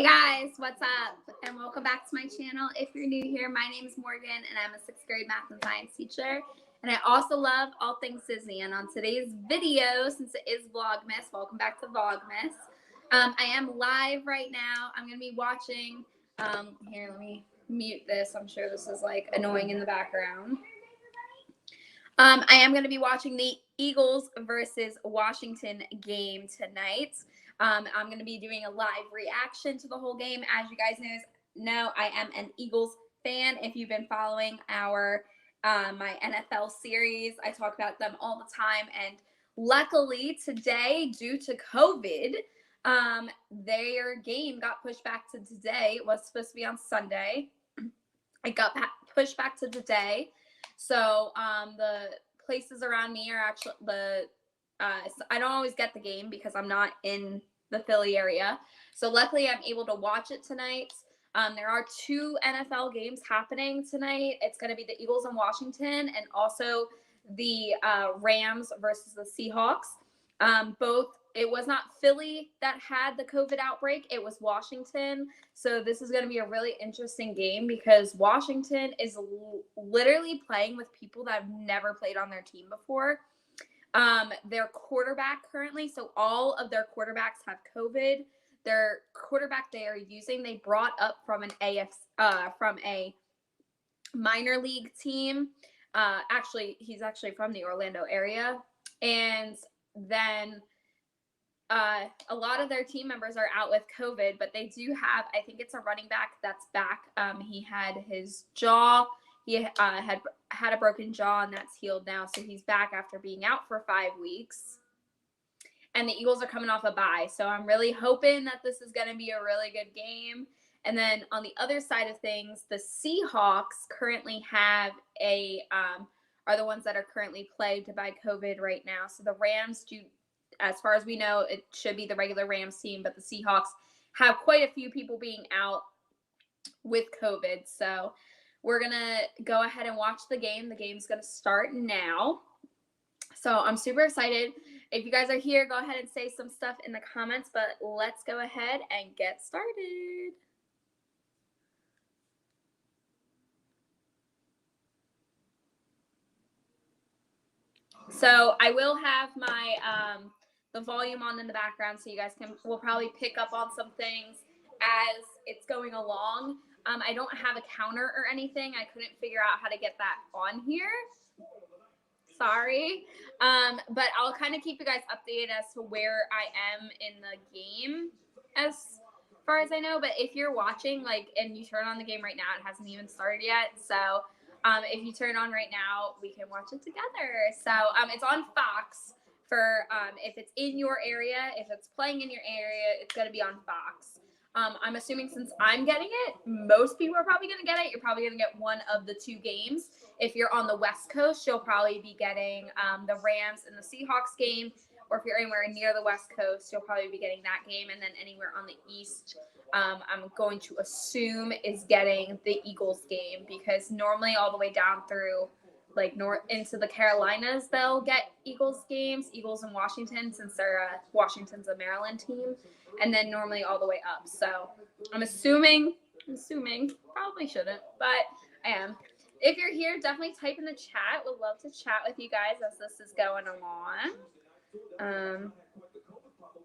Hey guys, what's up? And welcome back to my channel. If you're new here, my name is Morgan and I'm a 6th grade math and science teacher. And I also love all things Disney. And on today's video, since it is Vlogmas, welcome back to Vlogmas. I am live right now. I'm going to be watching, here, let me mute this. I'm sure this is like annoying in the background. I am going to be watching the Eagles versus Washington game tonight. I'm going to be doing a live reaction to the whole game. As you guys know, I am an Eagles fan. If you've been following our my NFL series, I talk about them all the time. And luckily today, due to COVID, their game got pushed back to today. It was supposed to be on Sunday. It got pushed back to today. So the places around me are actually I don't always get the game because I'm not in the Philly area. So luckily I'm able to watch it tonight. There are 2 NFL games happening tonight. It's going to be the Eagles and Washington and also the Rams versus the Seahawks. It was not Philly that had the COVID outbreak. It was Washington. So this is going to be a really interesting game because Washington is literally playing with people that have never played on their team before. Their quarterback currently, so all of their quarterbacks have COVID. Their quarterback they are using, they brought up from from a minor league team. He's actually from the Orlando area. And then a lot of their team members are out with COVID, but they do have, I think it's a running back that's back. He had his jaw. He had a broken jaw, and that's healed now. So he's back after being out for 5 weeks. And the Eagles are coming off a bye. So I'm really hoping that this is going to be a really good game. And then on the other side of things, the Seahawks currently have are the ones that are currently plagued by COVID right now. So the Rams do, as far as we know, it should be the regular Rams team, but the Seahawks have quite a few people being out with COVID. So we're going to go ahead and watch the game. The game's going to start now. So I'm super excited. If you guys are here, go ahead and say some stuff in the comments, but let's go ahead and get started. So I will have my the volume on in the background so you guys will probably pick up on some things as it's going along. I don't have a counter or anything. I couldn't figure out how to get that on here. Sorry. But I'll kind of keep you guys updated as to where I am in the game as far as I know. But if you're watching, and you turn on the game right now, it hasn't even started yet. So if you turn on right now, we can watch it together. So it's on Fox for if it's in your area, if it's playing in your area, it's going to be on Fox. I'm assuming since I'm getting it, most people are probably going to get it. You're probably going to get one of the 2 games. If you're on the West Coast, you'll probably be getting the Rams and the Seahawks game. Or if you're anywhere near the West Coast, you'll probably be getting that game. And then anywhere on the East, I'm going to assume is getting the Eagles game. Because normally all the way down through north into the Carolinas, they'll get Eagles games, Eagles and Washington, since Washington's a Maryland team, and then normally all the way up. So I'm assuming, probably shouldn't, but I am. If you're here, definitely type in the chat. Would love to chat with you guys as this is going along.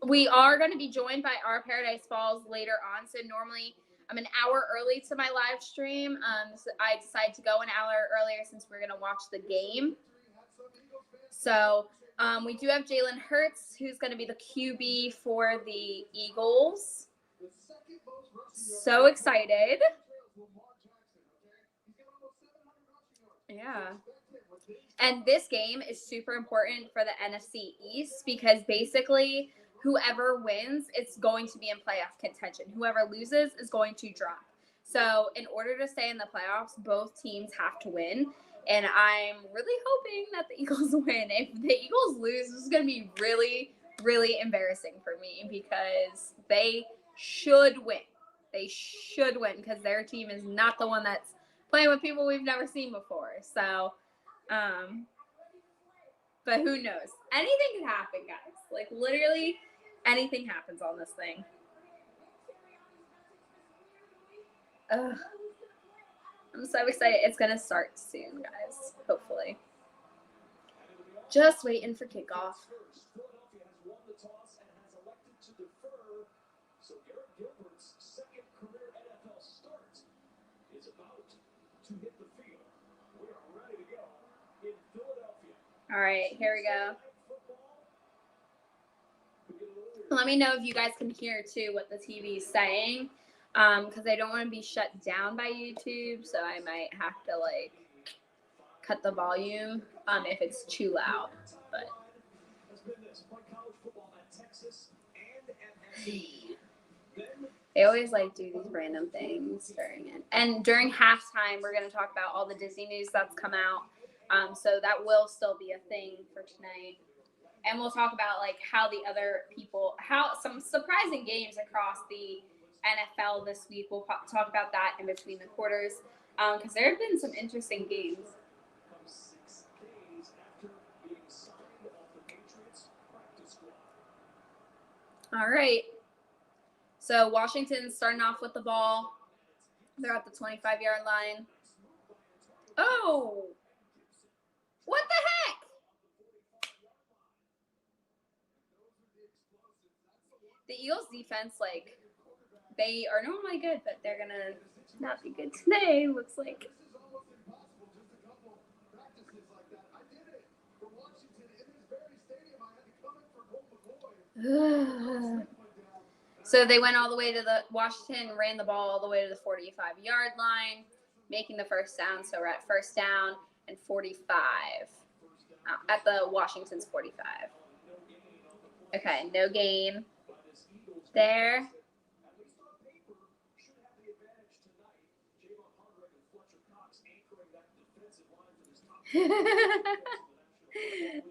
We are going to be joined by our Paradise Falls later on. So normally I'm an hour early to my live stream. So I decided to go an hour earlier since we're going to watch the game. So we do have Jalen Hurts, who's going to be the QB for the Eagles. So excited. Yeah. And this game is super important for the NFC East because basically whoever wins, it's going to be in playoff contention. Whoever loses is going to drop. So in order to stay in the playoffs, both teams have to win. And I'm really hoping that the Eagles win. If the Eagles lose, this is going to be really, really embarrassing for me because they should win. They should win because their team is not the one that's playing with people we've never seen before. So, but who knows? Anything can happen, guys. Literally anything happens on this thing. Ugh. I'm so excited. It's going to start soon, guys. Hopefully. Just waiting for kickoff. All right, here we go. Let me know if you guys can hear, too, what the TV is saying, because I don't want to be shut down by YouTube, so I might have to, like, cut the volume if it's too loud. But they always, like, do these random things during it. And during halftime, we're going to talk about all the Disney news that's come out. So that will still be a thing for tonight. And we'll talk about, like, how the other people, how some surprising games across the NFL this week. We'll talk about that in between the quarters because there have been some interesting games. All right. So Washington's starting off with the ball. They're at the 25-yard line. Oh, what the heck? The Eagles defense, like, they are normally good, but they're going to not be good today, looks like. So they went all the way to Washington ran the ball all the way to the 45-yard line, making the first down. So we're at first down and 45 at the Washington's 45. Okay, no gain there.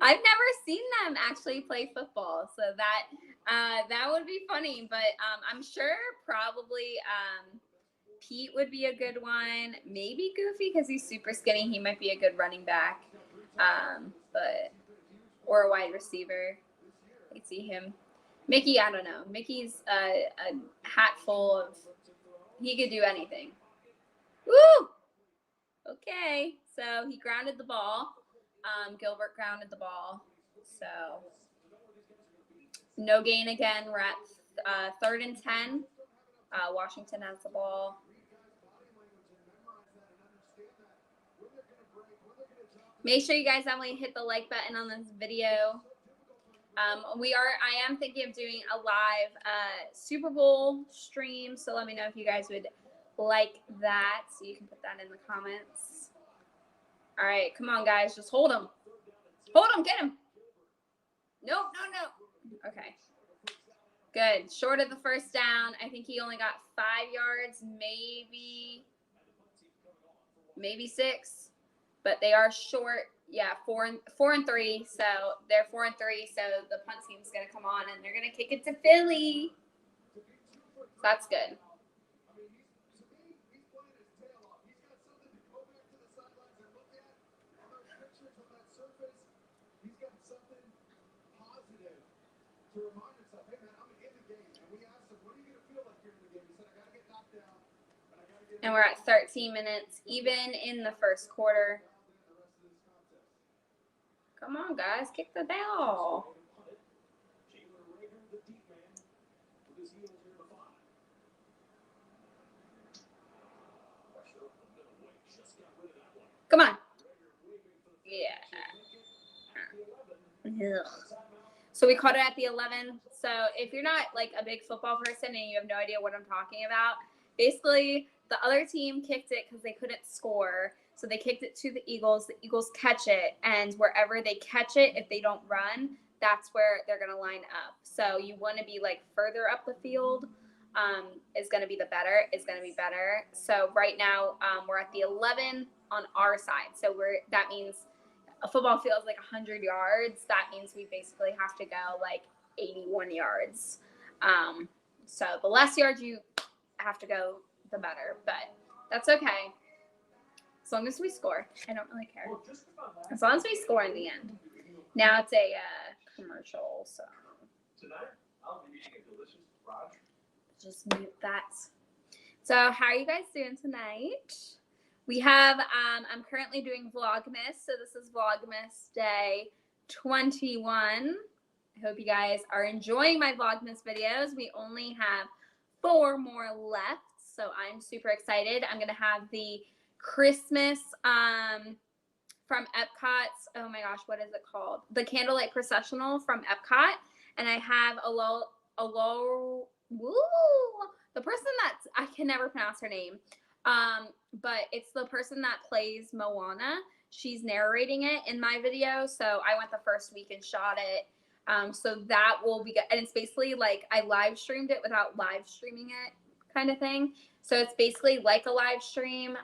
I've never seen them actually play football, so that would be funny. But I'm sure probably Pete would be a good one. Maybe Goofy because he's super skinny. He might be a good running back, or a wide receiver. I see him. Mickey, I don't know. Mickey's a hat full of. He could do anything. Woo! Okay, so he grounded the ball. Gilbert grounded the ball. So no gain again. We're at 3rd and 10. Washington has the ball. Make sure you guys definitely hit the like button on this video. I am thinking of doing a live Super Bowl stream, so let me know if you guys would like that. So you can put that in the comments. All right, come on, guys. Just hold him. Hold him. Get him. Nope, no. Okay. Good. Short of the first down. I think he only got 5 yards, maybe 6. But they are short. Yeah, 4 and 3. So they're 4 and 3. So the punt team's going to come on, and they're going to kick it to Philly. That's good. And we're at 13 minutes, even in the first quarter. Come on, guys, kick the ball. Come on. Yeah. Ugh. So we caught it at the 11. So if you're not like a big football person and you have no idea what I'm talking about, basically the other team kicked it because they couldn't score. So they kicked it to the Eagles. The Eagles catch it. And wherever they catch it, if they don't run, that's where they're going to line up. So you want to be like further up the field is going to be better. So right now we're at the 11 on our side. So that means a football field is like 100 yards. That means we basically have to go like 81 yards. So the less yards you have to go, the better. But that's okay. As long as we score. I don't really care. As long as we score in the end. Now it's a commercial, so. Tonight, I'll be eating a delicious Raj. Just mute that. So how are you guys doing tonight? We have, I'm currently doing Vlogmas. So this is Vlogmas day 21. I hope you guys are enjoying my Vlogmas videos. We only have 4 more left. So I'm super excited. I'm going to have the Christmas, from Epcot's, oh my gosh, what is it called? The Candlelight Processional from Epcot. And I have the person that's, I can never pronounce her name. But it's the person that plays Moana. She's narrating it in my video. So I went the first week and shot it. So that will be good. And it's basically like I live streamed it without live streaming it kind of thing. So it's basically like a live stream.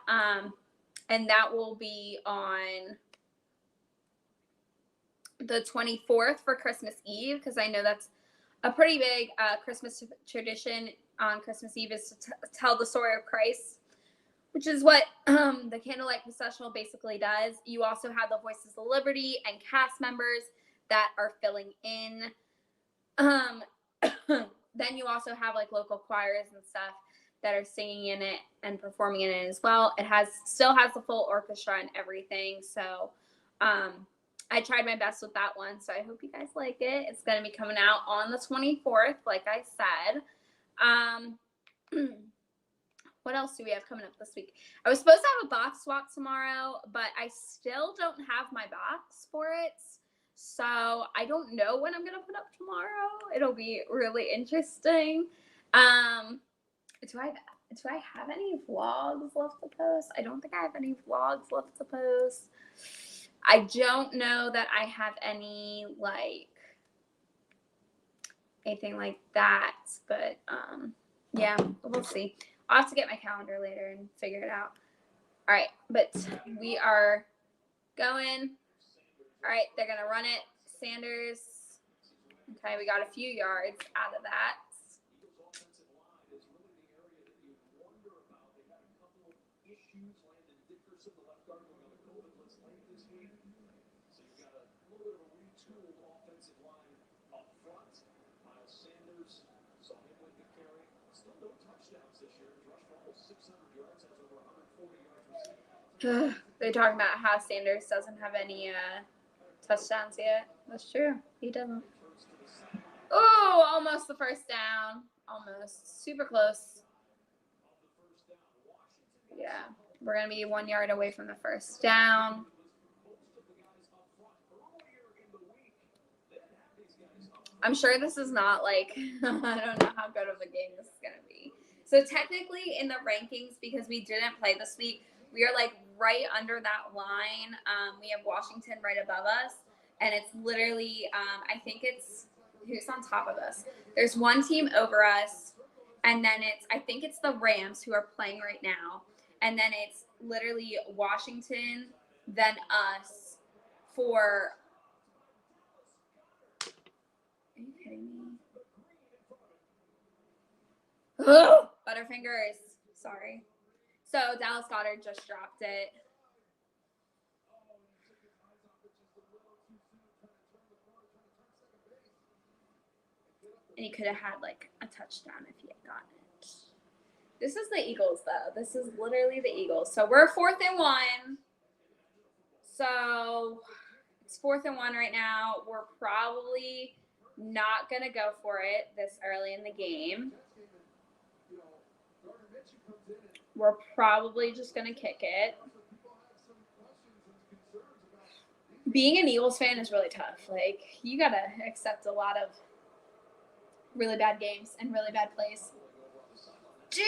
And that will be on the 24th for Christmas Eve, because I know that's a pretty big Christmas tradition on Christmas Eve, is to tell the story of Christ, which is what the Candlelight Processional basically does. You also have the Voices of Liberty and cast members that are filling in. Then you also have like local choirs and stuff that are singing in it and performing in it as well. It still has the full orchestra and everything. So I tried my best with that one. So I hope you guys like it. It's going to be coming out on the 24th, like I said. What else do we have coming up this week? I was supposed to have a box swap tomorrow, but I still don't have my box for it. So I don't know when I'm going to put up tomorrow. It'll be really interesting. Do I have any vlogs left to post? I don't think I have any vlogs left to post. I don't know that I have any, like, anything like that. But, yeah, we'll see. I'll have to get my calendar later and figure it out. All right, but we are going. All right, they're going to run it. Sanders. Okay, we got a few yards out of that. They're talking about how Sanders doesn't have any touchdowns yet. That's true. He doesn't. Oh, almost the first down. Almost. Super close. Yeah. We're going to be 1 yard away from the first down. I'm sure this is not like, I don't know how good of a game this is going to be. So technically in the rankings, because we didn't play this week, we are like right under that line. We have Washington right above us. And it's literally, I think it's, who's on top of us? There's one team over us. And then I think it's the Rams who are playing right now. And then it's literally Washington, then us for... Are you kidding me? Oh, Butterfingers. Sorry. So Dallas Goedert just dropped it. And he could have had like a touchdown if he had gotten it. This is the Eagles though. This is literally the Eagles. So we're 4th and 1. So it's 4th and 1 right now. We're probably not going to go for it this early in the game. We're probably just going to kick it. Being an Eagles fan is really tough. Like, you got to accept a lot of really bad games and really bad plays. Dude!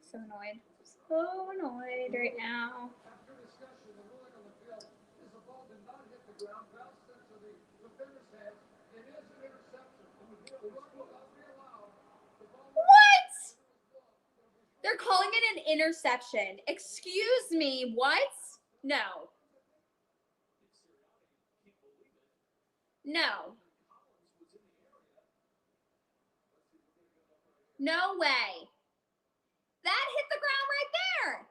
So annoyed. So annoyed right now. What? They're calling it an interception. Excuse me, what? No. No. No way. That hit the ground right there.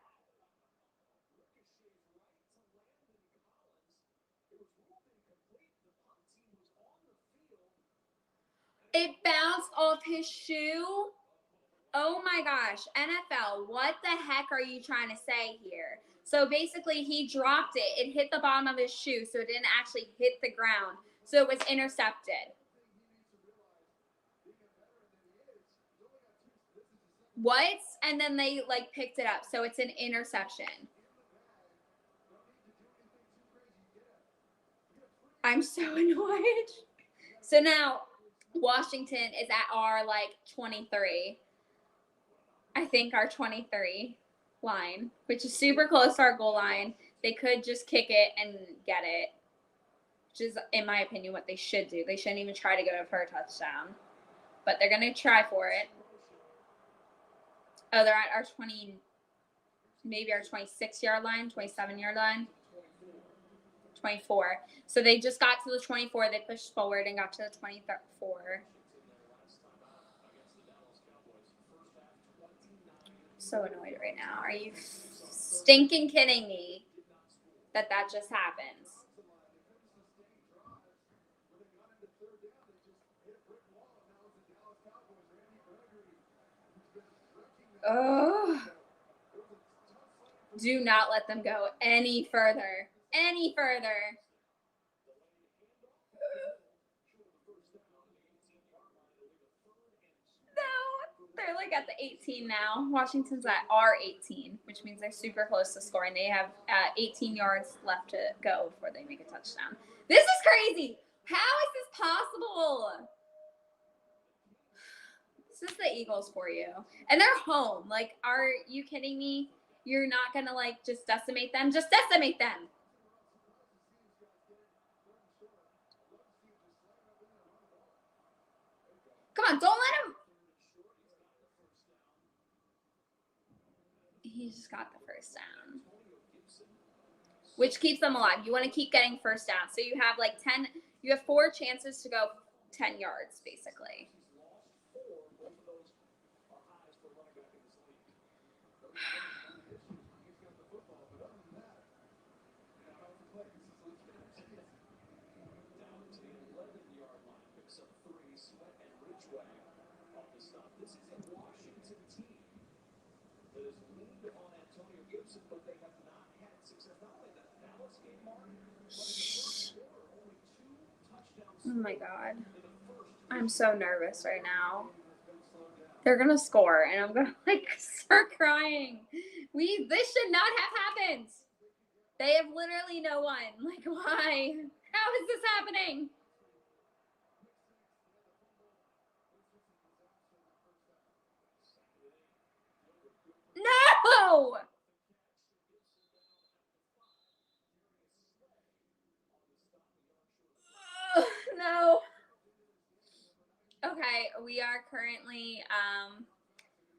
It bounced off his shoe. Oh my gosh, NFL, what the heck are you trying to say here? So basically, he dropped it. It hit the bottom of his shoe, so it didn't actually hit the ground. So it was intercepted. What? And then they like picked it up, so it's an interception. I'm so annoyed. So now Washington is at our like 23. I think our 23 line, which is super close to our goal line. They could just kick it and get it, which is, in my opinion, what they should do. They shouldn't even try to go for a touchdown, but they're going to try for it. Oh, they're at our 20, maybe our 26-yard line, 27-yard line. 24. So they just got to the 24. They pushed forward and got to the 24. So annoyed right now. Are you stinking kidding me that just happens? Oh. Do not let them go any further. Any further. No, they're like at the 18 now. Washington's at our 18, which means they're super close to scoring. They have 18 yards left to go before they make a touchdown. This is crazy. How is this possible? This is the Eagles for you. And they're home. Like, are you kidding me? You're not going to, like, just decimate them? Just decimate them. Come on, don't let him. He just got the first down, which keeps them alive. You want to keep getting first down. So you have, like, 10. You have 4 chances to go 10 yards, basically. Oh my God. I'm so nervous right now. They're going to score, and I'm going to, like, start crying. This should not have happened. They have literally no one. Like, why? How is this happening? No! No. Okay, we are currently,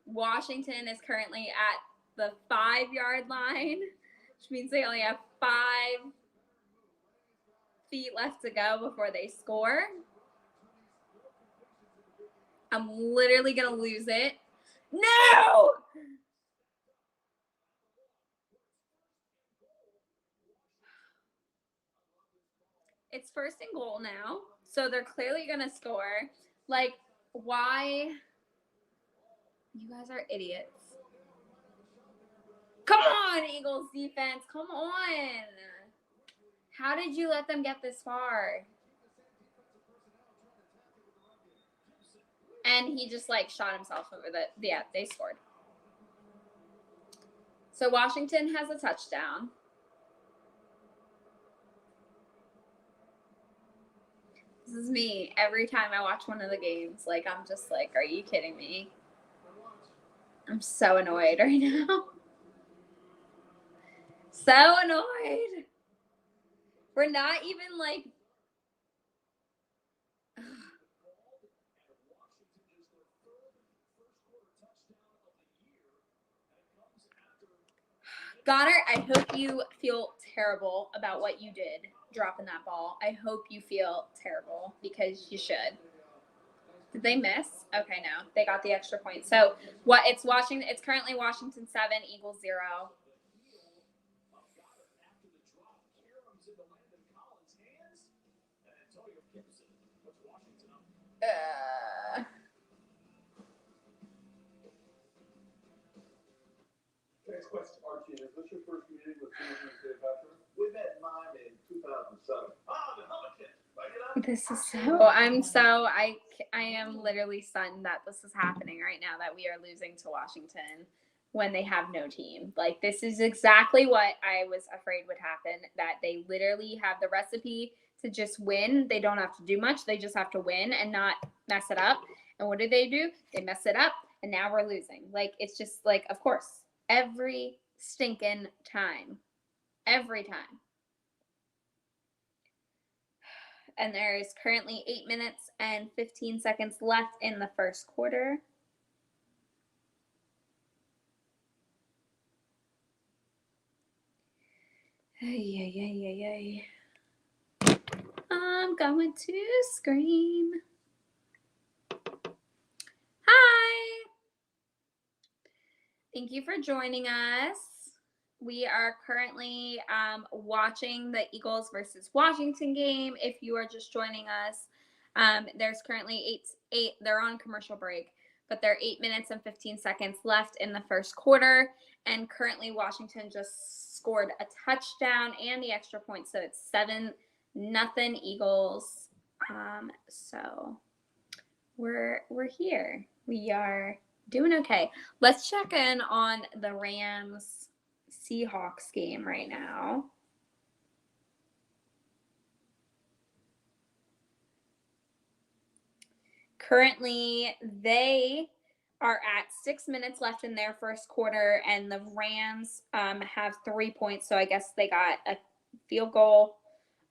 Washington is currently at the 5-yard line, which means they only have 5 feet left to go before they score. I'm literally going to lose it. No! It's first and goal now, so they're clearly going to score. Like, why? You guys are idiots. Come on, Eagles defense. Come on. How did you let them get this far? And he just, like, shot himself over the, yeah, they scored. So Washington has a touchdown. This is me every time I watch one of the games. Like, I'm just like, are you kidding me? I'm so annoyed right now. So annoyed. We're not even like. Goddard, I hope you feel terrible about what you did dropping that ball. I hope you feel terrible because you should. Did they miss? Okay, no. They got the extra point. So what it's Washington, it's currently Washington 7, Eagles 0. Next question, Archie. Is this your first meeting with Susan and Patrick? We met mine in 2007. The Hummington. This is I am literally stunned that this is happening right now, that we are losing to Washington when they have no team. Like, this is exactly what I was afraid would happen, that they literally have the recipe to just win. They don't have to do much. They just have to win and not mess it up. And what do? They mess it up, and now we're losing. Like, it's just like, of course, every stinking time. Every time. And there is currently 8 minutes and 15 seconds left in the first quarter. I'm going to scream. Hi. Thank you for joining us. We are currently watching the Eagles versus Washington game. If you are just joining us, there's currently eight. They're on commercial break, but there are 8 minutes and 15 seconds left in the first quarter. And currently Washington just scored a touchdown and the extra point. So it's 7-0 Eagles. So we're here. We are doing okay. Let's check in on the Rams Seahawks game right now. Currently, they are at 6 minutes left in their first quarter, and the Rams have 3 points, so I guess they got a field goal.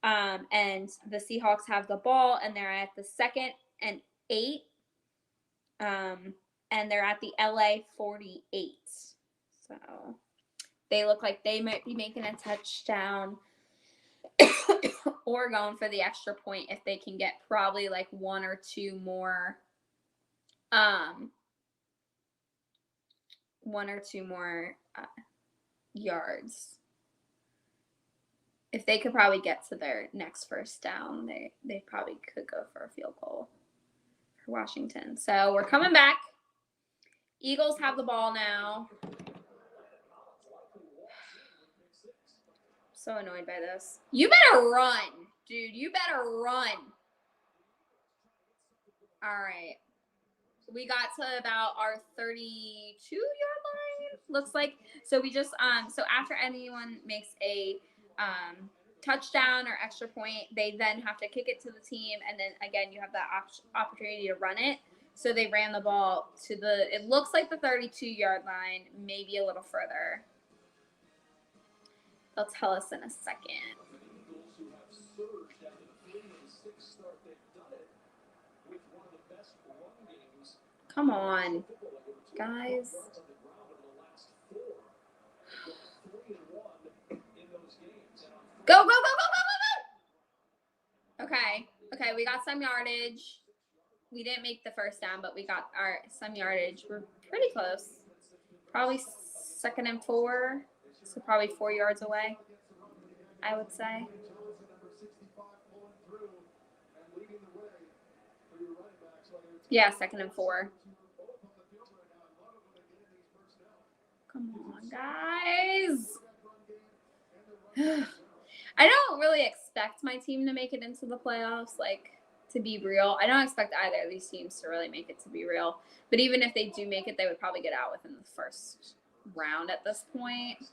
And the Seahawks have the ball, and they're at the 2nd and 8. And they're at the LA 48. So they look like they might be making a touchdown or going for the extra point if they can get probably like one or two more yards. If they could probably get to their next first down, they probably could go for a field goal for Washington. So we're coming back. Eagles have the ball now. So annoyed by this. You better run, dude. You better run. All right. We got to about our 32-yard line, looks like. So we just so after anyone makes a touchdown or extra point, they then have to kick it to the team, and then again you have that opportunity to run it. So they ran the ball to it looks like the 32-yard line, maybe a little further. They'll tell us in a second. Come on, guys. Go, go, go, go, go, go, go. Okay, we got some yardage. We didn't make the first down, but we got some yardage. We're pretty close. Probably 2nd and 4. So probably 4 yards away, I would say. Yeah, 2nd and 4. Come on, guys. I don't really expect my team to make it into the playoffs, like, to be real. I don't expect either of these teams to really make it, to be real. But even if they do make it, they would probably get out within the first round at this point.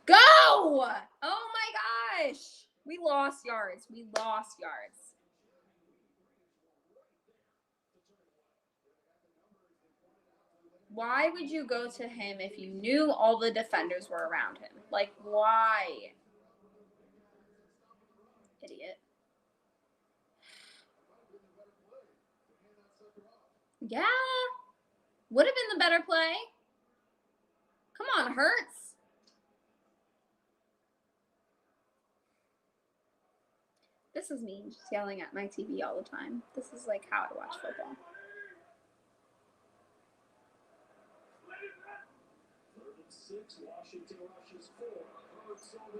Go! Oh my gosh! We lost yards. Why would you go to him if you knew all the defenders were around him? Like, why? Idiot. Yeah. Would have been the better play. Come on, Hurts. This is me just yelling at my TV all the time. This is like how I watch football.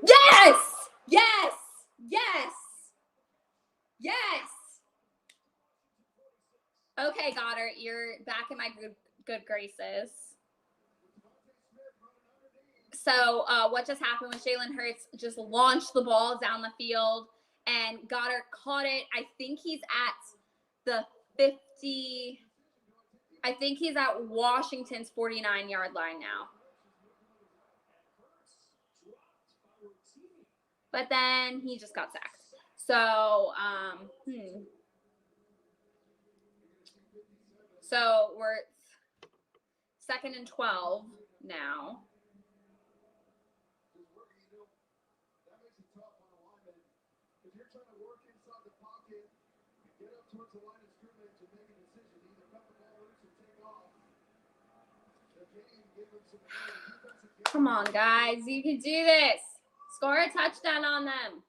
Yes! Yes! Yes! Yes! Okay, Goddard, you're back in my good graces. So what just happened was Jalen Hurts just launched the ball down the field, and Goddard caught it. I think he's at the 50. I think he's at Washington's 49-yard line now. But then he just got sacked. So, So we're 2nd and 12 now. Come on, guys. You can do this. Score a touchdown on them.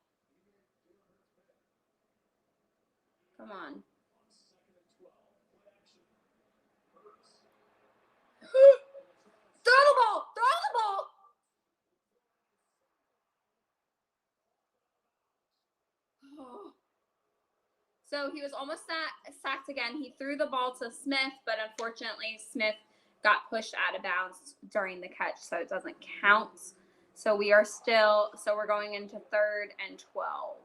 Come on. Throw the ball. Throw the ball. Oh. So he was almost sacked again. He threw the ball to Smith, but unfortunately Smith got pushed out of bounds during the catch, so it doesn't count. So we're going into 3rd and 12.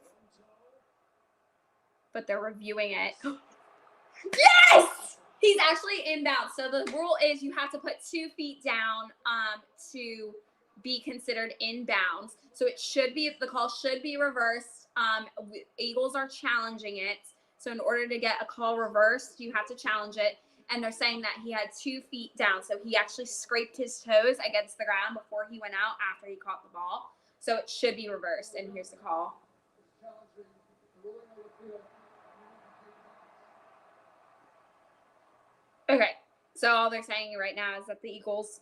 But they're reviewing it. Yes! He's actually inbound. So the rule is you have to put 2 feet down to be considered inbounds. So the call should be reversed. Eagles are challenging it. So in order to get a call reversed, you have to challenge it. And they're saying that he had 2 feet down. So he actually scraped his toes against the ground before he went out after he caught the ball. So it should be reversed. And here's the call. Okay, so all they're saying right now is that the Eagles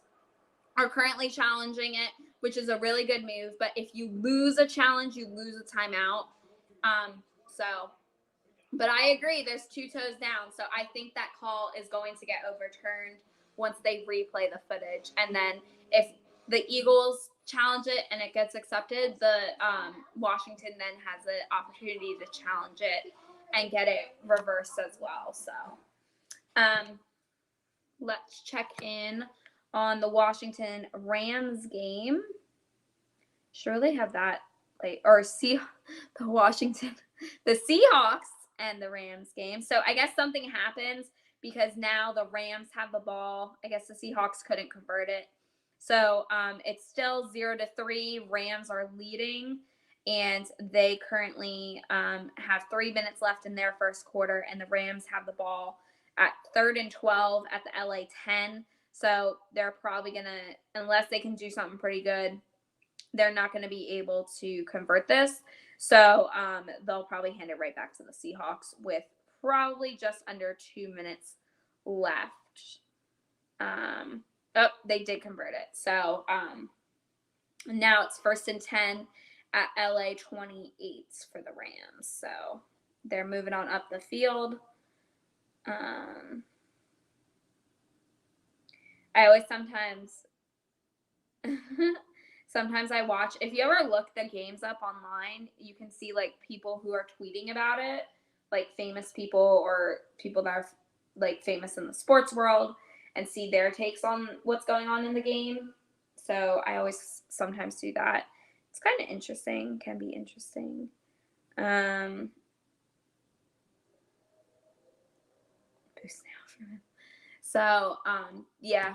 are currently challenging it, which is a really good move. But if you lose a challenge, you lose a timeout. But I agree, there's 2 toes down. So I think that call is going to get overturned once they replay the footage. And then if the Eagles challenge it and it gets accepted, the Washington then has the opportunity to challenge it and get it reversed as well. So let's check in on the Washington Rams game. Sure, they have that, the Seahawks and the Rams game. So I guess something happens because now the Rams have the ball. I guess the Seahawks couldn't convert it. So it's still 0-3. Rams are leading, and they currently have 3 minutes left in their first quarter, and the Rams have the ball at 3rd and 12 at the LA 10. So they're probably going to, unless they can do something pretty good, they're not going to be able to convert this. So they'll probably hand it right back to the Seahawks with probably just under 2 minutes left. They did convert it. So now it's 1st and 10 at LA 28 for the Rams. So they're moving on up the field. I always sometimes I watch, if you ever look the games up online, you can see like people who are tweeting about it, like famous people or people that are like famous in the sports world, and see their takes on what's going on in the game. So I always sometimes do that. It's kind of interesting, can be interesting. Boost now for him. So, yeah,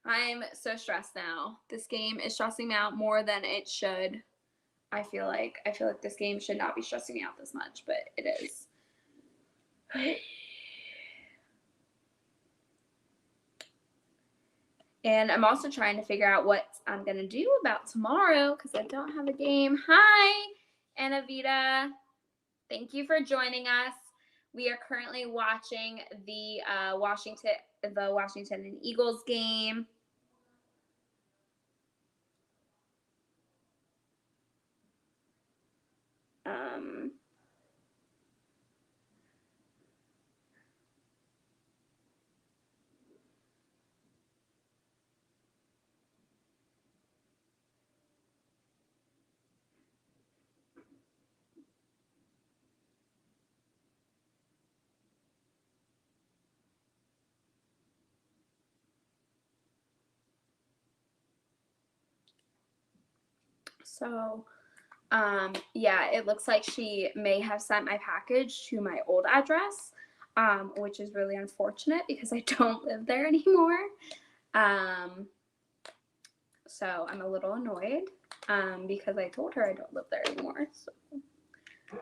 I'm so stressed now. This game is stressing me out more than it should. I feel like this game should not be stressing me out this much, but it is. And I'm also trying to figure out what I'm going to do about tomorrow because I don't have a game. Hi, Anavita. Thank you for joining us. We are currently watching the Washington and Eagles game. So, yeah, it looks like she may have sent my package to my old address, which is really unfortunate because I don't live there anymore. So I'm a little annoyed, because I told her I don't live there anymore. So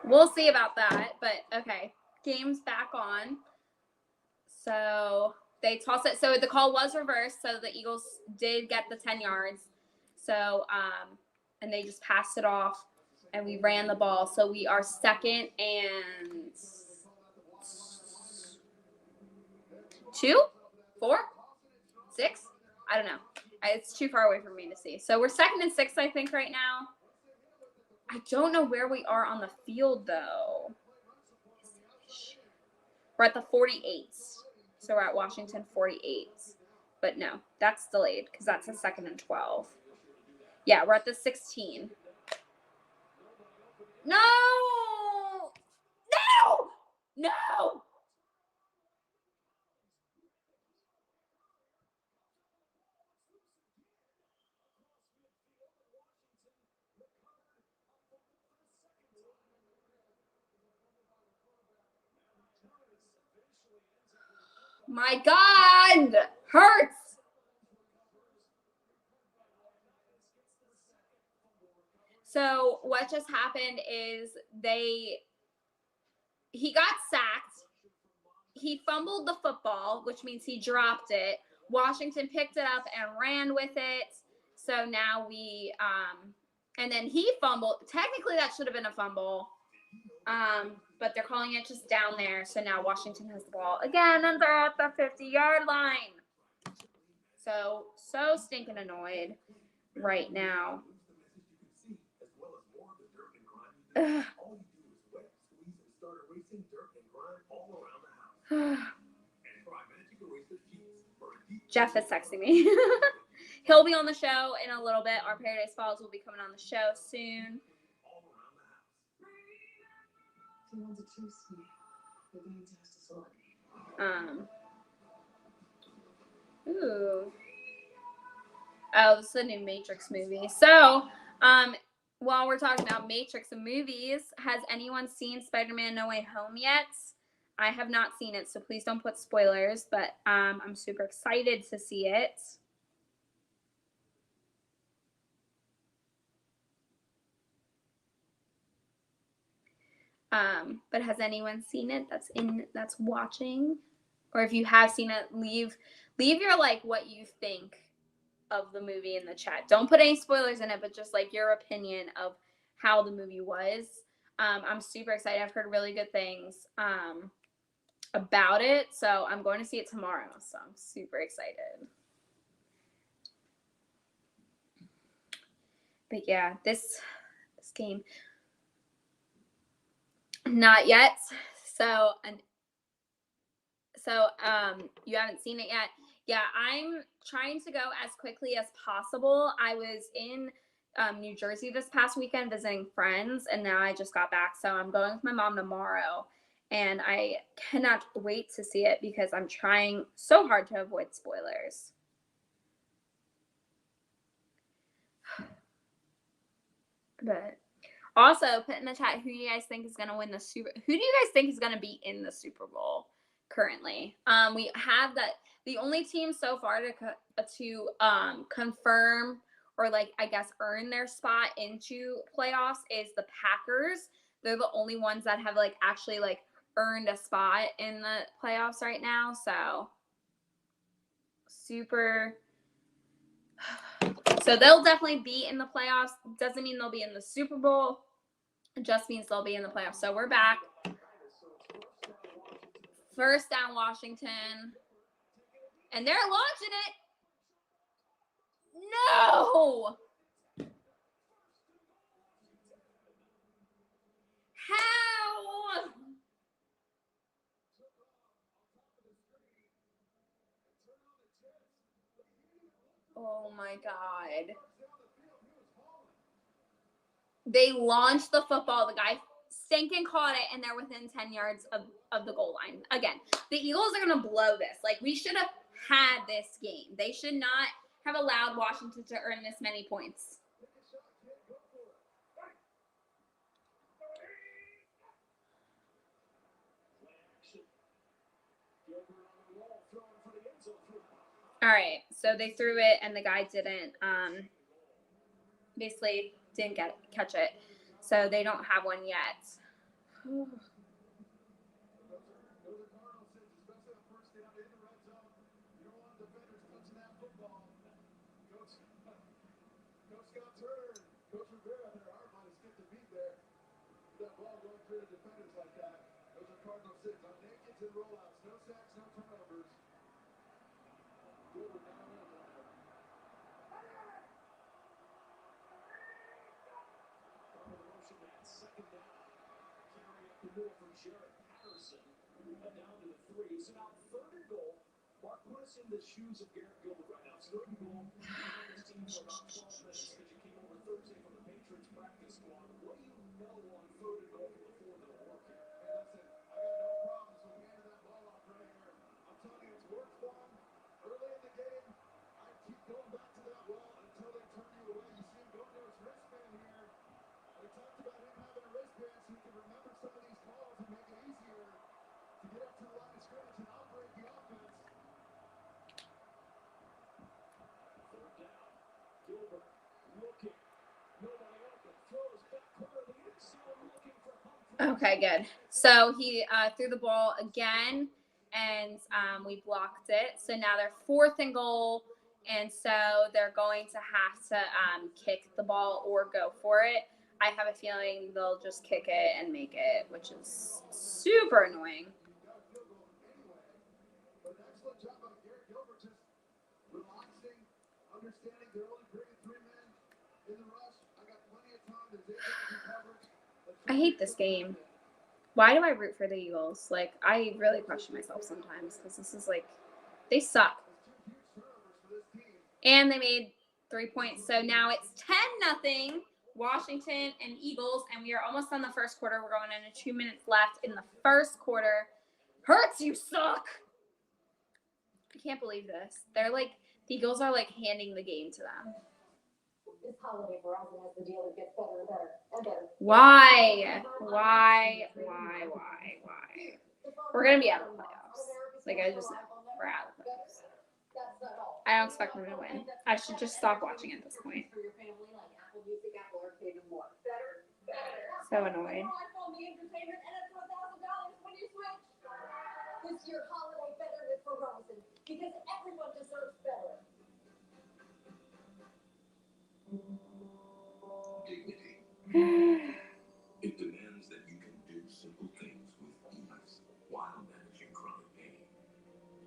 we'll see about that. But okay, game's back on. So they toss it. So the call was reversed. So the Eagles did get the 10 yards. So, and they just passed it off and we ran the ball. So we are 2nd and 2, 4, 6. I don't know. It's too far away for me to see. So we're 2nd and 6, I think, right now. I don't know where we are on the field, though. We're at the 48. So we're at Washington 48. But no, that's delayed because that's a 2nd and 12. Yeah, we're at the 16. No! No! No! My God! Hurts! So what just happened is he got sacked. He fumbled the football, which means he dropped it. Washington picked it up and ran with it. So now and then he fumbled. Technically, that should have been a fumble. But they're calling it just down there. So now Washington has the ball again, and they're at the 50-yard line. So stinking annoyed right now. Ugh. Jeff is texting me. He'll be on the show in a little bit. Our Paradise Falls will be coming on the show soon. Ooh. Oh, this is a new Matrix movie. So, while we're talking about Matrix and movies, has anyone seen Spider-Man No Way Home yet? I have not seen it, so please don't put spoilers, but I'm super excited to see it. But has anyone seen it that's watching? Or if you have seen it, leave your what you think of the movie in the chat. Don't put any spoilers in it, but just your opinion of how the movie was. I'm super excited. I've heard really good things about it, so I'm going to see it tomorrow. So I'm super excited. But yeah, this game, not yet. So you haven't seen it yet. Yeah, I'm trying to go as quickly as possible. I was in New Jersey this past weekend visiting friends, and now I just got back. So I'm going with my mom tomorrow, and I cannot wait to see it because I'm trying so hard to avoid spoilers. But also put in the chat who you guys think is going to win the Super. Who do you guys think is going to be in the Super Bowl currently? We have that. The only team so far to confirm or I guess earn their spot into playoffs is the Packers. They're the only ones that have actually earned a spot in the playoffs right now. So super. So they'll definitely be in the playoffs. Doesn't mean they'll be in the Super Bowl. It just means they'll be in the playoffs. So we're back. First down, Washington. And they're launching it. No! How? Oh my God. They launched the football. The guy stinking caught it, and they're within 10 yards of the goal line. Again, the Eagles are going to blow this. We should have had this game. They should not have allowed Washington to earn this many points. All right, so they threw it, and the guy didn't, basically didn't catch it. So they don't have one yet. That ball going through the defenders like that. Those are Cardinals 6 on nakeds and rollouts. No sacks, no turnovers. Gilbert now in the line. Double motion at second down. Carrying up the middle from Jared Patterson. Down to the 3. So now third and goal. Mark, put us in the shoes of Garrett Gilbert right now. Third and goal. This team for about 12 minutes because you came over Thursday from the Patriots practice squad. What do you know on third and goal for the 4 that'll work here? Hey, listen, I got no problems with handing that ball off right here. I'm telling you, it's worked for him. Early in the game, I keep going back to that wall until they turn you away. You see him go to his wristband here. We talked about him having a wristband so he can remember some of these calls and make it easier to get up to the line of scrimmage and operate the offense. Third down. Gilbert looking. Nobody open. Throws back corner to the inside looking for Humphrey. Okay, good. So he threw the ball again, and we blocked it. So now they're 4th and goal, and so they're going to have to kick the ball or go for it. I have a feeling they'll just kick it and make it, which is super annoying. But an excellent job by Garrett Gilbert, just relaxing, understanding they're only bringing 3 men in the rush. I got plenty of time. There's 8 guys in coverage. I hate this game. Why do I root for the Eagles? Like, I really question myself sometimes because this is like, they suck. And they made 3 points. So now it's 10-0, Washington and Eagles. And we are almost on the first quarter. We're going into 2 minutes left in the first quarter. Hurts, you suck. I can't believe this. They're like, the Eagles are like handing the game to them. This holiday Verizon has the deal that gets better and better and better. Why? We're going to be out of the playoffs. Like, I just know. We're out of the playoffs. I don't expect them to win. I should just stop watching at this point. So annoyed. This year holiday better with Verizon because everyone deserves better. Dignity. It demands that you can do simple things with ease while managing chronic pain.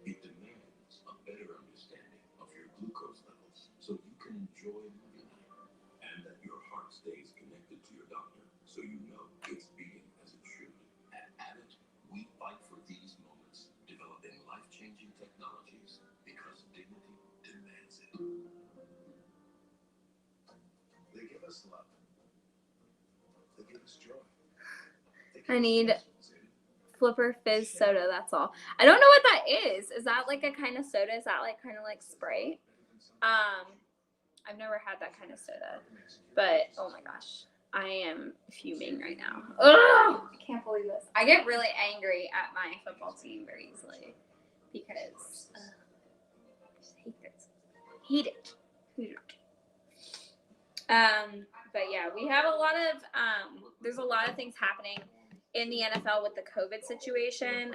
It demands a better understanding of your glucose levels so you can enjoy movie night, and that your heart stays connected to your doctor so you know it's beating as it should. At Abbott, we fight for these moments, developing life-changing technologies because dignity demands it. They give us love. They give us joy. I need Flipper Fizz soda, that's all. I don't know what that is. Is that like a kind of soda? Is that like kind of like Sprite? I've never had that kind of soda. But, oh my gosh. I am fuming right now. Ugh! I can't believe this. I get really angry at my football team very easily. Because, I just hate this. Hate it. But yeah, we have a lot of, there's a lot of things happening in the NFL with the COVID situation.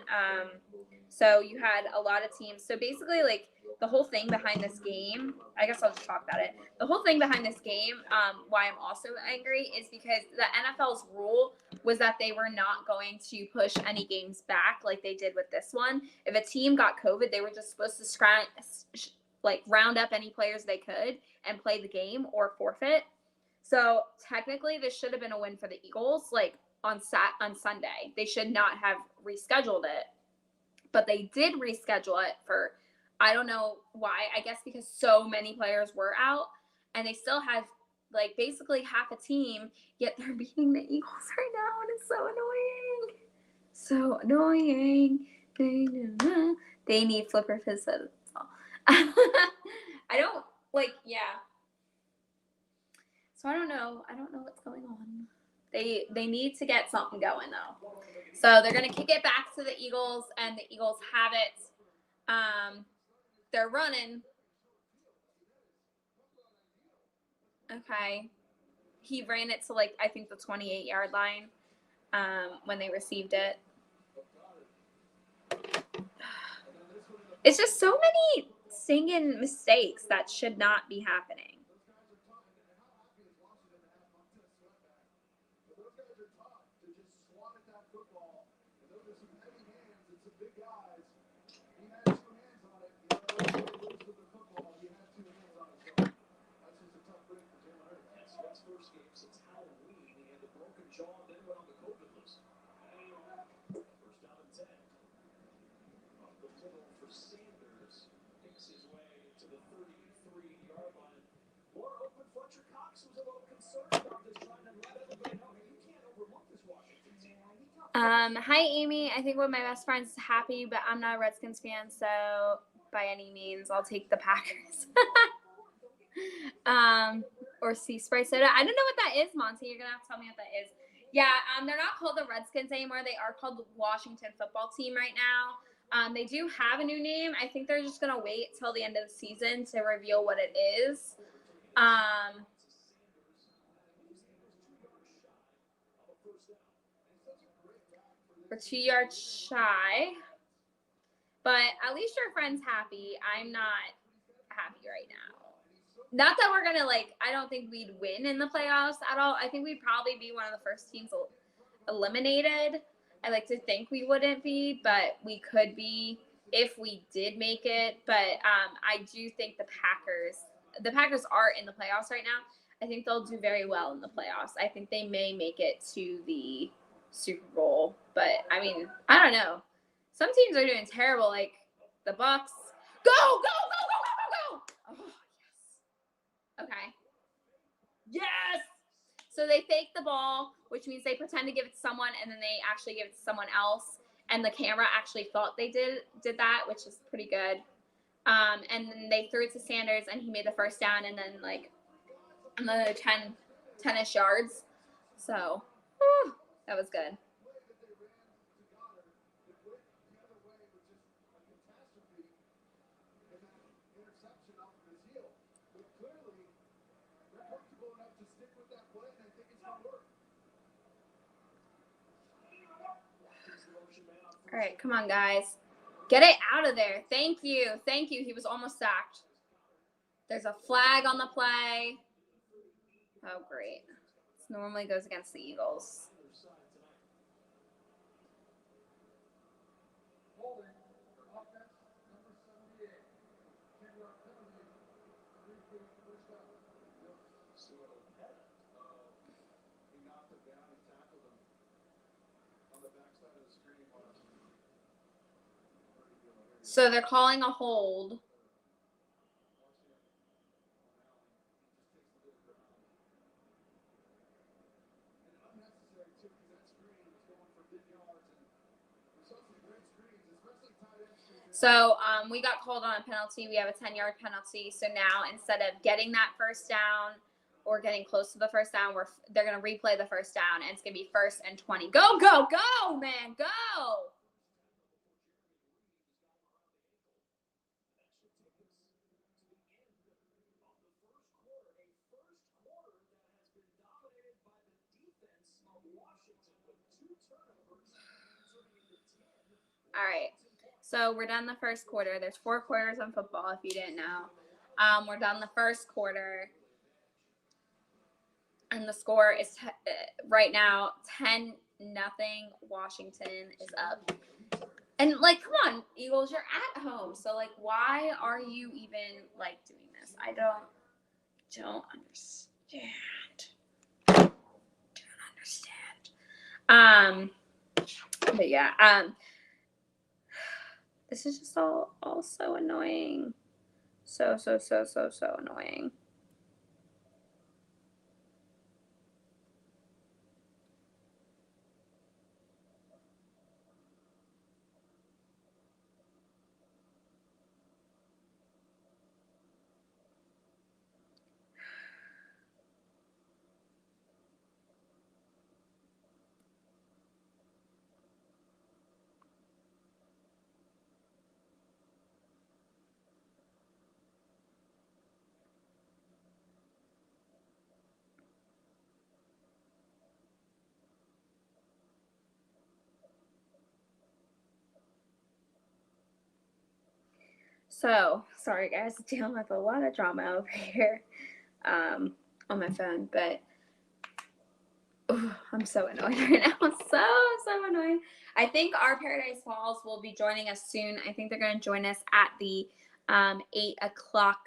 So you had a lot of teams. So basically, like, the whole thing behind this game, I guess I'll just talk about it. The whole thing behind this game, why I'm also angry, is because the NFL's rule was that they were not going to push any games back like they did with this one. If a team got COVID, they were just supposed to round up any players they could and play the game or forfeit. So technically, this should have been a win for the Eagles, like on Sunday. They should not have rescheduled it, but they did reschedule it for, I don't know why. I guess because so many players were out, and they still had like basically half a team, yet they're beating the Eagles right now, and it's so annoying. So annoying. They need Flipper Fizz soda. That's all. I don't yeah. So I don't know what's going on. They need to get something going though. So they're gonna kick it back to the Eagles, and the Eagles have it. They're running. Okay. He ran it to, like, I think the 28-yard line when they received it. It's just so many singing mistakes that should not be happening. That's first game since Halloween. He had the broken jaw, then went on the COVID list. First down and 10. Up the middle for Sanders. Picks his way to the 33-yard line. More open. Fletcher Cox was a little concerned about this, trying to let everybody know, hey, you can't overlook this Washington team. Hi, Amy. I think one of my best friends is happy, but I'm not a Redskins fan, so by any means, I'll take the Packers. Or sea spray soda. I don't know what that is, Monty. You're gonna have to tell me what that is. Yeah, they're not called the Redskins anymore. They are called the Washington Football Team right now. They do have a new name. I think they're just gonna wait till the end of the season to reveal what it is. We're 2 yards shy, but at least your friend's happy. I'm not happy right now. Not that we're gonna, like, I don't think we'd win in the playoffs at all. I think we'd probably be one of the first teams eliminated. I like to think we wouldn't be, but we could be if we did make it. But I do think the Packers are in the playoffs right now. I think they'll do very well in the playoffs. I think they may make it to the Super Bowl, but I mean, I don't know. Some teams are doing terrible, like the Bucks. Go, go, go, go, go, go, go! Oh, yes. Okay. Yes. So they fake the ball, which means they pretend to give it to someone, and then they actually give it to someone else. And the camera actually thought they did that, which is pretty good. And then they threw it to Sanders, and he made the first down, and then like another 10-ish yards. So that was good. All right, come on, guys. Get it out of there. Thank you. Thank you. He was almost sacked. There's a flag on the play. Oh, great. This normally goes against the Eagles. So they're calling a hold. So we got called on a penalty. We have a 10-yard penalty. So now instead of getting that first down or getting close to the first down, they're going to replay the first down, and it's going to be 1st and 20. Go, go, go, man, go. All right. So we're done the first quarter. There's 4 quarters in football, if you didn't know. We're done the first quarter. And the score is right now 10-0. Washington is up. And, like, come on, Eagles, you're at home. So, like, why are you even, like, doing this? I don't understand. But yeah, this is just all so annoying. So annoying. So, sorry guys, dealing with a lot of drama over here on my phone, but I'm so annoyed right now. So annoyed. I think our Paradise Falls will be joining us soon. I think they're going to join us at the 8 o'clock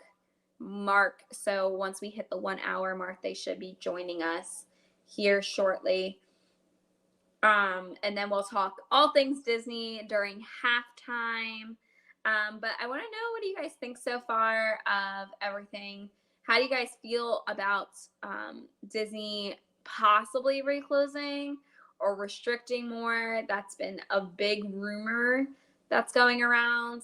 mark. So once we hit the 1 hour mark, they should be joining us here shortly. And then we'll talk all things Disney during halftime. But I want to know, what do you guys think so far of everything? How do you guys feel about Disney possibly reclosing or restricting more? That's been a big rumor that's going around,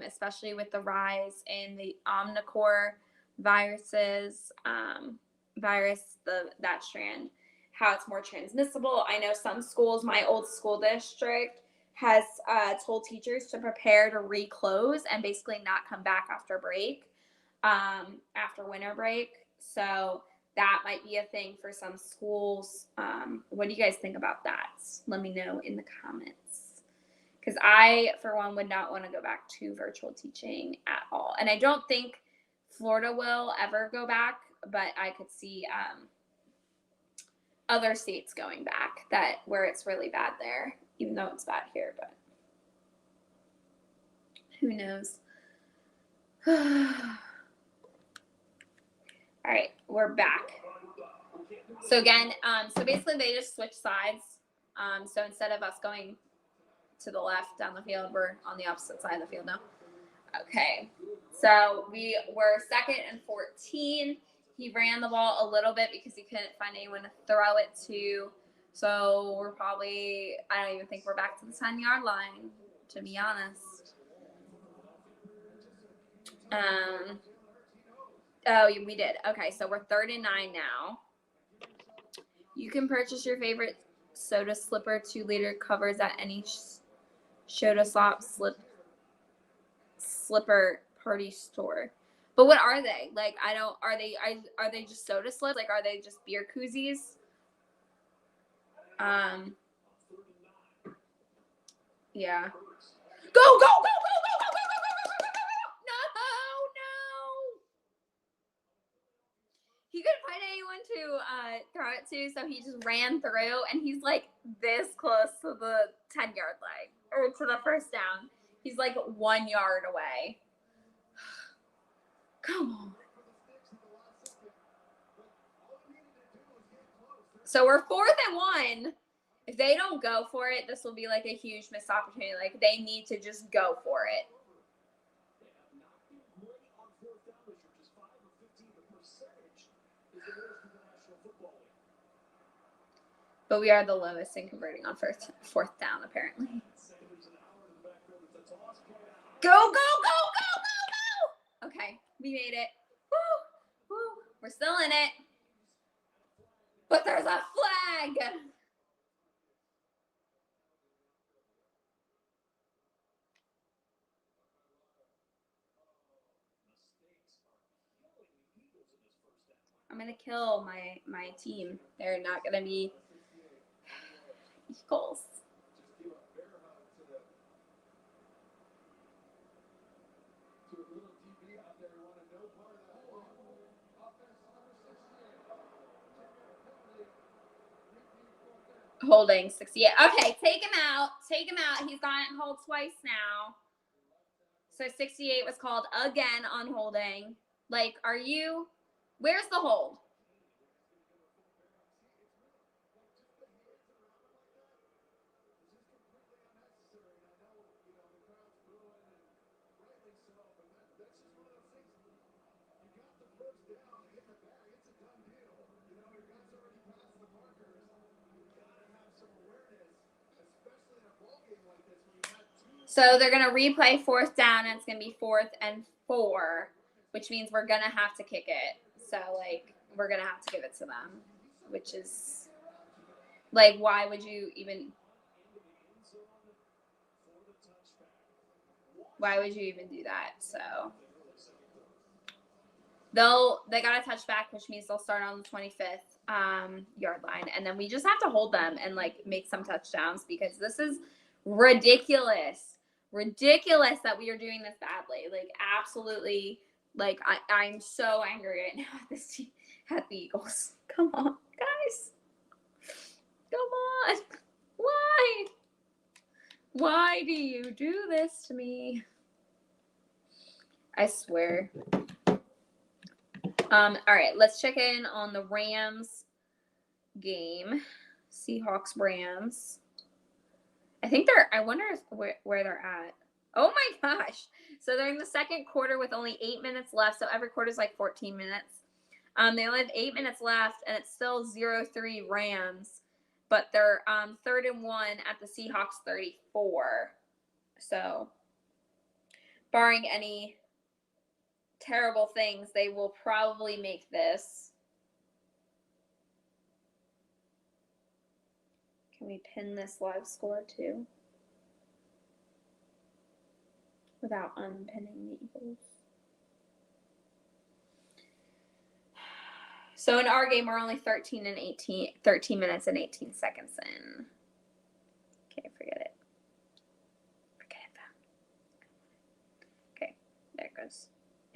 especially with the rise in the Omicron viruses, that strand, how it's more transmissible. I know some schools, my old school district has told teachers to prepare to reclose and basically not come back after break, after winter break. So that might be a thing for some schools. What do you guys think about that? Let me know in the comments. Because I, for one, would not want to go back to virtual teaching at all. And I don't think Florida will ever go back, but I could see other states going back where it's really bad there, even though it's bad here, but who knows? All right, we're back. So again, so basically they just switched sides. So instead of us going to the left down the field, we're on the opposite side of the field now. Okay, so we were 2nd and 14. He ran the ball a little bit because he couldn't find anyone to throw it to. So we're probably, I don't even think we're back to the 10-yard line, to be honest. Oh, we did. Okay, so we're 3rd and 9 now. You can purchase your favorite soda slipper 2-liter covers at any soda slipper party store. But what are they? Like, are they just soda slips? Like, are they just beer koozies? Yeah. Go, go, go, go, go, go, go, go, go, go, go, go. No. He couldn't find anyone to throw it to, so he just ran through, and he's like this close to the 10-yard line, or to the first down. He's like 1 yard away. Come on. So we're 4th and 1. If they don't go for it, this will be like a huge missed opportunity. Like, they need to just go for it. But we are the lowest in converting on 4th down, apparently. Go, go, go, go, go, go! Okay, we made it. Woo, woo. We're still in it. But there's a flag. I'm going to kill my team. They're not going to be Eagles. Holding 68. Okay, take him out. Take him out. He's gotten hold twice now. So 68 was called again on holding. Like, are you... Where's the hold? So they're going to replay 4th down, and it's going to be 4th and 4, which means we're going to have to kick it. So, like, we're going to have to give it to them, which is, like, why would you even do that? So they got a touchback, which means they'll start on the 25th yard line, and then we just have to hold them and, like, make some touchdowns, because this is ridiculous. ridiculous that we are doing this badly. Like, absolutely. Like, I'm so angry right now at this team, at the Eagles. Come on, guys. Come on. Why? Why do you do this to me? I swear. All right, let's check in on the Rams game. Seahawks Rams. I wonder where they're at. Oh my gosh. So they're in the second quarter with only 8 minutes left. So every quarter is like 14 minutes. They only have 8 minutes left, and it's still 0-3 Rams. But they're 3rd and 1 at the Seahawks 34. So barring any terrible things, they will probably make this. Can we pin this live score too? Without unpinning the Eagles. So in our game, we're only 13 minutes and 18 seconds in. Okay, forget it. Forget it. Okay, there it goes.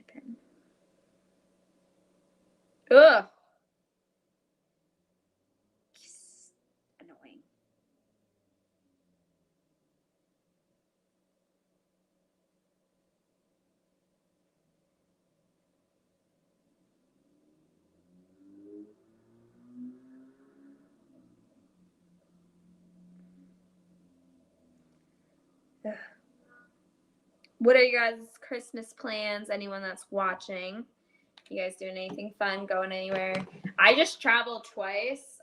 Pin. Ugh. Annoying. Ugh. What are your guys' Christmas plans? Anyone that's watching? You guys doing anything fun? Going anywhere? I just traveled twice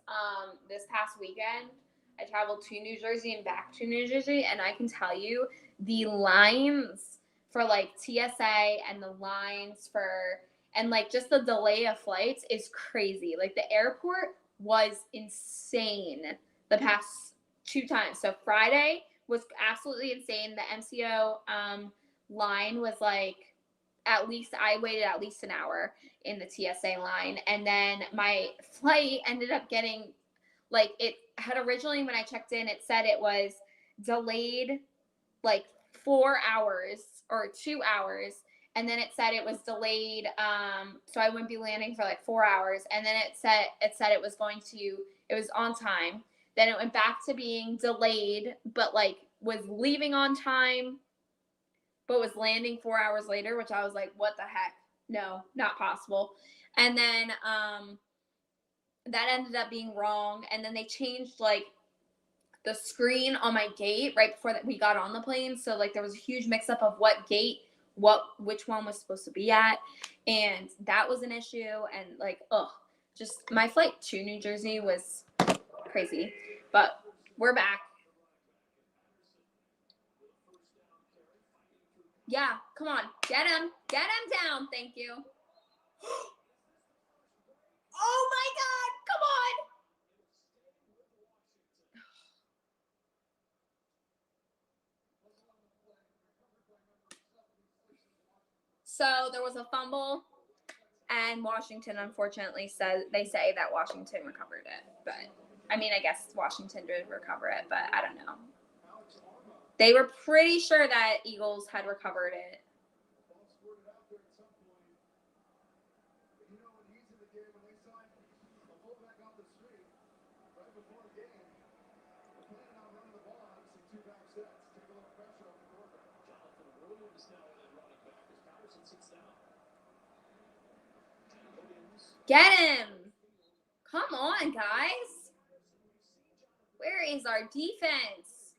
this past weekend. I traveled to New Jersey and back to New Jersey, and I can tell you the lines for like TSA and the lines for and like just the delay of flights is crazy. Like the airport was insane the past 2 times. So Friday was absolutely insane. The MCO line was like I waited at least an hour in the TSA line. And then my flight ended up getting, like, it had originally, when I checked in, it said it was delayed like 4 hours or 2 hours. And then it said it was delayed. So I wouldn't be landing for like 4 hours. And then it said it was it was on time. Then it went back to being delayed, but like was leaving on time, but was landing 4 hours later, which I was like, what the heck? No, not possible. And then that ended up being wrong. And then they changed like the screen on my gate right before that we got on the plane. So like there was a huge mix up of what gate, which one was supposed to be at. And that was an issue. And like, just my flight to New Jersey was crazy. But we're back. Yeah, come on. Get him. Get him down. Thank you. Oh my God. Come on. So there was a fumble, and Washington unfortunately they say that Washington recovered it. But I mean, I guess Washington did recover it, but I don't know. They were pretty sure that Eagles had recovered it. Get him. Come on, guys. Where is our defense?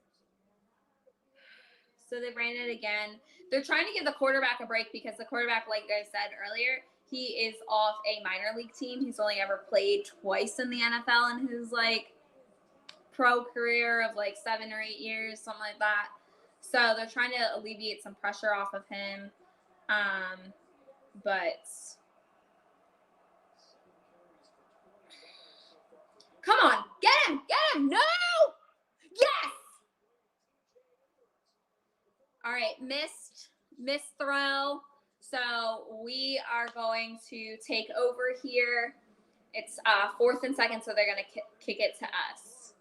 So they ran it again. They're trying to give the quarterback a break because the quarterback, like I said earlier, he is off a minor league team. He's only ever played twice in the NFL in his like pro career of like 7 or 8 years, something like that. So they're trying to alleviate some pressure off of him. But come on, get him, no, yes. All right, missed throw. So we are going to take over here. It's 4th and 2, so they're going to kick it to us.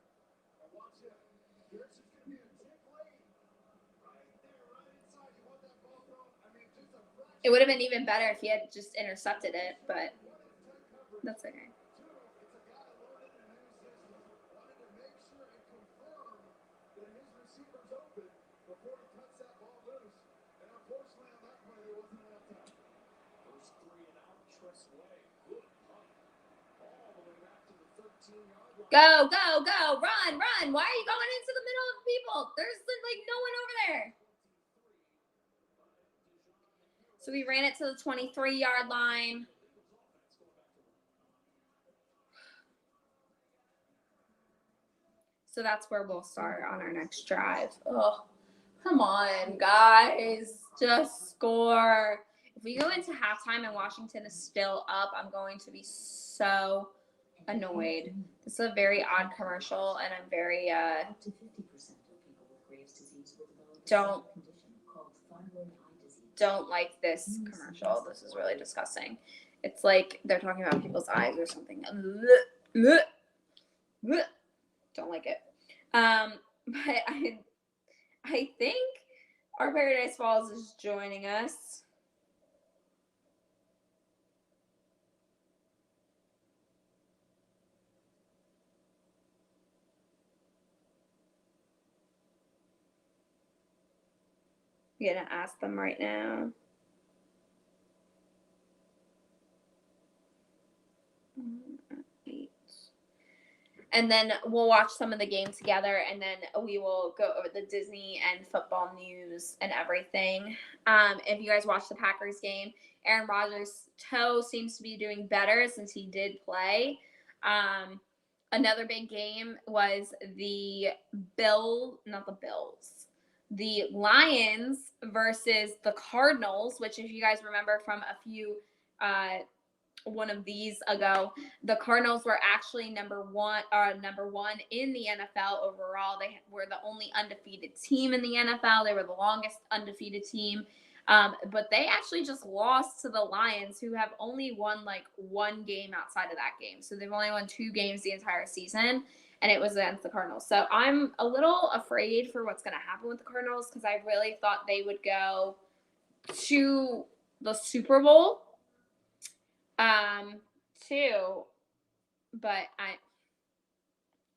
It would have been even better if he had just intercepted it, but that's okay. Go, go, go, run, run. Why are you going into the middle of people? There's like no one over there. So we ran it to the 23-yard line. So that's where we'll start on our next drive. Oh, come on, guys. Just score. If we go into halftime and Washington is still up, I'm going to be so annoyed. This is a very odd commercial, and I'm very Up to 50% of people with Graves' disease will develop Don't. a condition called thyroid eye disease. don't like this commercial. This is really disgusting. It's like they're talking about people's eyes or something. Don't like it. But I think our Paradise Falls is joining us. I'm gonna ask them right now. And then we'll watch some of the game together, and then we will go over the Disney and football news and everything. If you guys watch the Packers game, Aaron Rodgers' toe seems to be doing better since he did play. Another big game was the Lions versus the Cardinals, which if you guys remember from a few one of these ago, the Cardinals were actually number one in the NFL overall. They were the only undefeated team in the NFL. They were the longest undefeated team. But they actually just lost to the Lions, who have only won like one game outside of that game. So they've only won 2 games the entire season, and it was against the Cardinals. So I'm a little afraid for what's going to happen with the Cardinals, because I really thought they would go to the Super Bowl too. But I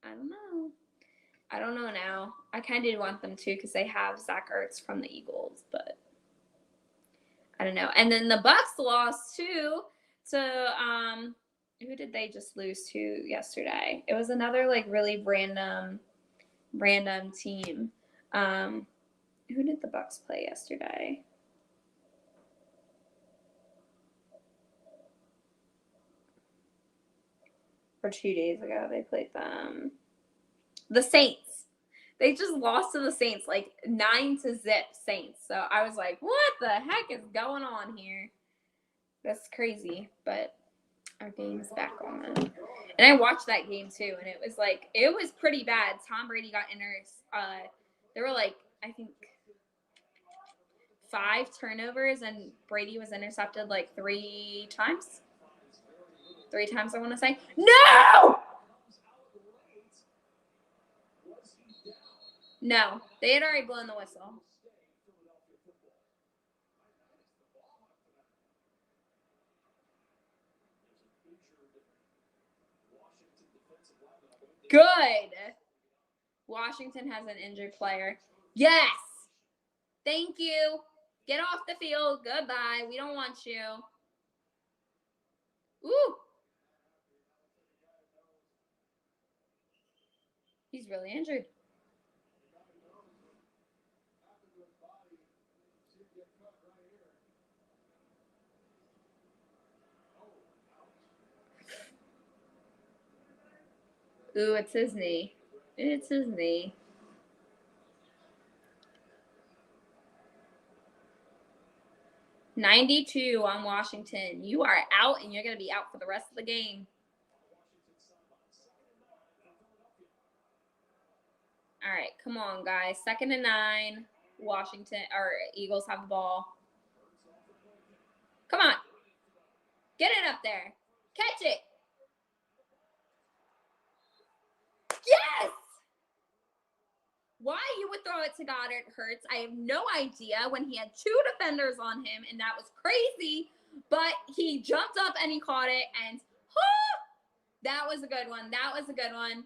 don't know. I don't know now. I kind of want them to, because they have Zach Ertz from the Eagles, but I don't know. And then the Bucks lost too to who did they just lose to yesterday? It was another like really random team. Who did the Bucks play yesterday? Or 2 days ago they played them. The Saints. They just lost to the Saints, like 9-0 Saints. So I was like, what the heck is going on here? That's crazy. But our game's back on. And I watched that game too, and it was pretty bad. Tom Brady got there were like, I think 5 turnovers, and Brady was intercepted like 3 times. 3 times, I want to say. No! No, they had already blown the whistle. Good. Washington has an injured player. Yes. Thank you. Get off the field. Goodbye. We don't want you. Ooh. He's really injured. Ooh, it's his knee. It's his knee. $92 on Washington. You are out, and you're going to be out for the rest of the game. All right, come on, guys. 2nd and 9. Washington or Eagles have the ball. Come on. Get it up there. Catch it. Yes! Why are you with throw it to Goddard Hurts. I have no idea when he had 2 defenders on him, and that was crazy. But he jumped up and he caught it, and that was a good one. That was a good one.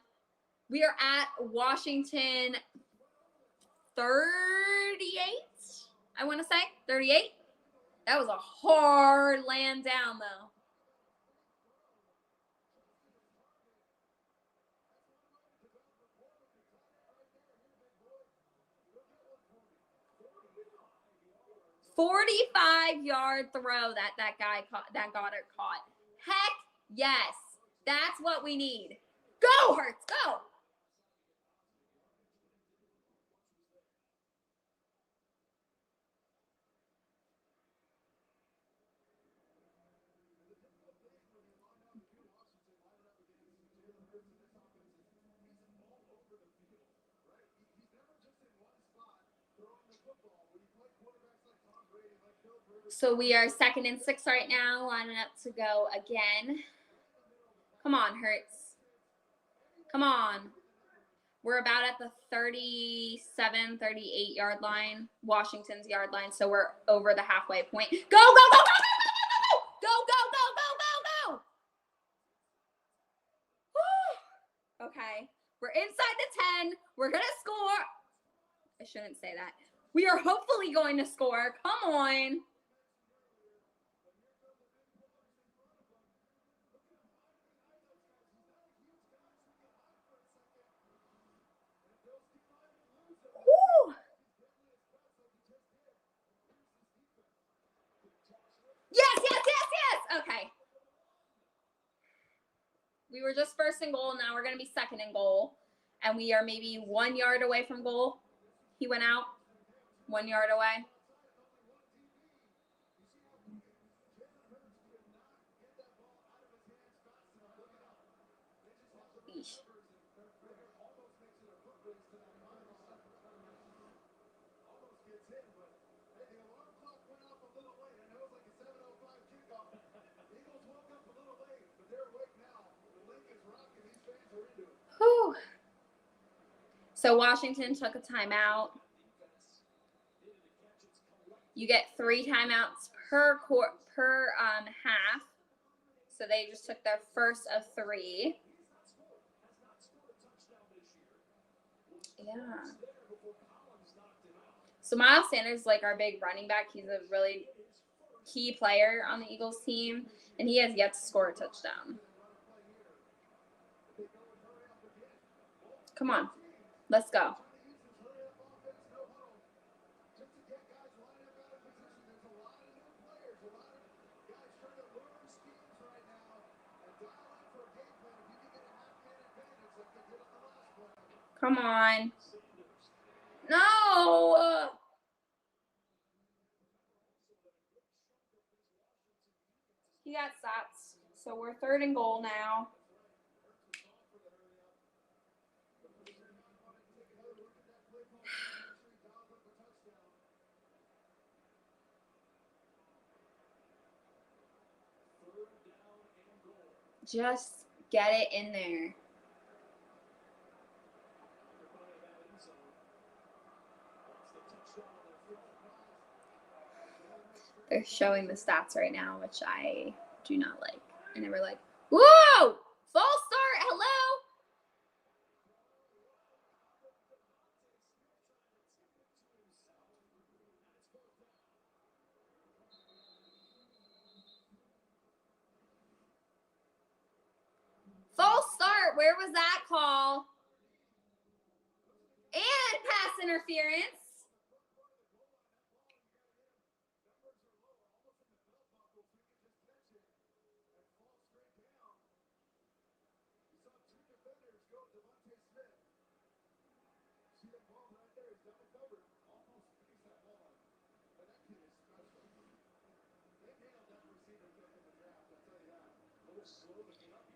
We are at Washington 38, I want to say. 38. That was a hard land down, though. "45-yard throw that guy caught, that Goddard caught. Heck yes. That's what we need. Go, Hurts, go. So we are 2nd and 6 right now, lining up to go again. Come on, Hurts. Come on. We're about at the 37, 38-yard line, Washington's yard line, so we're over the halfway point. Go, go, go, go, go, go, go, go, go, go, go, go, go. Okay, we're inside the 10. We're going to score. I shouldn't say that. We are hopefully going to score. Come on. Woo. Yes, yes, yes, yes. Okay. We were just 1st and goal. Now we're going to be 2nd and goal. And we are maybe 1 yard away from goal. He went out 1 yard away. Eesh. Whew. So Washington took a timeout. You get 3 timeouts per half. So they just took their first of 3. Yeah. So Miles Sanders is like our big running back. He's a really key player on the Eagles team, and he has yet to score a touchdown. Come on. Let's go. Come on. No. He got stopped. So we're 3rd and goal now. Just get it in there. They're showing the stats right now, which I do not like. And they were like, whoa! False start! Hello? False start. Where was that call? And pass interference.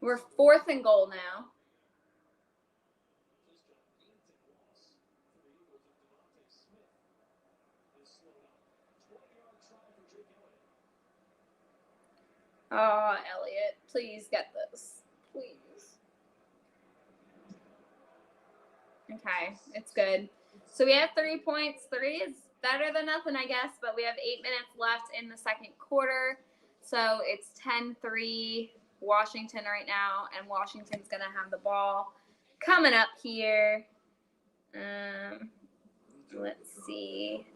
We're 4th and goal now. Oh, Elliott, please get this. Please. Okay, it's good. So we have 3 points. 3 is better than nothing, I guess, but we have 8 minutes left in the second quarter. So it's 10-3 Washington right now, and Washington's going to have the ball coming up here. Let's see.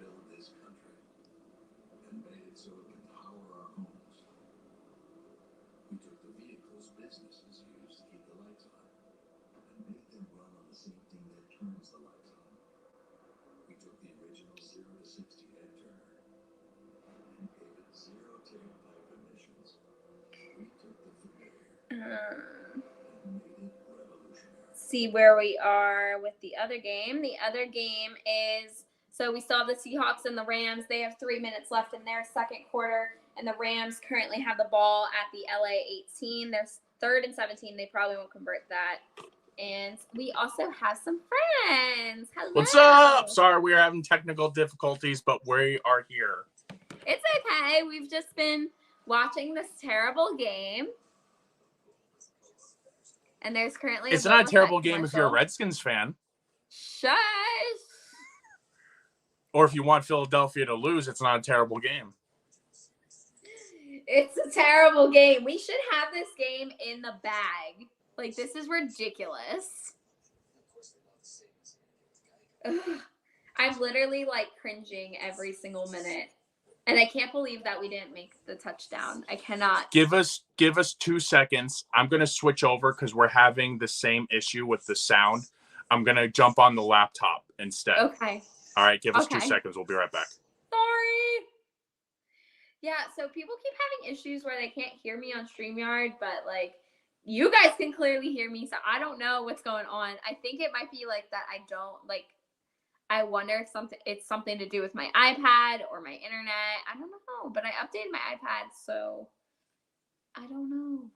We took the vehicles businesses use to keep the lights on and made them run on the same thing that turns the lights on. We took the original 0 to 60 head turner and gave it 0 tailpipe emissions. We took the familiar and made it revolutionary. See where we are with the other game. The other game is, so we saw the Seahawks and the Rams. They have 3 minutes left in their second quarter. And the Rams currently have the ball at the LA 18. They're 3rd and 17. They probably won't convert that. And we also have some friends. Hello. What's up? Sorry, we are having technical difficulties, but we are here. It's okay. We've just been watching this terrible game. And there's currently It's not a terrible game if you're a Redskins fan. Shush. Or if you want Philadelphia to lose, it's not a terrible game. It's a terrible game. We should have this game in the bag. Like, this is ridiculous. Ugh. I'm literally, like, cringing every single minute. And I can't believe that we didn't make the touchdown. I cannot. Give us 2 seconds. I'm going to switch over because we're having the same issue with the sound. I'm going to jump on the laptop instead. Okay. All right, give us 2 seconds. We'll be right back. Sorry. Yeah, so people keep having issues where they can't hear me on StreamYard, but, like, you guys can clearly hear me, so I don't know what's going on. I think it might be, like, that I don't, like, I wonder if it's something to do with my iPad or my internet. I don't know, but I updated my iPad, so I don't know.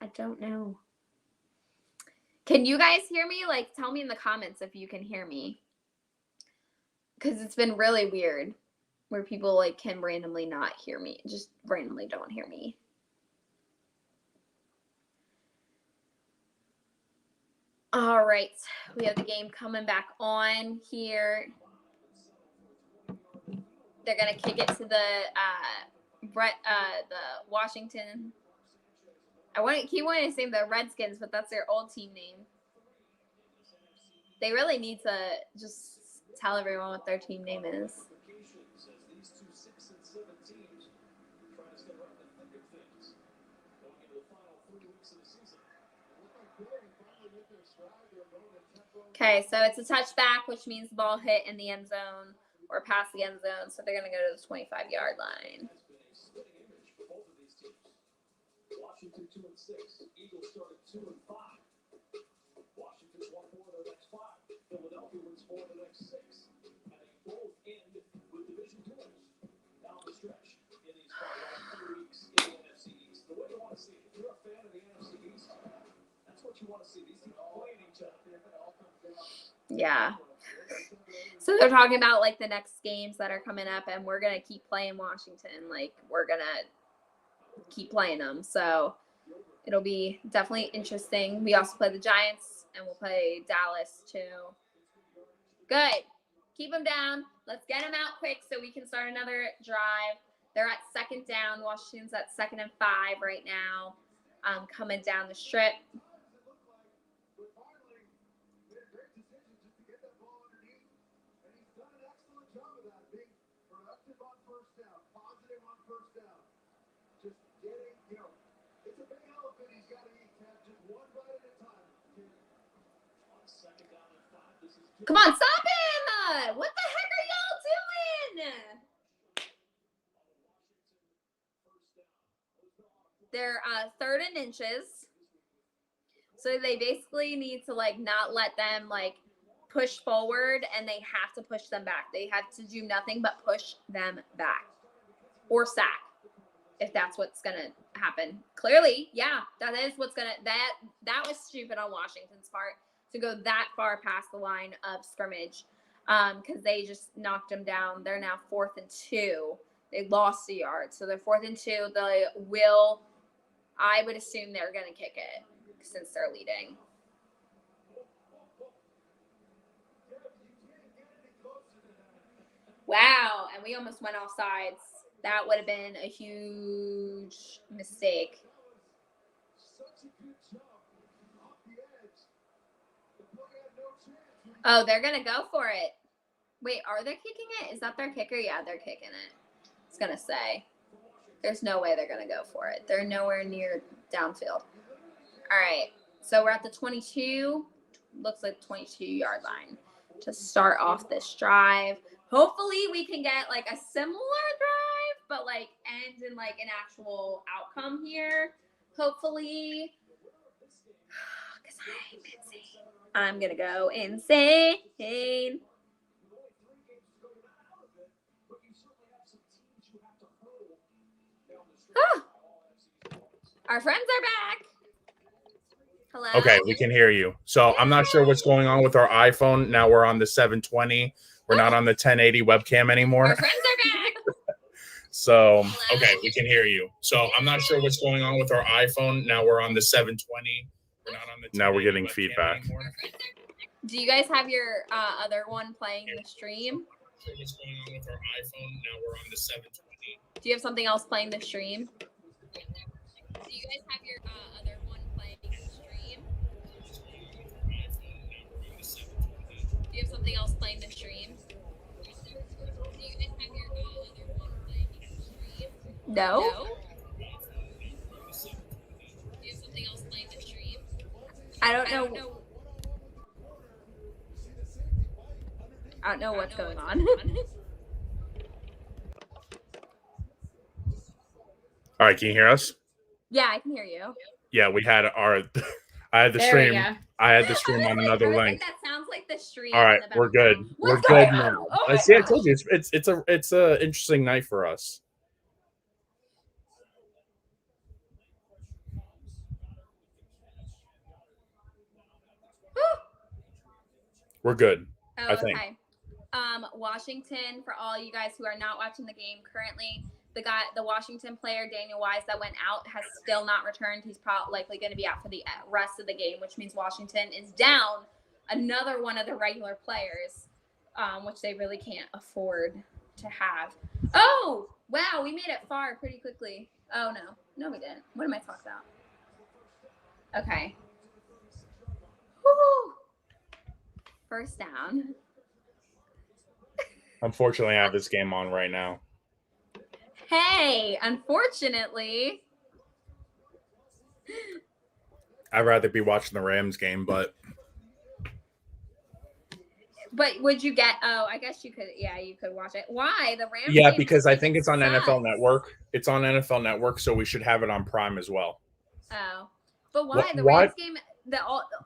I don't know. Can you guys hear me? Like, tell me in the comments if you can hear me. Because it's been really weird where people, like, can randomly not hear me. Just randomly don't hear me. All right. We have the game coming back on here. They're going to kick it to the Washington. I keep wanting to say the Redskins, but that's their old team name. They really need to just tell everyone what their team name is. Okay, so it's a touchback, which means the ball hit in the end zone or past the end zone. So they're going to go to the 25-yard line. Washington 2-6. Eagles started 2-5. Washington's won 4 of their next 5. Philadelphia wins 4 of the next 6. And they both end with division winners down the stretch in these final 3 weeks in the NFC East. The way you want to see it. If you're a fan of the NFC East, that's what you want to see. These teams playing each other. Yeah. So they're talking about, like, the next games that are coming up, and we're going to keep playing Washington. Like, we're going to keep playing them. So it'll be definitely interesting. We also play the Giants, and we'll play Dallas, too. Good. Keep them down. Let's get them out quick so we can start another drive. They're at 2nd down. Washington's at 2nd and 5 right now, coming down the strip. Come on, stop him! What the heck are y'all doing? They're 3rd and inches. So they basically need to, like, not let them, like, push forward, and they have to push them back. They have to do nothing but push them back. Or sack, if that's what's going to happen. Clearly, yeah, that is what's going to – that was stupid on Washington's part to go that far past the line of scrimmage because they just knocked them down. They're now 4th and 2. They lost a yard. So they're 4th and 2. They will – I would assume they're going to kick it since they're leading. Wow, and we almost went off sides. That would have been a huge mistake. Oh, they're going to go for it. Wait, are they kicking it? Is that their kicker? Yeah, they're kicking it. I was going to say. There's no way they're going to go for it. They're nowhere near downfield. All right, so we're at the 22. Looks like 22-yard line to start off this drive. Hopefully we can get like a similar drive, but like end in like an actual outcome here. Hopefully. Because I'm insane. I'm going to go insane. Ah, our friends are back. Hello? Okay, we can hear you. So I'm not sure what's going on with our iPhone. Now we're on the 720. We're not on the 1080 webcam anymore. Our friends are back. So, okay, we can hear you. So I'm not sure what's going on with our iPhone. Now we're on the 720. We're not on the 1080 now we're getting feedback. Anymore. Do you guys have your other one playing the stream? What's going on with our iPhone? Now we're on the 720. Do you have something else playing the stream? Do you guys have your other one playing the stream? Do you have something else playing the stream? Do you guys have your other one playing the stream? No. Do you have something else playing the stream? I don't know. I don't know what's going on. All right, can you hear us? Yeah, I can hear you. Yeah, we had our I had the stream. I had the stream on another link. That sounds like the stream. All right, we're good. We're good now. I see. I told you it's a interesting night for us. We're good. Oh, I think. Okay. Washington, for all you guys who are not watching the game currently, the Washington player, Daniel Wise, that went out has still not returned. He's probably likely going to be out for the rest of the game, which means Washington is down another one of the regular players, which they really can't afford to have. Oh, wow, we made it far pretty quickly. Oh, no. No, we didn't. What am I talking about? Okay. Woo! First down. Unfortunately, I have this game on right now. Hey, unfortunately. I'd rather be watching the Rams game, but would you get? Oh, I guess you could. Yeah, you could watch it. Why the Rams? Yeah, because I think it's on NFL Network. It's on NFL Network, so we should have it on Prime as well. Oh, but why the Rams game?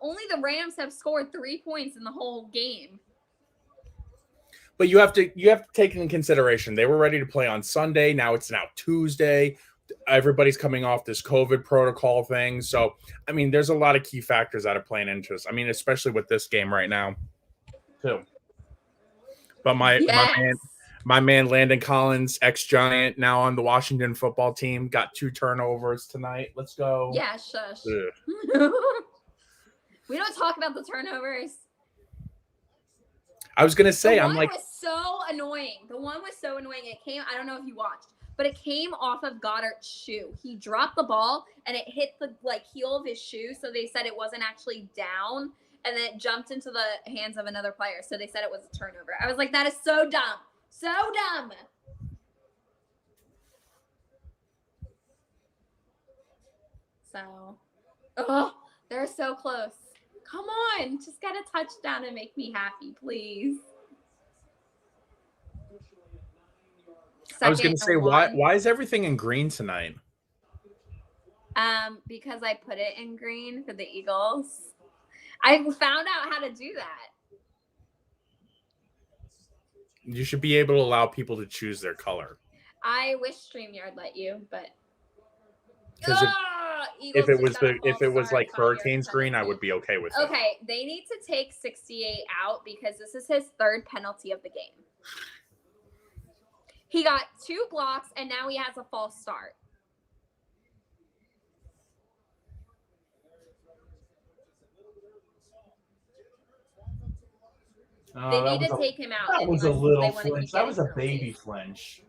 Only the Rams have scored 3 points in the whole game. But you have to take into consideration they were ready to play on Sunday. Now it's Tuesday. Everybody's coming off this COVID protocol thing. So, I mean, there's a lot of key factors that are playing into this. I mean, especially with this game right now, too. But my man Landon Collins, ex-Giant, now on the Washington football team, got 2 turnovers tonight. Let's go. Yeah, shush. We don't talk about the turnovers. I was gonna say, the one was so annoying. The one was so annoying. It came. I don't know if you watched, but it came off of Goddard's shoe. He dropped the ball and it hit the heel of his shoe. So they said it wasn't actually down, and then it jumped into the hands of another player. So they said it was a turnover. I was like, that is so dumb, so dumb. So, they're so close. Come on, just get a touchdown and make me happy, please. I was going to say, why is everything in green tonight? Because I put it in green for the Eagles. I found out how to do that. You should be able to allow people to choose their color. I wish StreamYard let you, but because if it was like Hurricanes green, I would be okay with it. Okay, they need to take 68 out because this is his 3rd penalty of the game. He got 2 blocks and now he has a false start. They need to take him out. That was a unless little they wanna keep flinch. That was a getting baby penalties. flinch.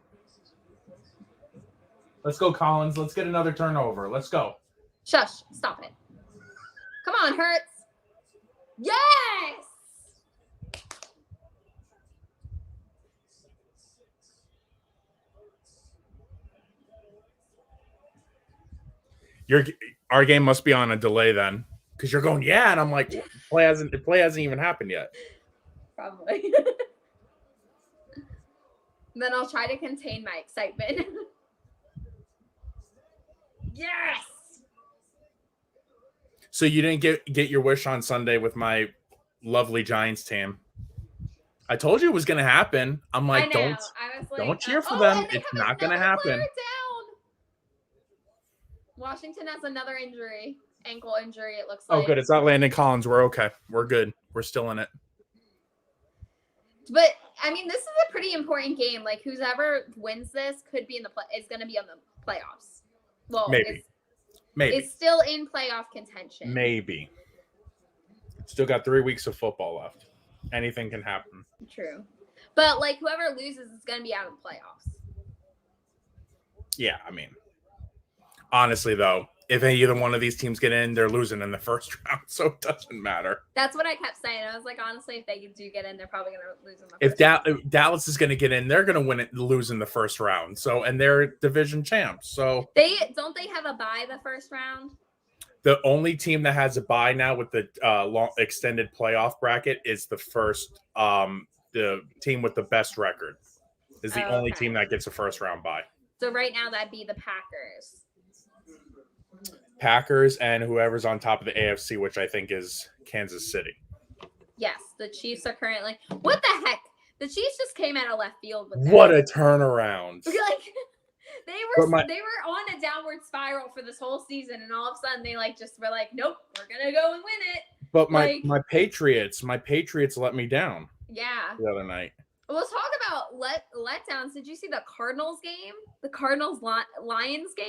Let's go, Collins. Let's get another turnover. Let's go. Shush! Stop it. Come on, Hurts. Yes. Our game must be on a delay then, because you're going, yeah, and I'm like, the play hasn't even happened yet. Probably. Then I'll try to contain my excitement. Yes. So you didn't get your wish on Sunday with my lovely Giants team. I told you it was going to happen. I'm like, I know. I was like, don't cheer for oh, them. and they It's have not going to another happen. player down. Washington has another injury, ankle injury. It looks like. Oh, good. It's not Landon Collins. We're okay. We're good. We're still in it. But I mean, this is a pretty important game. Like, whoever wins this could be in the is going to be on the playoffs. Well, Maybe. It's still in playoff contention. Maybe. Still got 3 weeks of football left. Anything can happen. True. But, like, whoever loses is going to be out of the playoffs. Yeah, I mean, honestly, though, if either one of these teams get in, they're losing in the first round, so it doesn't matter. That's what I kept saying. I was like, honestly, if they do get in, they're probably going to lose in the If first Dallas is going to get in, they're going to lose in the first round. So, and they're division champs. So they have a bye the first round. The only team that has a bye now with the long extended playoff bracket is the team with the best record is the only team that gets a first round bye. So right now that'd be the Packers. Packers and whoever's on top of the AFC, which I think is Kansas City. Yes, the Chiefs are currently. What the heck? The Chiefs just came out of left field with that. What a turnaround! Like they were on a downward spiral for this whole season, and all of a sudden they just were like, nope, we're gonna go and win it. But my Patriots let me down. Yeah. The other night. Well, let's talk about letdowns. Did you see the Cardinals game? The Cardinals Lions game?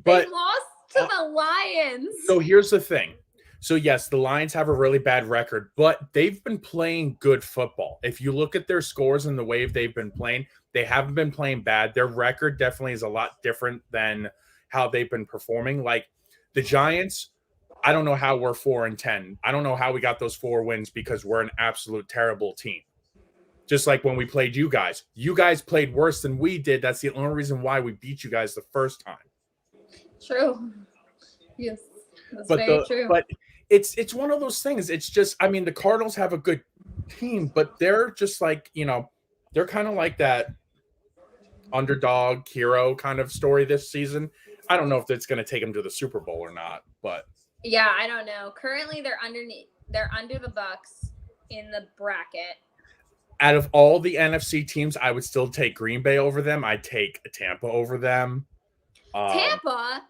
But they lost to the Lions. So here's the thing. So yes, the Lions have a really bad record, but they've been playing good football. If you look at their scores and the way they've been playing, they haven't been playing bad. Their record definitely is a lot different than how they've been performing. Like the Giants, I don't know how we're 4-10. I don't know how we got those 4 wins because we're an absolute terrible team. Just like when we played you guys played worse than we did. That's the only reason why we beat you guys the first time. True. Yes. That's very true. But it's one of those things. It's just, I mean, the Cardinals have a good team, but they're just like, they're kind of like that underdog hero kind of story this season. I don't know if it's going to take them to the Super Bowl or not, but yeah, I don't know. Currently, they're under the Bucs in the bracket. Out of all the NFC teams, I would still take Green Bay over them. I'd take Tampa over them. Tampa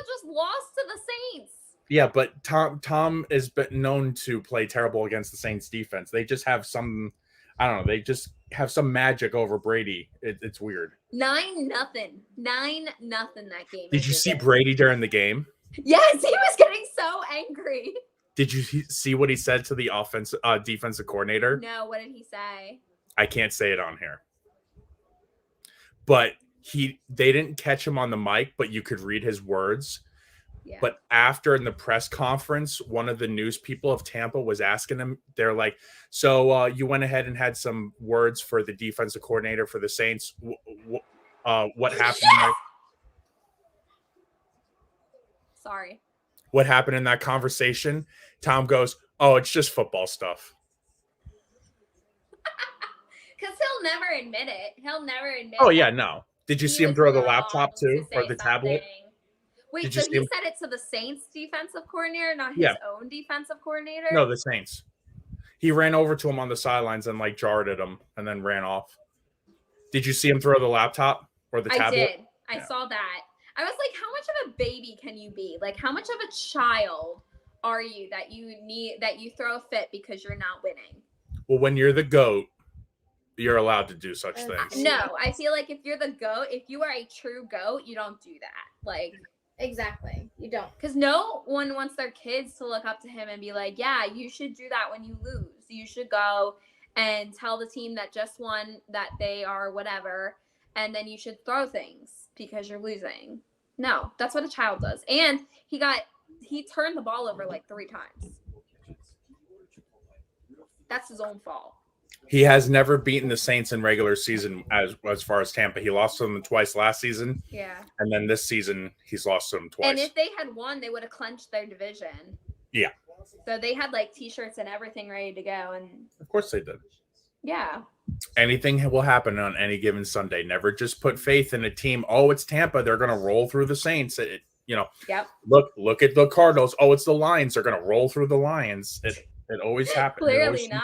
just lost to the Saints. Yeah, but Tom has been known to play terrible against the Saints defense. They just have some, I don't know. They just have some magic over Brady. It's weird. 9-0. 9-0 that game. Did you see Brady during the game? Yes, he was getting so angry. Did you see what he said to the defensive coordinator? No, what did he say? I can't say it on here. But they didn't catch him on the mic, but you could read his words. Yeah. But after in the press conference, one of the news people of Tampa was asking him, they're like, so you went ahead and had some words for the defensive coordinator for the Saints. What happened? Yes! Sorry. What happened in that conversation? Tom goes, oh, it's just football stuff. Because he'll never admit it. Oh, yeah, no. Did you see him throw the laptop too, or the tablet? Wait, so he said it to the Saints defensive coordinator, not his own defensive coordinator? No, the Saints. He ran over to him on the sidelines and jarred at him and then ran off. Did you see him throw the laptop or the tablet? I did. I saw that. I was like, how much of a baby can you be? Like, how much of a child are you that you throw a fit because you're not winning? Well, when you're the GOAT, you're allowed to do such things. No, I feel like if you're the GOAT, if you are a true GOAT, you don't do that. Like, Exactly. You don't. Because no one wants their kids to look up to him and be like, yeah, you should do that when you lose. You should go and tell the team that just won that they are whatever, and then you should throw things because you're losing. No, that's what a child does. And he turned the ball over like 3 times. That's his own fault. He has never beaten the Saints in regular season as far as Tampa. He lost to them twice last season. Yeah. And then this season, he's lost to them twice. And if they had won, they would have clinched their division. Yeah. So they had like T-shirts and everything ready to go. And of course they did. Yeah. Anything will happen on any given Sunday. Never just put faith in a team. Oh, it's Tampa. They're going to roll through the Saints. Yep. Look at the Cardinals. Oh, it's the Lions. They're going to roll through the Lions. It always happens. Clearly not.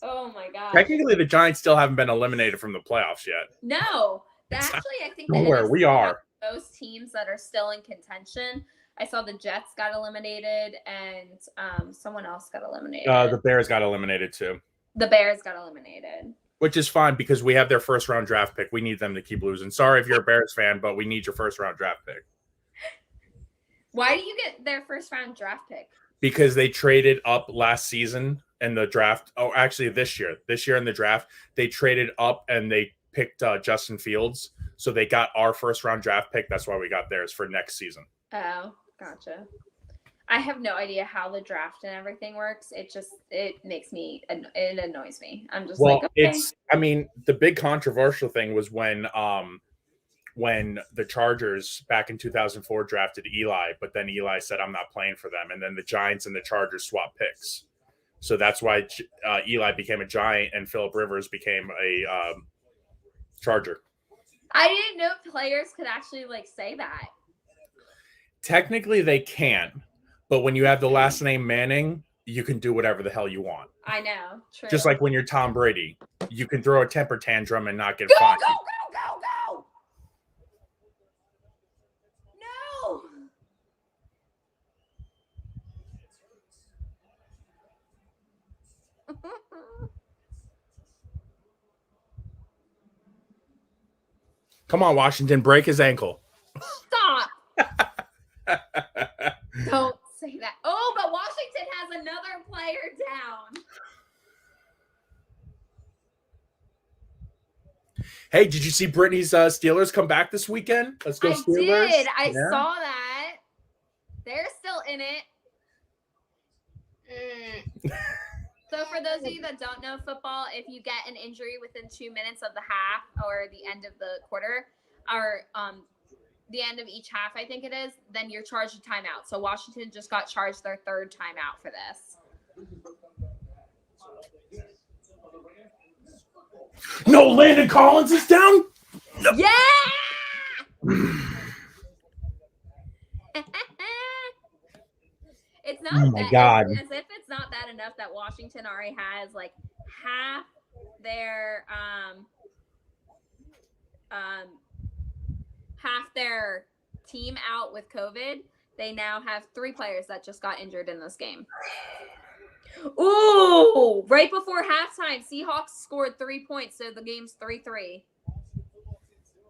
Oh my god. Technically, the Giants still haven't been eliminated from the playoffs yet. No, actually, I think nowhere. We are those teams that are still in contention. I saw the Jets got eliminated, and someone else got eliminated. The Bears got eliminated too. The Bears got eliminated, which is fine because we have their first round draft pick. We need them to keep losing. Sorry if you're a Bears fan, but we need your first round draft pick. Why do you get their first round draft pick? Because they traded up last season in the draft. Oh, actually this year in the draft, they traded up and they picked Justin Fields. So they got our first round draft pick. That's why we got theirs for next season. Oh, gotcha. I have no idea how the draft and everything works. It annoys me. I'm just like, okay. The big controversial thing was when the Chargers back in 2004 drafted Eli, but then Eli said, I'm not playing for them. And then the Giants and the Chargers swapped picks. So that's why Eli became a Giant and Phillip Rivers became a Charger. I didn't know players could actually say that. Technically they can, but when you have the last name Manning, you can do whatever the hell you want. I know. True. Just like when you're Tom Brady, you can throw a temper tantrum and not get fined. Go! Come on, Washington, break his ankle. Stop. Don't say that. Oh, but Washington has another player down. Hey, did you see Brittany's Steelers come back this weekend? Let's go Steelers. I did. I saw that. They're still in it. So for those of you that don't know football, if you get an injury within 2 minutes of the half or the end of the quarter, or the end of each half, I think it is, then you're charged a timeout. So Washington just got charged their third timeout for this. No, Landon Collins is down? No. Yeah! It's not oh my God. as if it's not that enough that Washington already has half their team out with COVID. They now have 3 players that just got injured in this game. Ooh, right before halftime, Seahawks scored 3 points, so the game's 3-3.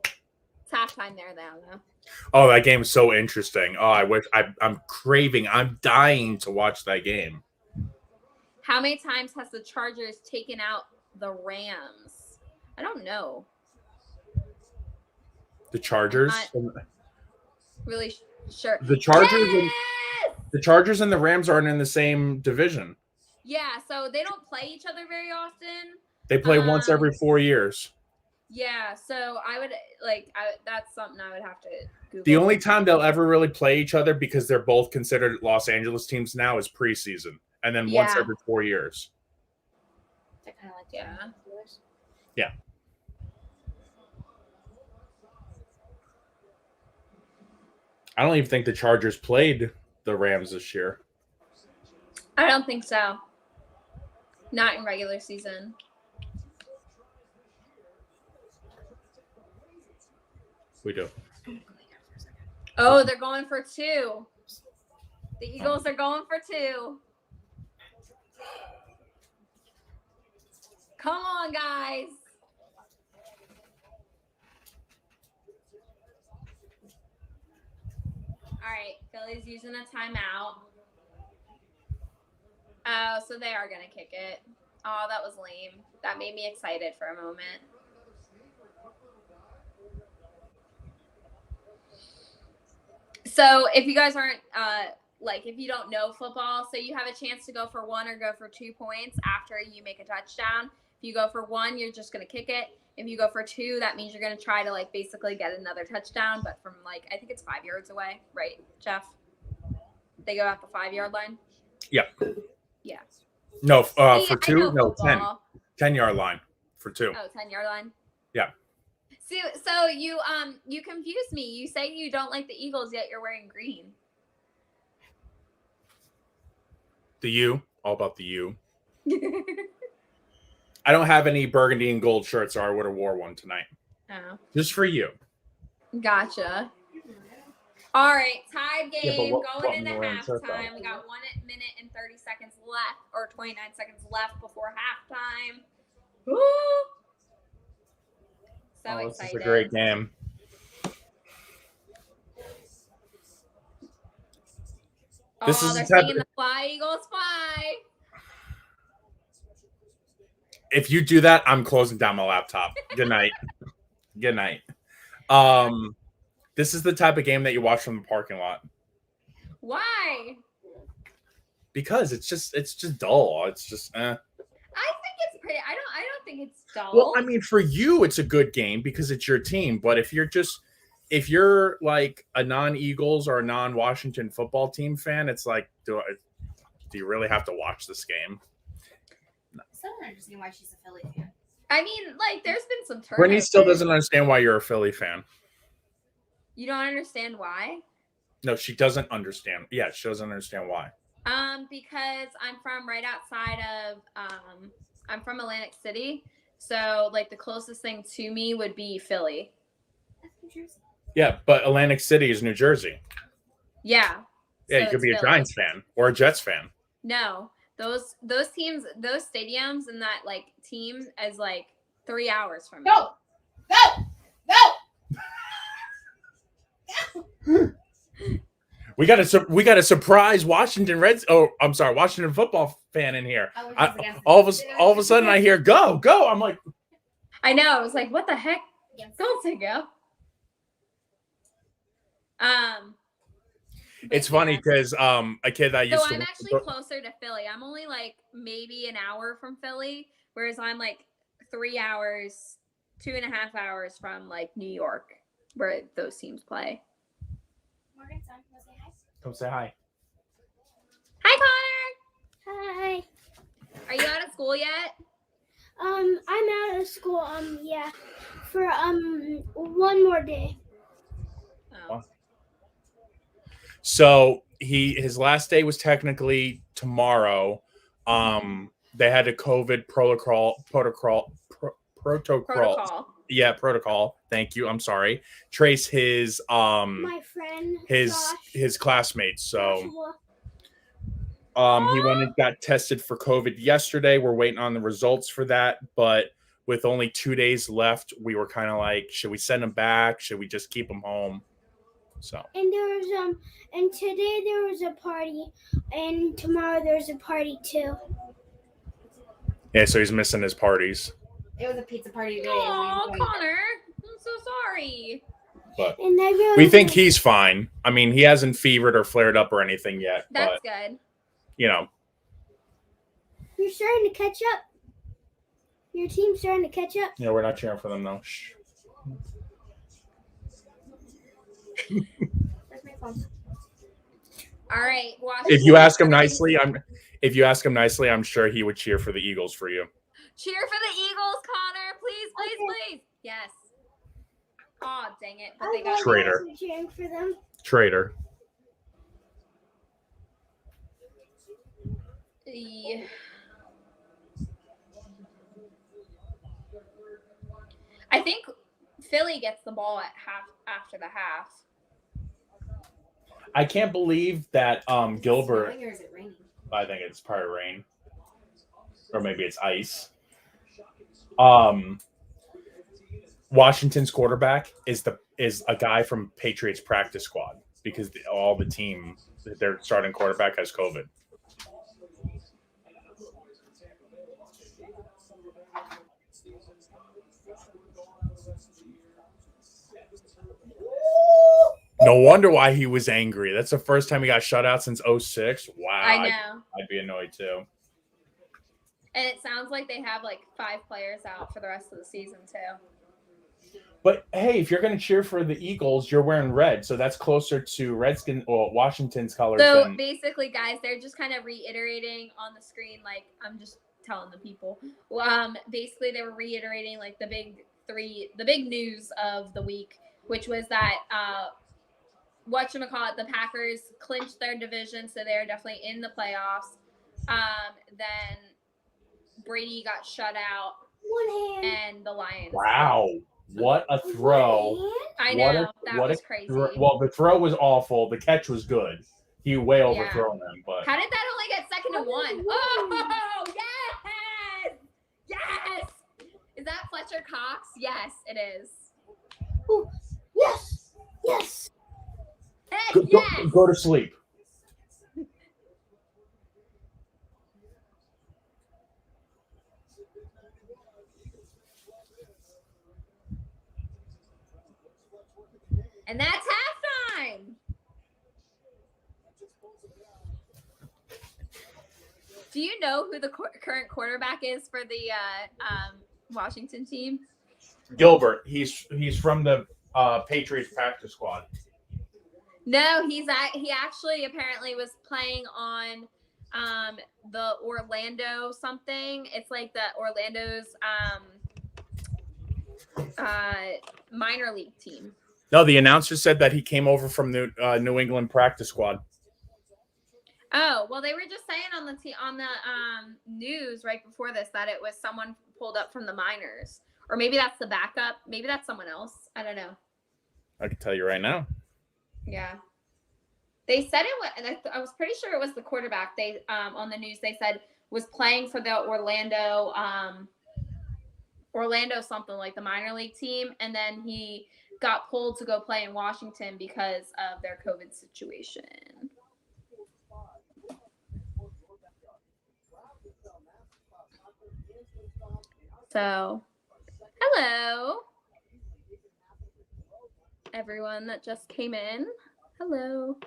It's halftime there now, though. Oh, that game is so interesting. Oh, I'm dying to watch that game. How many times has the Chargers taken out the Rams? I don't know. The Chargers? Really sure. The Chargers, yes! The Chargers and the Rams aren't in the same division. Yeah, so they don't play each other very often. They play once every 4 years. Yeah, so I would that's something I would have to Google. The only time they'll ever really play each other, because they're both considered Los Angeles teams now, is preseason, and then once every 4 years. I kind of like that. Yeah. I don't even think the Chargers played the Rams this year. I don't think so. Not in regular season. We do. Oh, they're going for 2. The Eagles are going for 2. Come on, guys. right, Philly's using a timeout. Oh, so they are going to kick it. Oh, that was lame. That made me excited for a moment. So if you guys aren't, if you don't know football, so you have a chance to go for 1 or go for 2 points after you make a touchdown. If you go for 1, you're just going to kick it. If you go for 2, that means you're going to try to, basically get another touchdown, but from, I think it's 5 yards away, right, Jeff? They go out the 5-yard line? Yeah. Yeah. No, See, for 2? No, 10. Football. 10-yard line for 2. Oh, 10-yard line? Yeah. So you confused me. You say you don't like the Eagles, yet you're wearing green. The U. All about the U. I don't have any burgundy and gold shirts, so I would have wore one tonight. Oh. Just for you. Gotcha. All right, tied game what going button into you wearing shirt halftime. on? We got 1 minute and 30 seconds left, or 29 seconds left before halftime. Woo! So This excited. is a great game. This is they're the type singing the Fly, Eagles, Fly. If you do that, I'm closing down my laptop. Good night. Good night. This is the type of game that you watch from the parking lot. Why? Because it's just dull. It's just I think it's pretty. I don't think it's dull. Well, I mean, for you, it's a good game because it's your team. But if you're like a non-Eagles or a non-Washington football team fan, it's like, do you really have to watch this game? I still don't understand why she's a Philly fan. I mean, there's been some turnovers. Brittany still doesn't understand why you're a Philly fan. You don't understand why? No, she doesn't understand. Yeah, she doesn't understand why. Because I'm from right outside of I'm from Atlantic City, so the closest thing to me would be Philly. That's New Jersey. Yeah, but Atlantic City is New Jersey. Yeah. Yeah, so you could be a Philly. Giants fan or a Jets fan. No, those teams, those stadiums, and that team is 3 hours from me. Go! We got a surprise Washington football fan in here. All of a sudden I hear go. I'm like, I know. I was like, what the heck? Don't say go. It's funny because a kid that used So to. I'm actually closer to Philly. I'm only maybe an hour from Philly, whereas I'm 3 hours, 2.5 hours from New York, where those teams play. Morgan's on. Wanna say hi? Come say hi. Hi, Connor. Hi. Are you out of school yet? I'm out of school. Yeah, for one more day. Oh. So his last day was technically tomorrow. They had a COVID protocol. Yeah, protocol. Thank you. I'm sorry. Trace his My friend. his classmates. So Joshua. he went and got tested for COVID yesterday. We're waiting on the results for that, but with only 2 days left, we were kind of like, should we send him back? Should we just keep him home? So. And there was and today there was a party, and tomorrow there's a party too. Yeah, so he's missing his parties. It was a pizza party today. Oh, Connor, I'm so sorry. But And I really we think he's fine. I mean, he hasn't fevered or flared up or anything yet. That's but, good. You're starting to catch up. Your team's starting to catch up. Yeah, we're not cheering for them though. Shh. Where's my phone? All right. If you ask him nicely, I'm sure he would cheer for the Eagles for you. Cheer for the Eagles, Connor. Please. Yes. Oh, dang it. But they got Traitor. Cheering for them. Traitor. Yeah. I think Philly gets the ball at after the half. I can't believe that Gilbert. Snowing or is it raining? I think it's probably rain, or maybe it's ice. Washington's quarterback is a guy from Patriots practice squad. because all the team, their starting quarterback has COVID. No wonder why he was angry. That's the first time he got shut out since 2006. Wow. I know. I'd be annoyed too. And it sounds like they have like 5 players out for the rest of the season too. But hey, if you're going to cheer for the Eagles, you're wearing red, so that's closer to Redskins or Washington's colors. So basically, guys, they're just kind of reiterating on the screen, like I'm just telling the people. Basically, they were reiterating like the big news of the week, which was that the Packers clinched their division, so they're definitely in the playoffs. Then Brady got shut out, and the Lions. Wow. What a throw. I know. That was crazy. Well, the throw was awful. The catch was good. He way overthrown them. But how did that only get 2nd and 1? Oh, yes! Yes! Is that Fletcher Cox? Yes, it is. Oh, yes! Yes! Heck, yes! Go to sleep. And that's halftime. Do you know who the current quarterback is for the Washington team? Gilbert. He's from the Patriots practice squad. No, he actually apparently was playing on the Orlando something. It's like the Orlando's minor league team. No, the announcer said that he came over from the New England practice squad. Oh, well, they were just saying on the news right before this that it was someone pulled up from the minors. Or maybe that's the backup. Maybe that's someone else. I don't know. I can tell you right now. Yeah. They said it was, and I was pretty sure it was the quarterback. They on the news they said was playing for the Orlando something like the minor league team, and then he got pulled to go play in Washington because of their COVID situation. So, hello, everyone that just came in. Hello.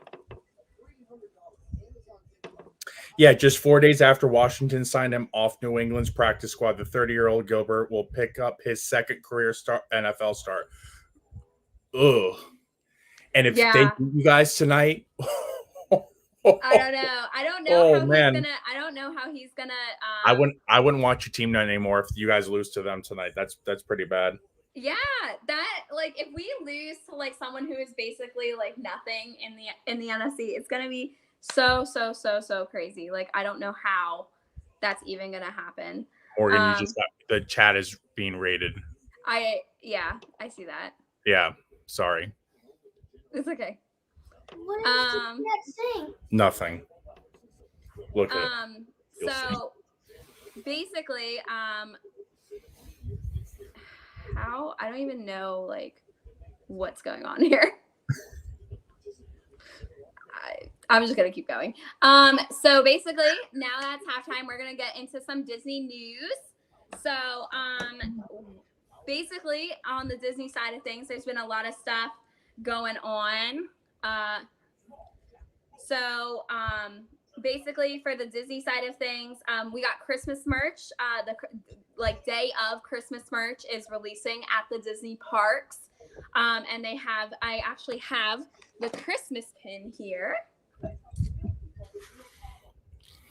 Yeah, just 4 days after Washington signed him off New England's practice squad, the 30-year-old Gilbert will pick up his second career NFL start. Ugh. And if they beat you guys tonight, I don't know. I don't know how he's gonna. I wouldn't watch your team anymore if you guys lose to them tonight. That's pretty bad. Yeah, that like if we lose to like someone who is basically like nothing in the NFC, it's gonna be so crazy. Like I don't know how that's even gonna happen. Morgan, you just got the chat is being rated. I see that. Yeah, sorry. It's okay. What is the next thing? Nothing. Look at it. So basically, how I don't even know like what's going on here. I'm just gonna keep going. So basically, now that's halftime. We're gonna get into some Disney news. So basically, on the Disney side of things, there's been a lot of stuff going on. So basically, for the Disney side of things, we got Christmas merch. The day of Christmas merch is releasing at the Disney parks, and I actually have the Christmas pin here.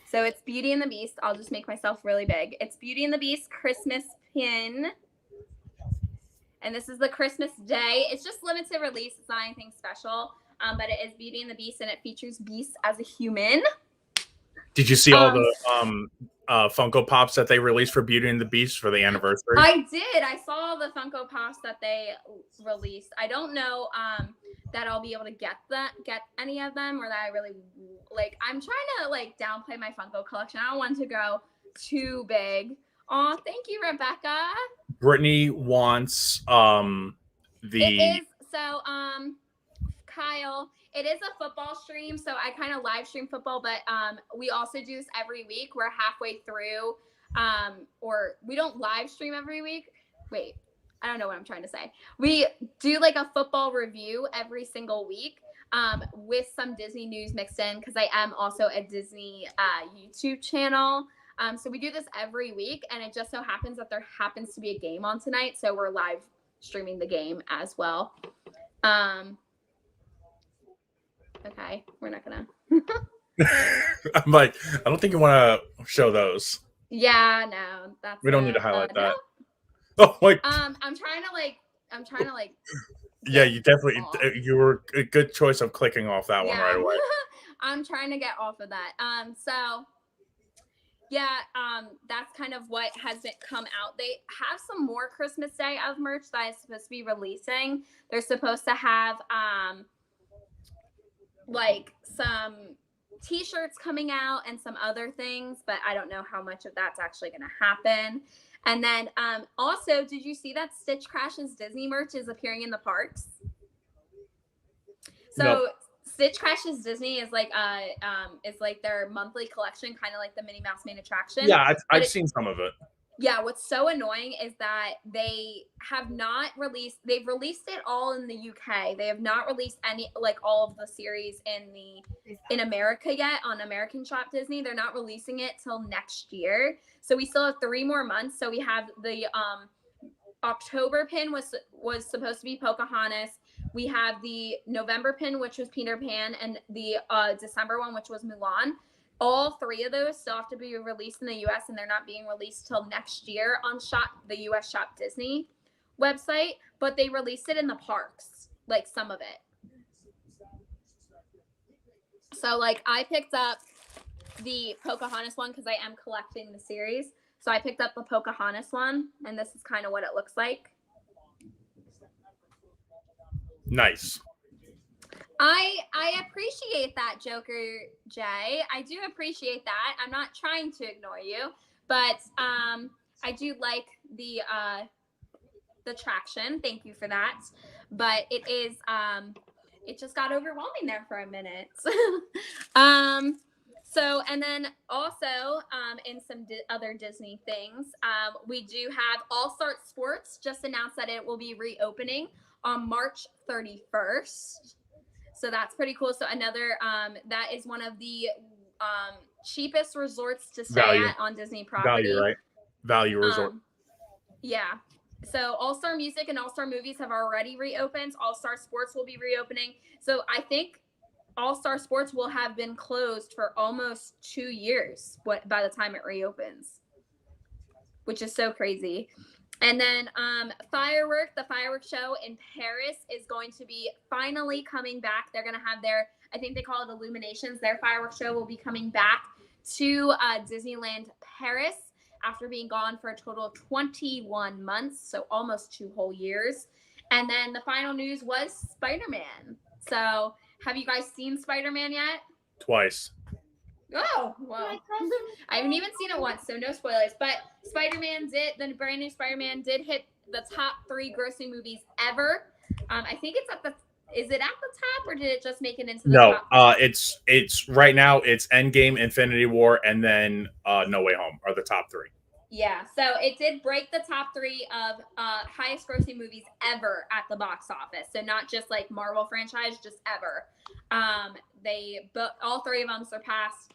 So it's Beauty and the Beast. I'll just make myself really big. It's Beauty and the Beast Christmas pin. And this is the Christmas day. It's just limited release. It's not anything special. But it is Beauty and the Beast, and it features Beast as a human. Did you see all the Funko Pops that they released for Beauty and the Beast for the anniversary? I did. I saw the Funko Pops that they released. I don't know that I'll be able to get any of them, or that I really like. I'm trying to like downplay my Funko collection. I don't want it to go too big. Oh, thank you, Rebecca. Brittany wants It is so Kyle, it is a football stream, so I kind of live stream football, but we also do this every week. We're halfway through, or we don't live stream every week. Wait, I don't know what I'm trying to say. We do like a football review every single week with some Disney news mixed in, because I am also a Disney YouTube channel. So we do this every week, and it just so happens that there happens to be a game on tonight, so we're live streaming the game as well. Okay, we're not gonna. I'm like, I don't think you want to show those. Yeah, no, that's. We don't need to highlight that. No. Oh, wait. I'm trying to like. Yeah, you definitely. You were a good choice of clicking off that one right away. I'm trying to get off of that. So. Yeah, that's kind of what has come out. They have some more Christmas Day of merch that is supposed to be releasing. They're supposed to have like some t-shirts coming out and some other things, but I don't know how much of that's actually going to happen. And then also, did you see that Stitch Crash's Disney merch is appearing in the parks? So no. Stitch Crash's Disney is like their monthly collection, kind of like the Minnie Mouse main attraction. Yeah, I've seen some of it. Yeah, what's so annoying is that they have not released. They've released it all in the UK. They have not released any, like, all of the series in America yet on American Shop Disney. They're not releasing it till next year. So we still have 3 more months. So we have the October pin was supposed to be Pocahontas. We have the November pin, which was Peter Pan, and the December one, which was Mulan. All 3 of those still have to be released in the U.S., and they're not being released till next year on the U.S. Shop Disney website. But they released it in the parks, like some of it. So, like, I picked up the Pocahontas one because I am collecting the series. So I picked up the Pocahontas one, and this is kind of what it looks like. Nice. I appreciate that, Joker Jay. I do appreciate that. I'm not trying to ignore you, but I do like the traction. Thank you for that. But it is it just got overwhelming there for a minute. So, and then also in some other Disney things, we do have All Star Sports just announced that it will be reopening on March 31st. So that's pretty cool. So another, that is one of the cheapest resorts to stay at on Disney property. Value, right? Value resort. Yeah. So All-Star Music and All-Star Movies have already reopened. All-Star Sports will be reopening. So I think All-Star Sports will have been closed for almost 2 years by the time it reopens, which is so crazy. And then the fireworks show in Paris is going to be finally coming back. They're going to have I think they call it Illuminations. Their fireworks show will be coming back to Disneyland Paris after being gone for a total of 21 months, so almost 2 whole years. And then the final news was Spider-Man. So have you guys seen Spider-Man yet? Twice. Oh, well, I haven't even seen it once, so no spoilers. But the brand new Spider-Man did hit the top 3 grossing movies ever. I think is it at the top, or did it just make it into the top? No, it's right now, it's Endgame, Infinity War, and then No Way Home are the top 3. Yeah, so it did break the top 3 of highest grossing movies ever at the box office. So not just like Marvel franchise, just ever. All 3 of them surpassed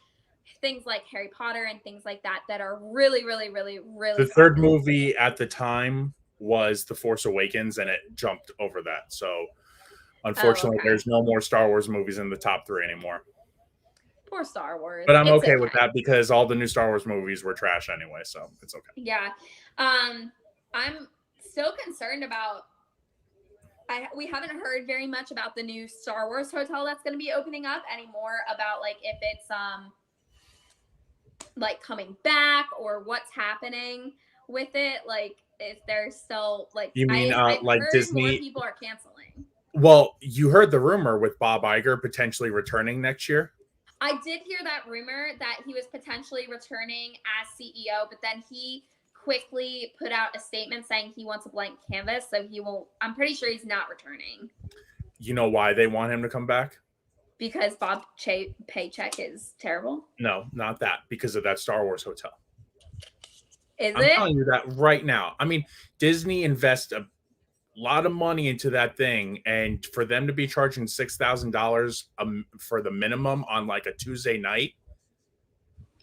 things like Harry Potter and things like that are really, really, really, really. The third movie at the time was The Force Awakens, and it jumped over that. So unfortunately, there's no more Star Wars movies in the top 3 anymore. Poor Star Wars. But I'm okay with that because all the new Star Wars movies were trash anyway, so it's okay. Yeah. I'm still concerned about we haven't heard very much about the new Star Wars hotel that's going to be opening up anymore, about like if it's like coming back or what's happening with it, like if there's still like, you mean like Disney, more people are canceling. Well, you heard the rumor with Bob Iger potentially returning next year. I did hear that rumor that he was potentially returning as CEO, but then he quickly put out a statement saying he wants a blank canvas, so he won't. I'm pretty sure he's not returning. You know why they want him to come back? Because Bob paycheck is terrible. No, not that. Because of that Star Wars hotel. Is I'm it? telling you that right now. I mean, Disney invests a lot of money into that thing, and for them to be charging $6,000 for the minimum on like a Tuesday night,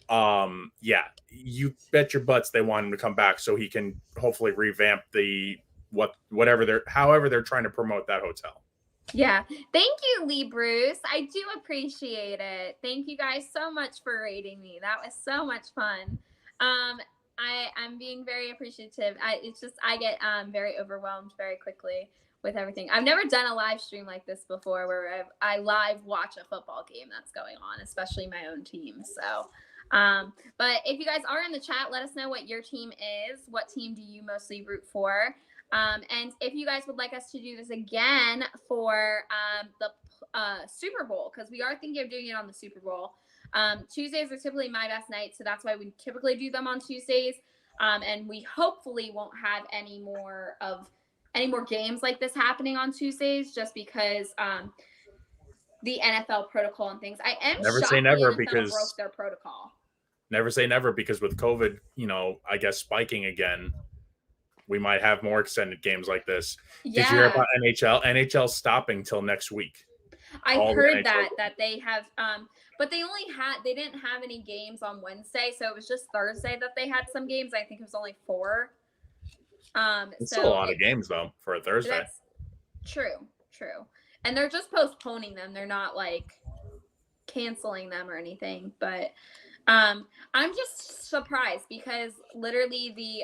yeah, you bet your butts they want him to come back so he can hopefully revamp however they're trying to promote that hotel. Yeah. Thank you, Lee Bruce. I do appreciate it. Thank you guys so much for rating me. That was so much fun. I'm being very appreciative. I get very overwhelmed very quickly with everything. I've never done a live stream like this before where I live watch a football game that's going on, especially my own team. So, but if you guys are in the chat, let us know what your team is. What team do you mostly root for? And if you guys would like us to do this again for the Super Bowl, because we are thinking of doing it on the Super Bowl. Tuesdays are typically my best night, so that's why we typically do them on Tuesdays. And we hopefully won't have any more games like this happening on Tuesdays, just because the NFL protocol and things. I am Never shocked say never, the NFL because broke their protocol. Never say never, because with COVID, I guess spiking again, we might have more extended games like this. Yeah. Did you hear about NHL? NHL stopping till next week. I heard that they have, but they didn't have any games on Wednesday, so it was just Thursday that they had some games. I think it was only 4. It's still a lot of games though for a Thursday. That's true, and they're just postponing them. They're not like canceling them or anything. But I'm just surprised because literally the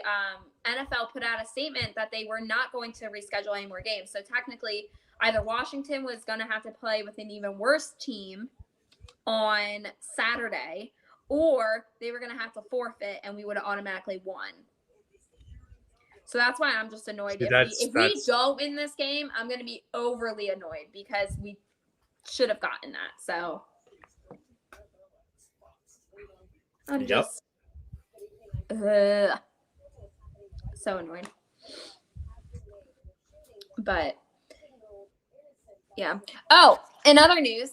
NFL put out a statement that they were not going to reschedule any more games. So technically, either Washington was going to have to play with an even worse team on Saturday, or they were going to have to forfeit and we would have automatically won. So that's why I'm just annoyed. If we don't win this game, I'm going to be overly annoyed because we should have gotten that. So I'm just so annoyed. But yeah. Oh, in other news,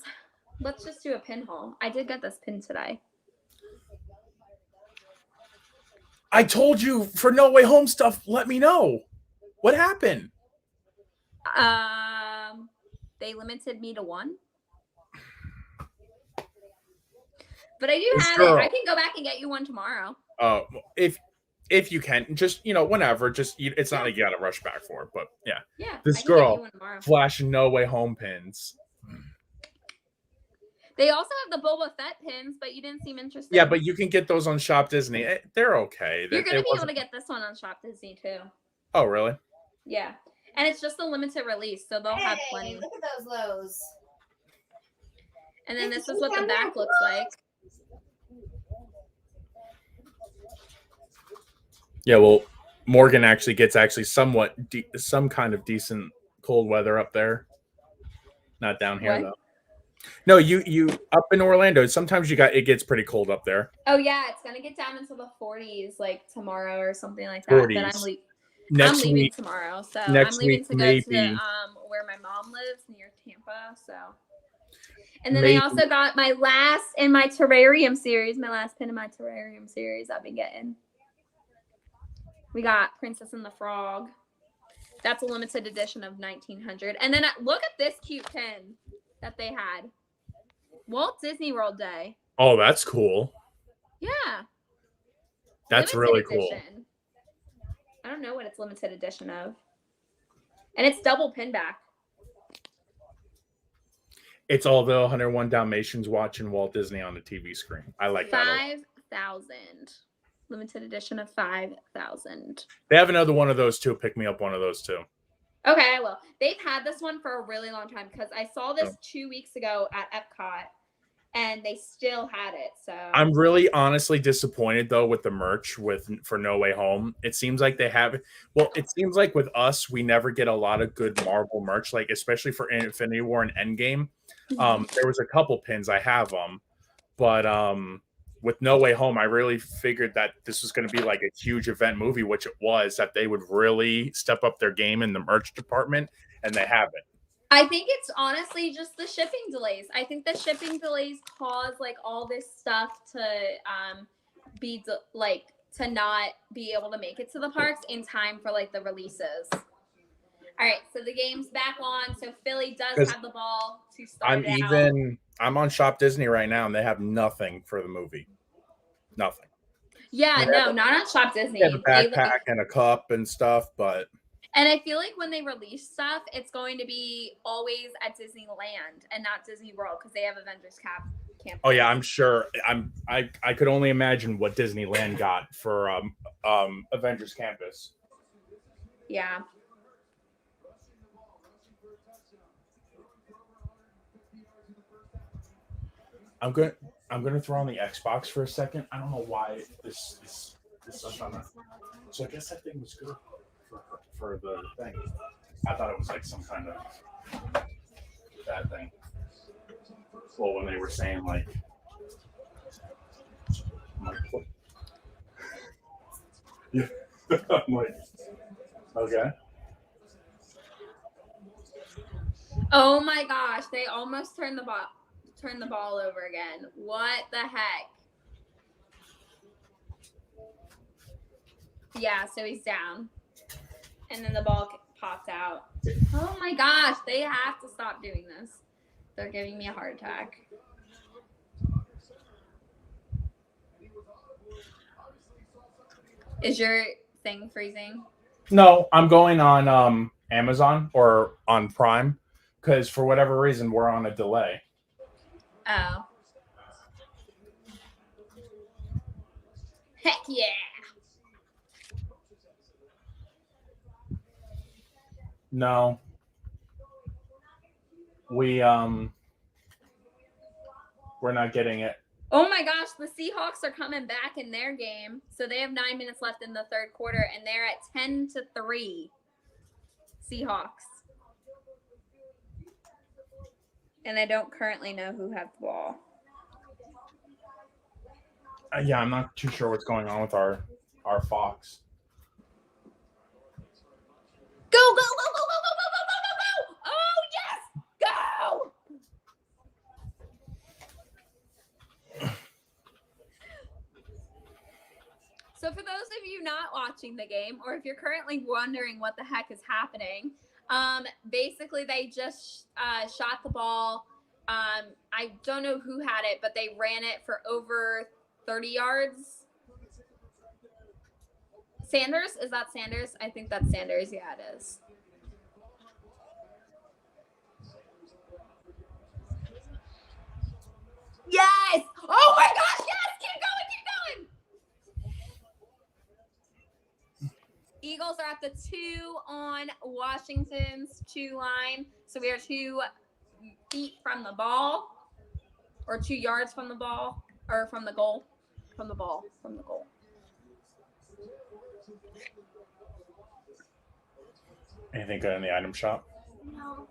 let's just do a pin haul. I did get this pin today. I told you for No Way Home stuff, let me know. What happened? They limited me to 1. But I do have it. I can go back and get you one tomorrow. If you can, just whenever. Just it's not like you got to rush back for it, but yeah. Yeah. This girl flashing No Way Home pins. They also have the Boba Fett pins, but you didn't seem interested. Yeah, but you can get those on Shop Disney. They're okay. You're going to be able to get this one on Shop Disney too. Oh, really? Yeah. And it's just a limited release, so they'll have plenty. Look at those lows. And then this is what the back looks like. Yeah, well, Morgan actually gets somewhat some kind of decent cold weather up there. Not down here though. No, you up in Orlando. Sometimes it gets pretty cold up there. Oh yeah, it's gonna get down into the 40s like tomorrow or something like that. 40s. Then I'm leaving tomorrow, so I'm leaving to go to where my mom lives near Tampa. So, and then I also got my last in my terrarium series, my last pin in my terrarium series. I've been getting. We got Princess and the Frog. That's a limited edition of 1900. And then look at this cute pin that they had. Walt Disney World Day. Oh, that's cool. Yeah. That's really cool. I don't know what it's limited edition of. And it's double pin back. It's all the 101 Dalmatians watching Walt Disney on the TV screen. I like that. 5,000. Limited edition of 5,000. They have another one of those too. Pick me up one of those too. Okay, I will. They've had this one for a really long time because I saw this 2 weeks ago at Epcot, and they still had it. So I'm really honestly disappointed though with the merch for No Way Home. It seems like they have. Well, it seems like with us, we never get a lot of good Marvel merch, like especially for Infinity War and Endgame. There was a couple pins. I have them, but with No Way Home, I really figured that this was going to be like a huge event movie, which it was, that they would really step up their game in the merch department, and they haven't. I think it's honestly just the shipping delays. I think the shipping delays cause like all this stuff to to not be able to make it to the parks in time for like the releases. All right, so the game's back on. So Philly does have the ball to start I'm on Shop Disney right now, and they have nothing for the movie. Nothing. Yeah, no, not on Shop Disney. They have a backpack and a cup and stuff, but. And I feel like when they release stuff, it's going to be always at Disneyland and not Disney World because they have Avengers Campus. Oh yeah, I'm sure. I could only imagine what Disneyland got for Avengers Campus. Yeah. I'm gonna throw on the Xbox for a second. I don't know why this stuff on that. So I guess that thing was good for the thing. I thought it was like some kind of bad thing. Well, when they were saying like what? Yeah, I'm like, okay. Oh my gosh, they almost turned the ball over again. What the heck? Yeah, so he's down. And then the ball popped out. Oh my gosh, they have to stop doing this. They're giving me a heart attack. Is your thing freezing? No, I'm going on Amazon or on Prime because for whatever reason we're on a delay. Oh. Heck yeah. No. We're not getting it. Oh my gosh, the Seahawks are coming back in their game. So they have 9 minutes left in the third quarter and they're at 10-3. Seahawks. And I don't currently know who has the ball. Yeah, I'm not too sure what's going on with our Fox. Go, go, go, go, go, go, go, go, go, go, go! Oh, yes! Go! So for those of you not watching the game, or if you're currently wondering what the heck is happening, basically they just shot the ball. I don't know who had it, but they ran it for over 30 yards. Sanders? Is that Sanders? I think that's Sanders. Yeah, it is. Yes! Oh my gosh, yes! Keep going, keep going! Eagles are at the 2 on Washington's 2 line. So we are 2 feet from the ball, or 2 yards from the ball, or from the goal. From the ball, from the goal. Anything good in the item shop? No.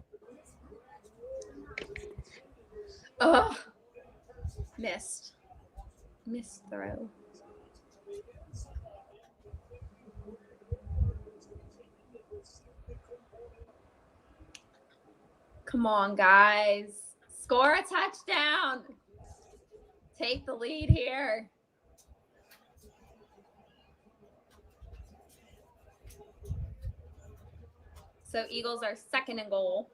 Ugh. Missed throw. Come on, guys. Score a touchdown. Take the lead here. So Eagles are 2nd and goal.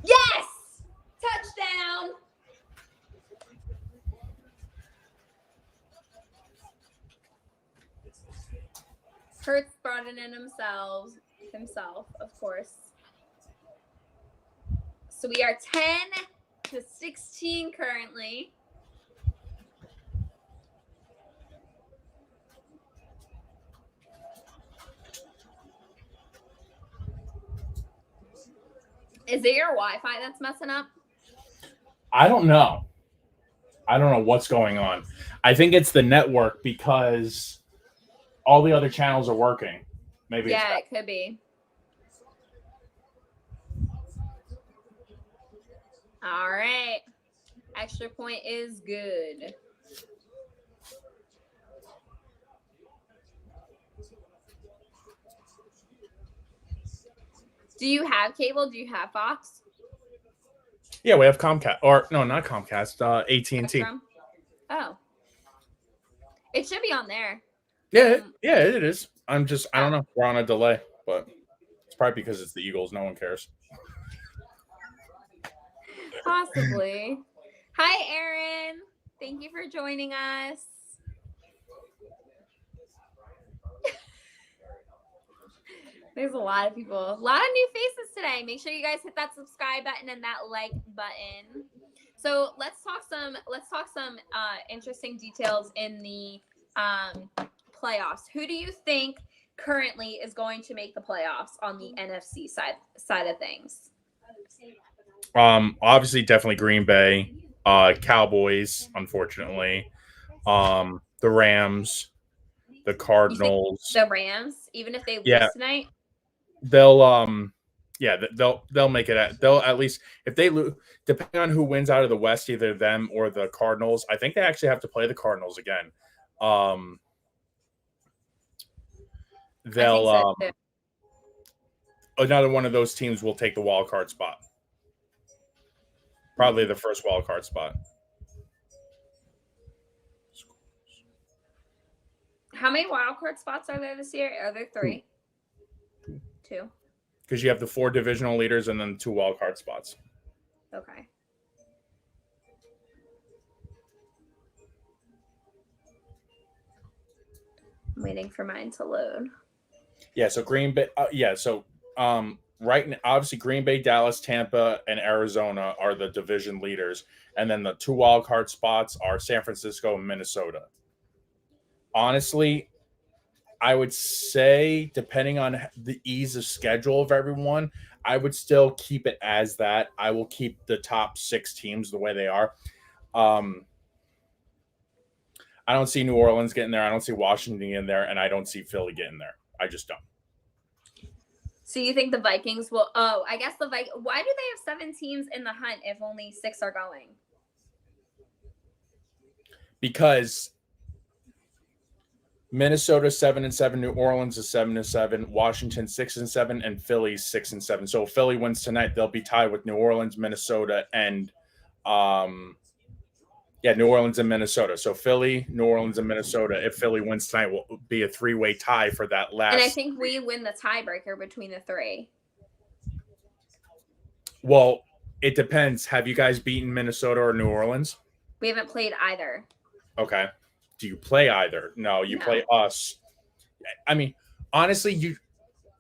Yes! Touchdown! Hurts brought it in himself, of course. So we are 10-16 currently. Is it your Wi-Fi that's messing up? I don't know. I don't know what's going on. I think it's the network because all the other channels are working. Maybe. Yeah, it could be. All right. Extra point is good. Do you have cable? Do you have Fox? Yeah, we have Comcast. Or no, not Comcast. AT&T. Spectrum? Oh. It should be on there. Yeah, it is. I don't know. We're on a delay, but it's probably because it's the Eagles. No one cares. Possibly. Hi, Aaron. Thank you for joining us. There's a lot of people, a lot of new faces today. Make sure you guys hit that subscribe button and that like button. So let's talk some interesting details in the playoffs. Who do you think currently is going to make the playoffs on the NFC side of things? Obviously, definitely Green Bay, Cowboys, unfortunately, the Rams, the Cardinals, the Rams, even if they lose tonight, they'll make it. They'll at least, if they lose, depending on who wins out of the West, either them or the Cardinals. I think they actually have to play the Cardinals again. They'll another one of those teams will take the wild card spot. Probably the first wild card spot. How many wild card spots are there this year? Are there 3? 2. Because you have the 4 divisional leaders and then 2 wild card spots. Okay. I'm waiting for mine to load. Yeah, so Green Bay. Right now, obviously, Green Bay, Dallas, Tampa, and Arizona are the division leaders, and then the 2 wild card spots are San Francisco and Minnesota. Honestly, I would say, depending on the ease of schedule of everyone, I would still keep it as that. I will keep the top 6 teams the way they are. I don't see New Orleans getting there. I don't see Washington in there, and I don't see Philly getting there. I just don't. So you think the Vikings will? Oh, I guess the Vikings. Why do they have 7 teams in the hunt if only 6 are going? Because Minnesota 7-7, New Orleans is 7-7, Washington 6-7, and Philly 6-7. So if Philly wins tonight, they'll be tied with New Orleans, Minnesota, and New Orleans and Minnesota. So Philly, New Orleans, and Minnesota. If Philly wins tonight, will be a 3-way tie for that last. And I think we win the tiebreaker between the 3. Well, it depends. Have you guys beaten Minnesota or New Orleans? We haven't played either. Okay. Do you play either? No, you play us. I mean, honestly,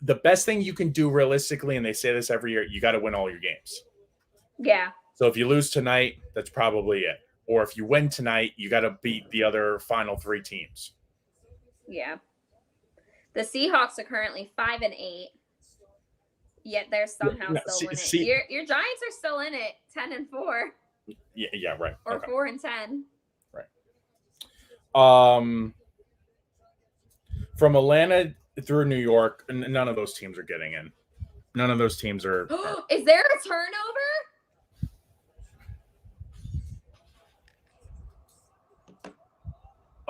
the best thing you can do realistically, and they say this every year, you got to win all your games. Yeah. So if you lose tonight, that's probably it. Or if you win tonight, you got to beat the other final 3 teams. Yeah. The Seahawks are currently 5-8, yet they're somehow still in it. Your Giants are still in it, 10-4. Yeah, right. Or 4-10. From Atlanta through New York, none of those teams are getting in. None of those teams are. Is there a turnover?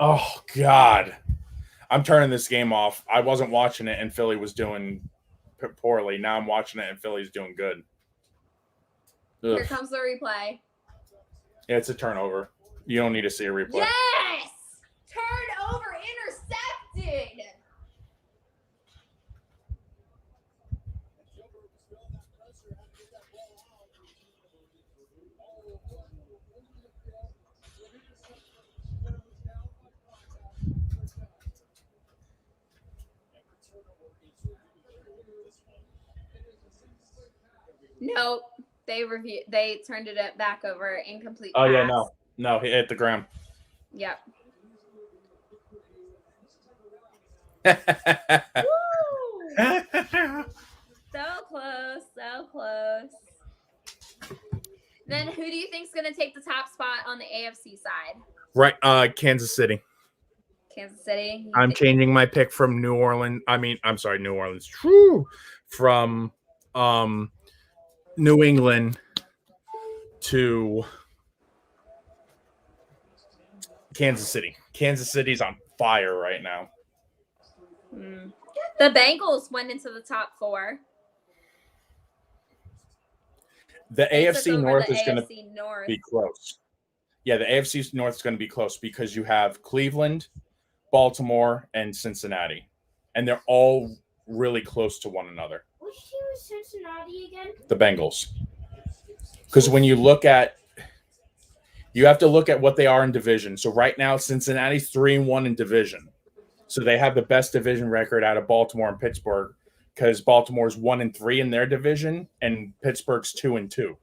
Oh God, I'm turning this game off. I wasn't watching it, and Philly was doing poorly. Now I'm watching it, and Philly's doing good. Ugh. Here comes the replay. Yeah, it's a turnover. You don't need to see a replay. Yes! Turnover intercepted. Nope. They turned it back over. Incomplete pass. Oh yeah, no, he hit the ground. Yep. So close, so close. Then who do you think is going to take the top spot on the AFC side? Right, Kansas City. Kansas City. I'm changing my pick from New Orleans. New Orleans. True. From New England to Kansas City. Kansas City's on fire right now. The Bengals went into the top 4. The They took AFC over North the is going to AFC North. be close. Yeah, the AFC North is going to be close because you have Cleveland, Baltimore, and Cincinnati. And they're all really close to one another. Which team is Cincinnati again? The Bengals. Because when you look at you have to look at what they are in division. So right now, Cincinnati's 3-1 in division. So they have the best division record out of Baltimore and Pittsburgh because Baltimore's 1-3 in their division and Pittsburgh's 2-2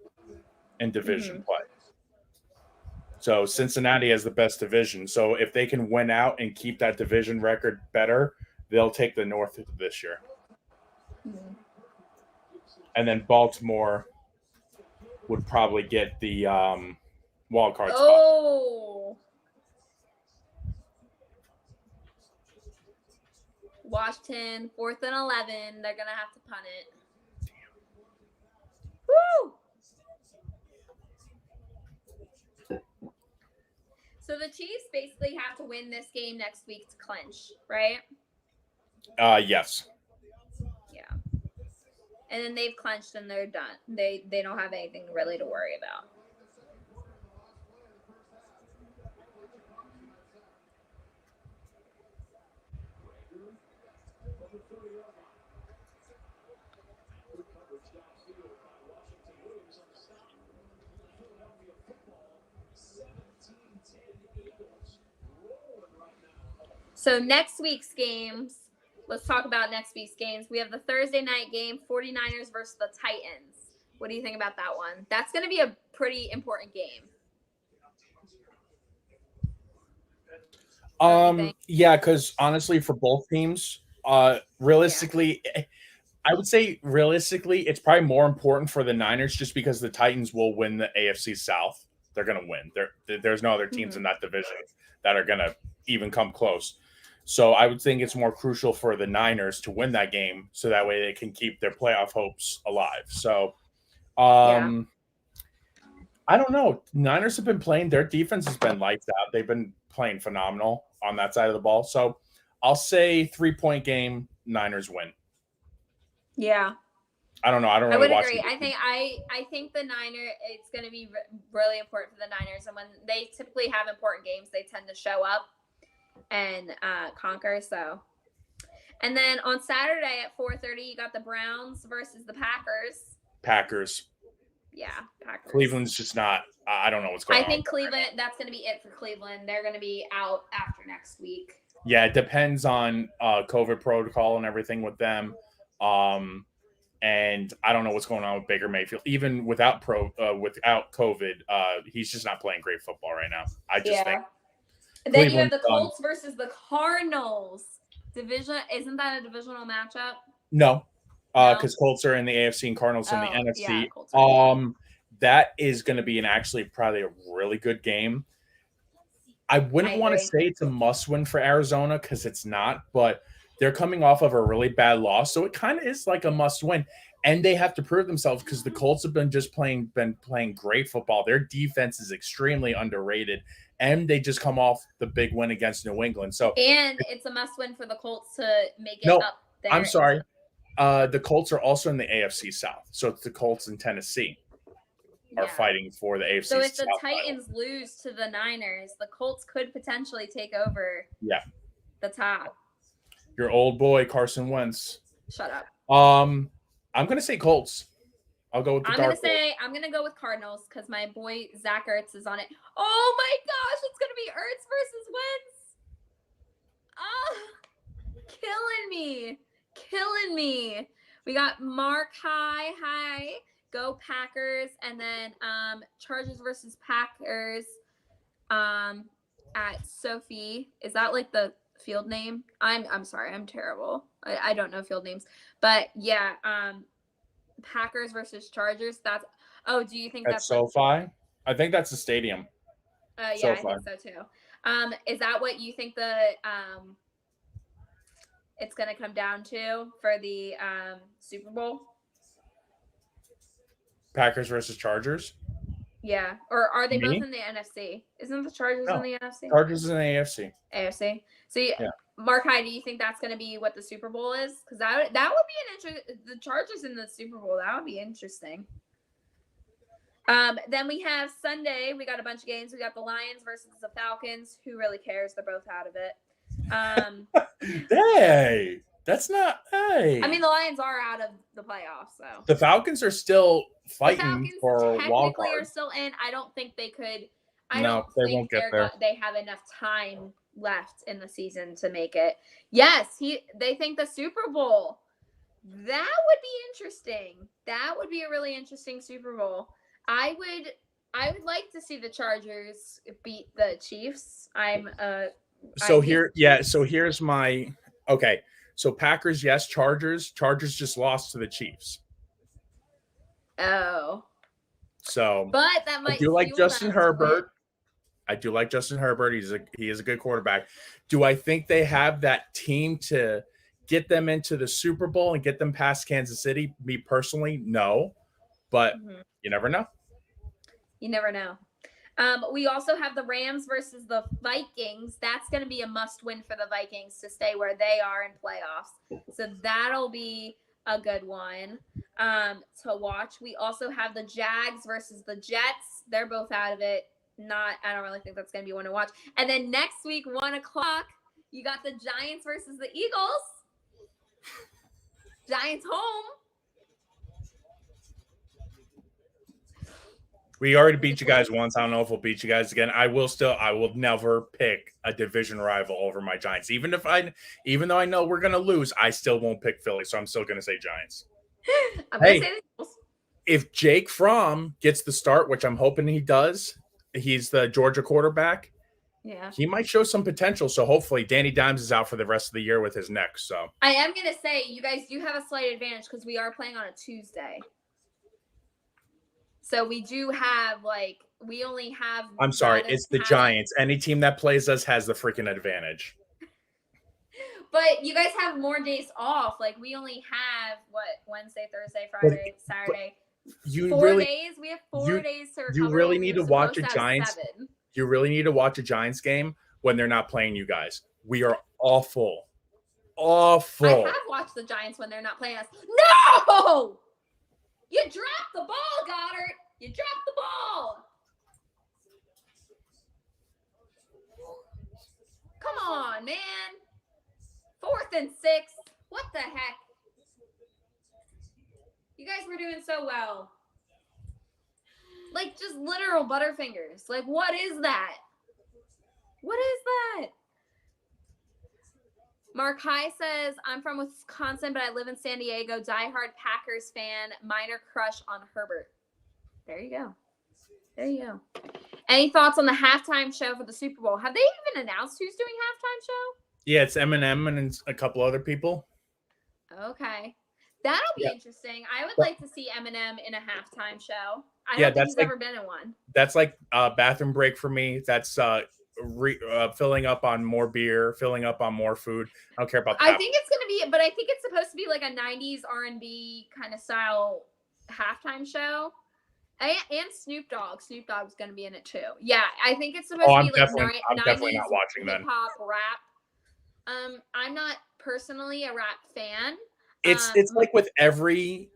in division play. So Cincinnati has the best division. So if they can win out and keep that division record better, they'll take the North this year. And then Baltimore would probably get the wild card spot. Oh. Washington, 4th and 11. They're going to have to punt it. Woo! So the Chiefs basically have to win this game next week to clinch, right? Yes. Yeah. And then they've clinched and they're done. They don't have anything really to worry about. So next week's games, let's talk about next week's games. We have the Thursday night game, 49ers versus the Titans. What do you think about that one? That's going to be a pretty important game. Yeah, because honestly, for both teams, realistically, I would say realistically, it's probably more important for the Niners just because the Titans will win the AFC South. They're going to win. There's no other teams in that division that are going to even come close. So I would think it's more crucial for the Niners to win that game so that way they can keep their playoff hopes alive. So I don't know. Niners have been playing. Their defense has been lights out. They've been playing phenomenal on that side of the ball. So I'll say 3-point game, Niners win. Yeah. I don't know. I don't really watch. I would agree. I think the Niners, it's going to be really important for the Niners. And when they typically have important games, they tend to show up and conquer. So, and then on Saturday at 4:30, you got the Browns versus the Packers. Packers. Yeah, Packers. Cleveland's just not. I don't know what's going on. I think Cleveland. That's going to be it for Cleveland. They're going to be out after next week. Yeah, it depends on COVID protocol and everything with them. And I don't know what's going on with Baker Mayfield. Even without COVID, he's just not playing great football right now. I just think. Then you have the Colts versus the Cardinals. Division, isn't that a divisional matchup? No, because Colts are in the AFC and Cardinals in the NFC. Yeah, that is going to be actually probably a really good game. I wouldn't want to say it's a must-win for Arizona because it's not, but they're coming off of a really bad loss, so it kind of is like a must-win. And they have to prove themselves because the Colts have been playing great football. Their defense is extremely underrated, and they just come off the big win against New England. So and it's a must-win for the Colts to make it up there. I'm sorry. The Colts are also in the AFC South, so it's the Colts and Tennessee are fighting for the AFC South. So if the Titans lose to the Niners, the Colts could potentially take over the top. Your old boy, Carson Wentz. Shut up. I'm going to say Colts. I'll go with the I'm going to go with Cardinals because my boy Zach Ertz is on it. Oh, my gosh. It's going to be Ertz versus Wentz. Oh, killing me. We got Mark High. Go Packers. And then Chargers versus Packers at Sophie. Is that like the field name? I'm sorry, I'm terrible. I don't know field names, but yeah, Packers versus Chargers. Do you think that's SoFi? Like, I think that's the stadium. Yeah, SoFi. I think so too. Is that what you think it's going to come down to for the Super Bowl? Packers versus Chargers? Yeah. Or are they Me? both in the NFC? Isn't the Chargers No. in the NFC? Chargers in the AFC. AFC. So Yeah. Mark High, do you think that's going to be what the Super Bowl is? Because that would be an interesting. The Chargers in the Super Bowl, that would be interesting. Then we have Sunday. We got a bunch of games. We got the Lions versus the Falcons. Who really cares? They're both out of it. Hey, that's not. Hey, I mean, the Lions are out of the playoffs, so the Falcons are still the fighting Falcons for wild technically are card. still in. I don't think they could. No, they won't get there. They have enough time left in the season to make it. Yes, they think the Super Bowl. That would be interesting. That would be a really interesting Super Bowl. I would like to see the Chargers beat the Chiefs. So here's my okay. So Packers, yes. Chargers just lost to the Chiefs. Oh. So, but that might. I do like Justin Herbert. He is a good quarterback. Do I think they have that team to get them into the Super Bowl and get them past Kansas City? Me personally, no. But you never know. You never know. We also have the Rams versus the Vikings. That's going to be a must-win for the Vikings to stay where they are in playoffs. So that'll be a good one to watch. We also have the Jags versus the Jets. They're both out of it. I don't really think that's going to be one to watch. And then next week, 1:00, you got the Giants versus the Eagles. Giants home. We already beat you guys once. I don't know if we'll beat you guys again. I will never pick a division rival over my Giants. Even though I know we're gonna lose, I still won't pick Philly. So I'm still gonna say Giants. I'm gonna say the Eagles. If Jake Fromm gets the start, which I'm hoping he does, he's the Georgia quarterback. Yeah. He might show some potential. So hopefully Danny Dimes is out for the rest of the year with his neck. So I am gonna say you guys do have a slight advantage because we are playing on a Tuesday. So we do have we only have. I'm sorry, it's the Giants. Any team that plays us has the freaking advantage. But you guys have more days off. Like we only have Wednesday, Thursday, Friday, Saturday. 4 days. We have 4 days to recover. You really need to watch a Giants. You really need to watch a Giants game when they're not playing you guys. We are awful. Awful. I have watched the Giants when they're not playing us. No! You dropped the ball, Goddard. You dropped the ball. Come on, man. 4th and 6. What the heck? You guys were doing so well. Like, just literal butterfingers. Like, what is that? What is that? Mark High says, I'm from Wisconsin, but I live in San Diego. Diehard Packers fan. Minor crush on Herbert. There you go. There you go. Any thoughts on the halftime show for the Super Bowl? Have they even announced who's doing halftime show? Yeah, it's Eminem and a couple other people. Okay. That'll be interesting. I would like to see Eminem in a halftime show. I don't think he's ever been in one. That's like a bathroom break for me. That's filling up on more beer, filling up on more food. I don't care about that. I think it's going to be, but I think it's supposed to be like a 90s R&B kind of style halftime show. And Snoop Dogg. Snoop Dogg's going to be in it too. Yeah, I think it's supposed to be like 90s definitely not watching then. Hip-hop rap. I'm not personally a rap fan. It's like with every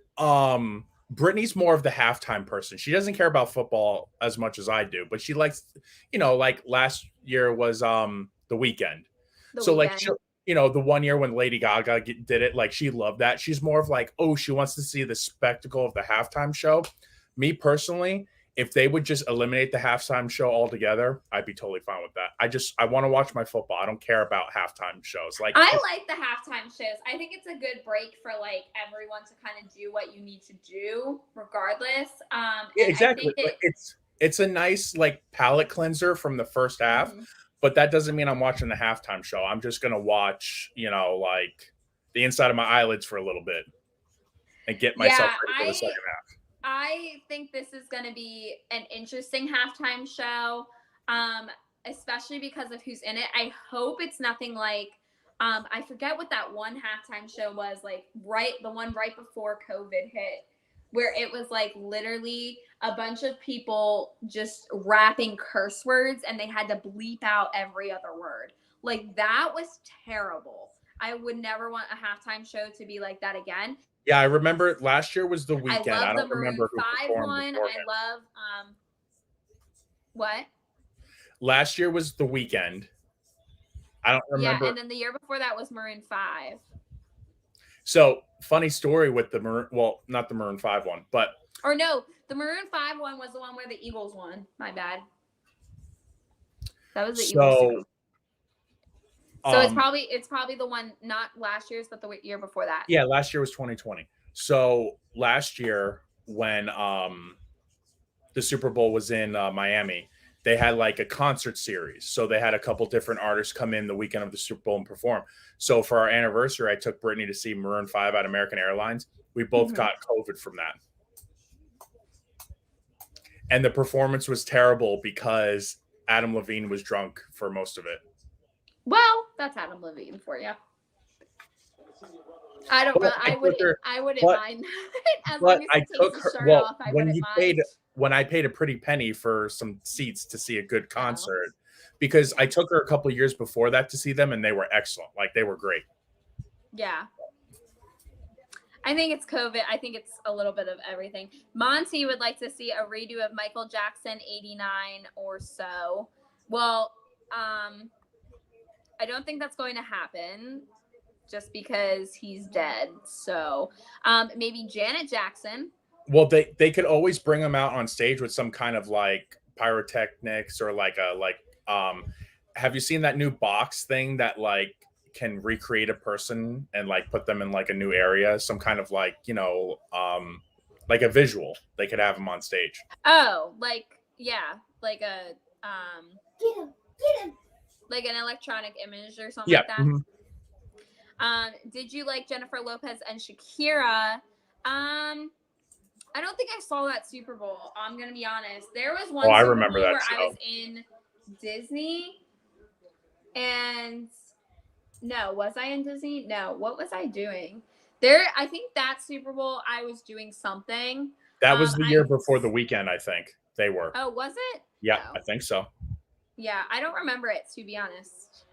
Brittany's more of the halftime person. She doesn't care about football as much as I do, but she likes, like last year was the Weekend. Like the 1 year when Lady Gaga did it, like she loved that. She's more of like, she wants to see the spectacle of the halftime show. Me personally, if they would just eliminate the halftime show altogether, I'd be totally fine with that. I want to watch my football. I don't care about halftime shows. Like I like the halftime shows. I think it's a good break for like everyone to kind of do what you need to do, regardless. Yeah, exactly. It's a nice like palate cleanser from the first half, but that doesn't mean I'm watching the halftime show. I'm just gonna watch, like the inside of my eyelids for a little bit and get myself ready for the second half. I think this is going to be an interesting halftime show, especially because of who's in it. I hope it's nothing like, I forget what that one halftime show was, like the one right before COVID hit. where it was like literally a bunch of people just rapping curse words and they had to bleep out every other word. Like that was terrible. I would never want a halftime show to be like that again. Yeah, I remember last year was the weekend. I love don't the Maroon remember who 5 performed one. beforehand. I love what? Last year was the weekend. I don't remember. Yeah, and then the year before that was Maroon 5. So funny story with the Maroon, well, not the Maroon 5 one, but Or no, the Maroon 5 one was the one where the Eagles won. My bad. That was the Eagles. So it's probably the one, not last year's, but the year before that. Yeah, last year was 2020. So last year when the Super Bowl was in Miami, they had like a concert series. So they had a couple different artists come in the weekend of the Super Bowl and perform. So for our anniversary, I took Brittany to see Maroon 5 at American Airlines. We both got COVID from that. And the performance was terrible because Adam Levine was drunk for most of it. Well, that's Adam Levine for you. I wouldn't mind that. As long as he takes his shirt off, I wouldn't mind. When I paid a pretty penny for some seats to see a good concert, because I took her a couple of years before that to see them, and they were excellent. Like, they were great. Yeah. I think it's COVID. I think it's a little bit of everything. Monty would like to see a redo of Michael Jackson 89 or so. Well, I don't think that's going to happen just because he's dead. So maybe Janet Jackson. Well, they could always bring him out on stage with some kind of like pyrotechnics or have you seen that new box thing that like can recreate a person and like put them in like a new area, some kind of like, like a visual. They could have him on stage. Oh, like like a Get him. like an electronic image or something like that. Mm-hmm. Did you like Jennifer Lopez and Shakira? I don't think I saw that Super Bowl. I'm gonna be honest. There was one I Super remember Bowl that where show. I was in Disney, and no, was I in Disney? No, what was I doing? I think that Super Bowl I was doing something. That was the year before the weekend, I think. They were. Oh, was it? Yeah, No. I think so. Yeah, I don't remember it, to be honest.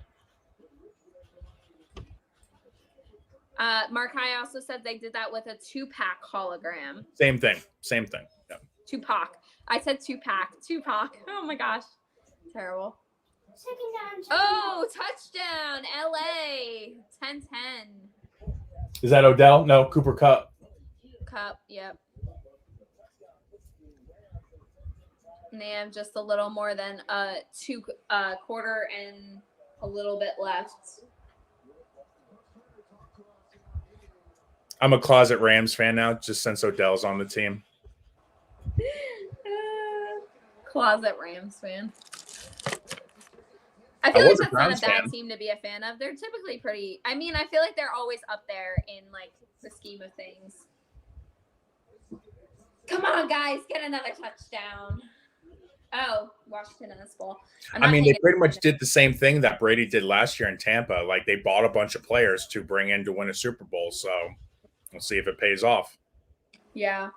Mark High also said they did that with a 2-pack hologram. Same thing. Yeah. 2-pack. I said 2-pack. 2-pack. Oh my gosh. Terrible. Second down. Oh, touchdown. LA. 10-10. Is that Odell? No, Cooper Kupp. Cup. Yep. And they have just a little more than a quarter and a little bit left. I'm a closet Rams fan now, just since Odell's on the team. Closet Rams fan. I feel like that's not a bad team to be a fan of. They're typically pretty. I mean, I feel like they're always up there in like the scheme of things. Come on, guys, get another touchdown. Oh, Washington in this bowl. I mean, they pretty much did the same thing that Brady did last year in Tampa. Like, they bought a bunch of players to bring in to win a Super Bowl. So we'll see if it pays off. Yeah.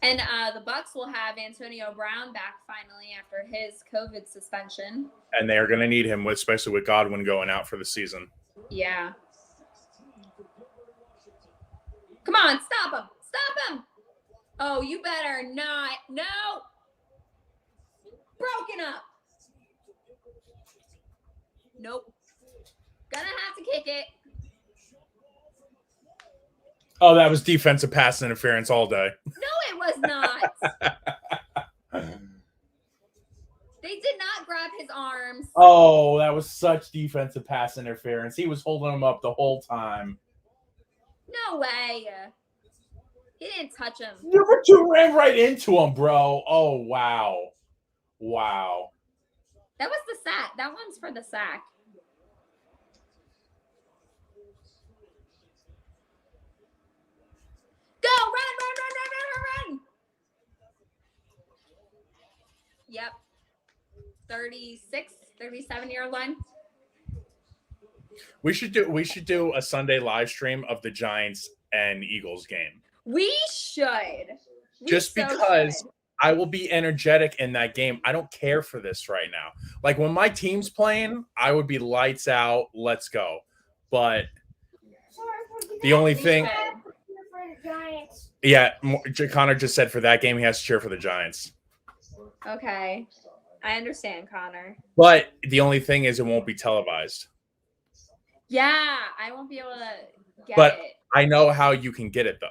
And the Bucs will have Antonio Brown back finally after his COVID suspension. And they are going to need him, especially with Godwin going out for the season. Yeah. Come on, stop him. Stop him. Oh, you better not. No. Broken up. Nope. Gonna have to kick it. Oh, that was defensive pass interference all day. No, it was not. They did not grab his arms. Oh, that was such defensive pass interference. He was holding him up the whole time. No way. He didn't touch him. Number 2 ran right into him, bro. Oh, wow. Wow. That was the sack. That one's for the sack. Go, run. Yep. 36, 37-yard line. We should do a Sunday live stream of the Giants and Eagles game. We should. Just because I will be energetic in that game. I don't care for this right now. Like when my team's playing, I would be lights out, let's go. But the only thing, yeah, Connor just said for that game he has to cheer for the Giants. Okay, I understand, Connor. But the only thing is it won't be televised. Yeah, I won't be able to get But it. I know how you can get it though.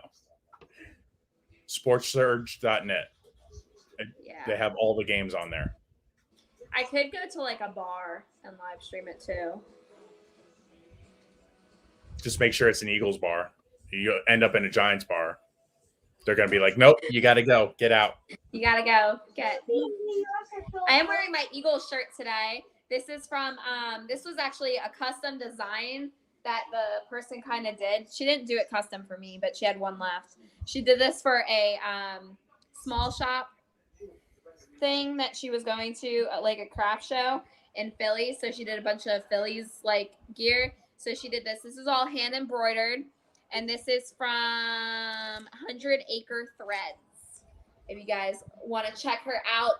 Sportsurge.net. Yeah. They have all the games on there. I could go to like a bar and live stream it too. Just make sure it's an Eagles bar. You end up in a Giants bar. They're going to be like, nope, you got to go. Get out. You got to go. I am wearing my Eagles shirt today. This is from, this was actually a custom design that the person kind of did. She didn't do it custom for me, but she had one left. She did this for a small shop thing that she was going to, like a craft show in Philly. So she did a bunch of Phillies like gear. So she did this. This is all hand embroidered. And this is from 100 Acre Threads. If you guys want to check her out,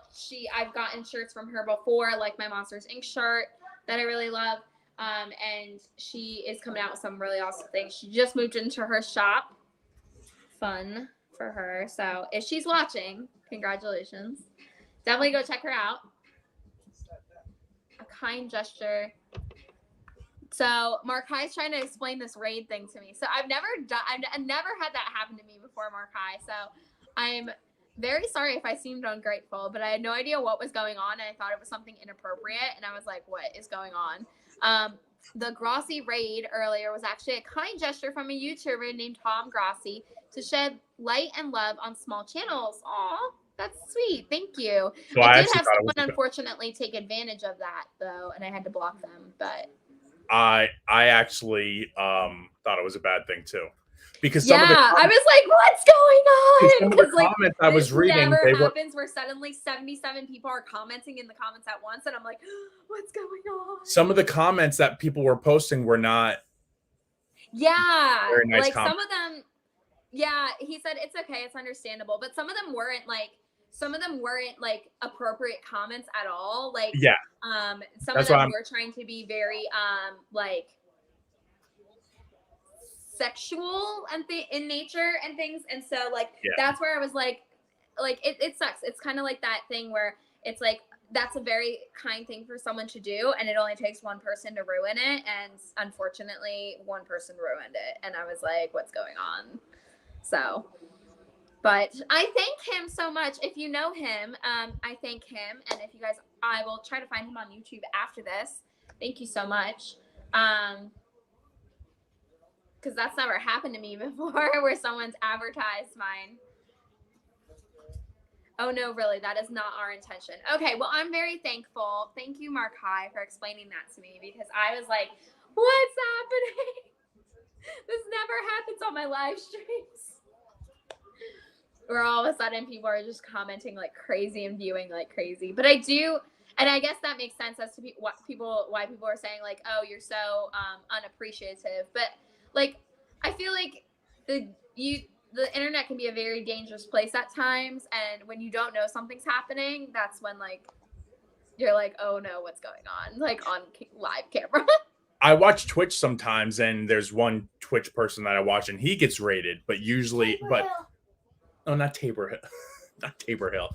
I've gotten shirts from her before, like my Monsters Inc. shirt that I really love. And she is coming out with some really awesome things. She just moved into her shop. Fun for her. So if she's watching, congratulations. Definitely go check her out. A kind gesture. So Markai's trying to explain this raid thing to me. So I've never had that happen to me before, Markai. So I'm very sorry if I seemed ungrateful, but I had no idea what was going on. And I thought it was something inappropriate. And I was like, what is going on? The Grossi raid earlier was actually a kind gesture from a YouTuber named Tom Grossi to shed light and love on small channels. Aw, that's sweet. Thank you. So I did have someone unfortunately take advantage of that, though, and I had to block them. But I actually thought it was a bad thing, too. Because some of the I was like, what's going on? some of the comments I was reading, never happens where suddenly 77 people are commenting in the comments at once, and I'm like, what's going on? Some of the comments that people were posting were not very nice like comments. some of them, he said it's okay, it's understandable, but some of them weren't like appropriate comments at all. Like some of them were trying to be very like sexual and in nature and things, and so like that's where I was like it sucks. It's kind of like that thing where it's like that's a very kind thing for someone to do, and it only takes one person to ruin it, and unfortunately one person ruined it, and I was like, what's going on? So but I thank him so much. If you know him, I thank him, and if you guys, I will try to find him on YouTube after this. Thank you so much. Because that's never happened to me before where someone's advertised mine. Oh, no, really, that is not our intention. Okay, well, I'm very thankful. Thank you, Markai, for explaining that to me, because I was like, what's happening? This never happens on my live streams. Where all of a sudden people are just commenting like crazy and viewing like crazy. But I do, and I guess that makes sense as to why people are saying like, oh, you're so unappreciative. But like, I feel like the internet can be a very dangerous place at times, and when you don't know something's happening, that's when like you're like, oh no, what's going on? Like on live camera. I watch Twitch sometimes, and there's one Twitch person that I watch, and he gets rated, but usually, no, not Tabor Hill. Not Tabor Hill.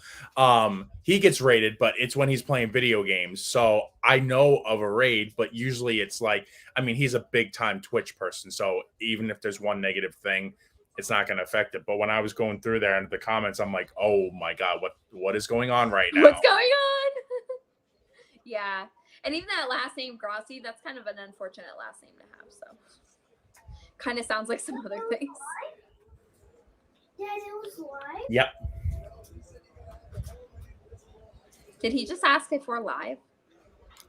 He gets raided, but it's when he's playing video games. So I know of a raid, but usually it's like, I mean, he's a big time Twitch person. So even if there's one negative thing, it's not going to affect it. But when I was going through there into the comments, I'm like, oh my God, what is going on right now? What's going on? Yeah. And even that last name, Grossi, that's kind of an unfortunate last name to have. So kind of sounds like some other things. Dad, it was live? Yep. Did he just ask if we're live?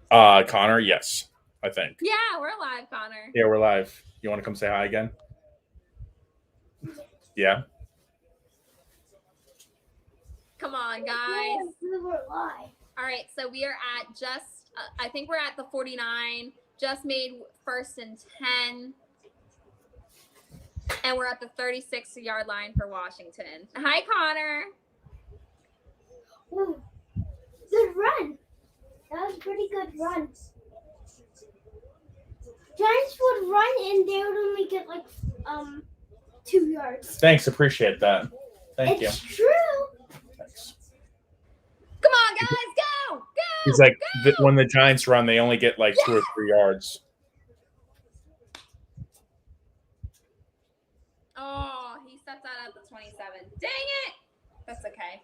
Connor, yes, I think. Yeah, we're live, Connor. Yeah, we're live. You want to come say hi again? Yeah. Come on, guys. Yeah, we were live. All right, so we are at just, I think we're at the 49. Just made 1st and 10. And we're at the 36-yard line for Washington. Hi, Connor. Ooh, good run. That was a pretty good run. Giants would run and they would only get like 2 yards. Thanks, appreciate that. Thank you. It's true. Thanks. Come on, guys, go, go. He's like, go. when the Giants run, they only get like 2 or 3 yards. Oh, he stepped out at the 27. Dang it. That's okay.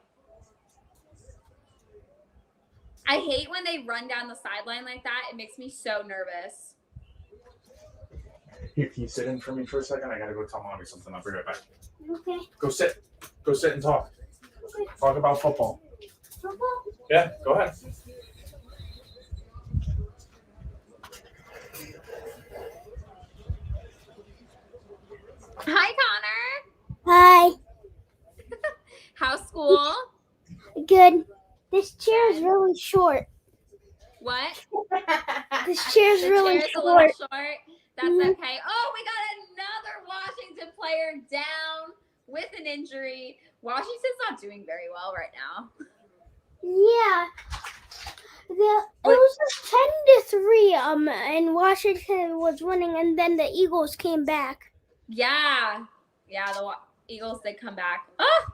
I hate when they run down the sideline like that. It makes me so nervous. Can you sit in for me for a second? I gotta go tell mommy something. I'll be right back. Okay. Go sit. Go sit and talk. Okay. Talk about football. Football? Yeah, go ahead. Hi, Connor. Hi. How's school? Good. This chair is really short. What? This chair is The really chair's a little short. short. That's Mhm. okay. Oh, we got another Washington player down with an injury. Washington's not doing very well right now. Yeah. It was just 10-3, and Washington was winning, and then the Eagles came back. Yeah. Yeah, the Eagles did come back. Oh!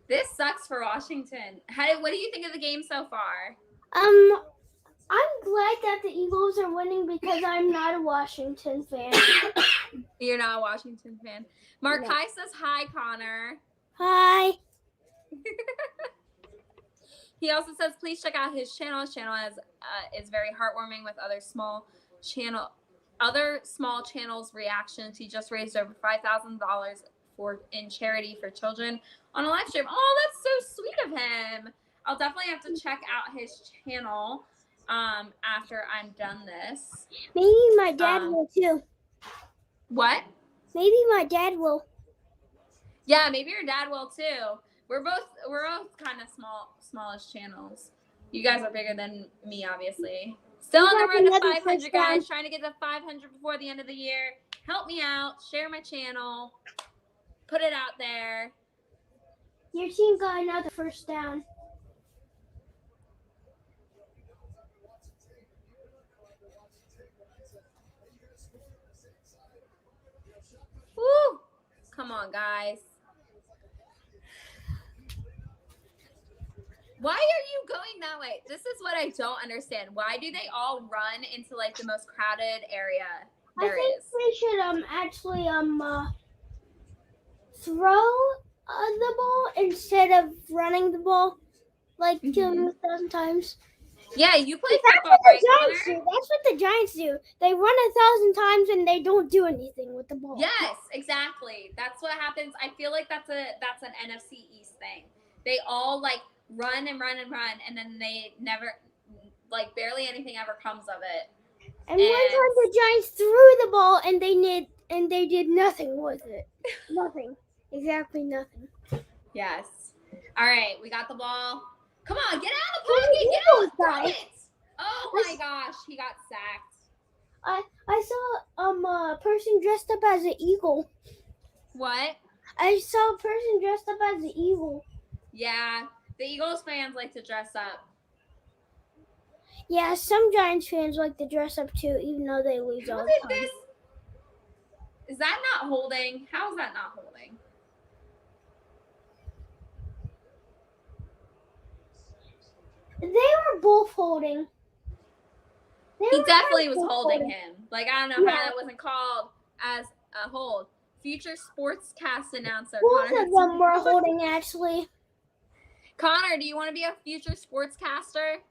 This sucks for Washington. What do you think of the game so far? I'm glad that the Eagles are winning because I'm not a Washington fan. You're not a Washington fan. Mark No. Kai says hi, Connor. Hi. He also says, please check out his channel. His channel is very heartwarming with other small channels' reactions. He just raised over $5,000 in charity for children on a live stream. Oh, that's so sweet of him. I'll definitely have to check out his channel after I'm done this. Maybe my dad will too. What? Maybe my dad will. Yeah, maybe your dad will too. We're both kind of smallish channels. You guys are bigger than me, obviously. Still on the road to 500, guys. Trying to get to 500 before the end of the year. Help me out. Share my channel. Put it out there. Your team got another first down. Woo! Come on, guys. Why are you going that way? This is what I don't understand. Why do they all run into like the most crowded area there is? They should actually throw the ball instead of running the ball like 1,000 times. Yeah, you play That's football, what right, the Giants Connor? do. That's what the Giants do. They run 1,000 times and they don't do anything with the ball. Yes, exactly. That's what happens. I feel like that's an NFC East thing. They all like run and run and run, and then they never, like, barely anything ever comes of it. And one time the Giants threw the ball and they did nothing with it. Nothing. Exactly nothing. Yes. All right, we got the ball. Come on, get out of the pocket. Get out of the pocket. Oh my gosh, he got sacked. I saw a person dressed up as an eagle. What? I saw a person dressed up as an eagle. Yeah, the Eagles fans like to dress up. Yeah, some Giants fans like to dress up too, even though they lose all Look the at time. this. Is that not holding? How is that not holding? They were both holding. He definitely was holding him. Like, I don't know how Yeah. that wasn't called as a hold. Future sportscast announcer. Both Connor of them were holding, actually. Connor, do you want to be a future sportscaster?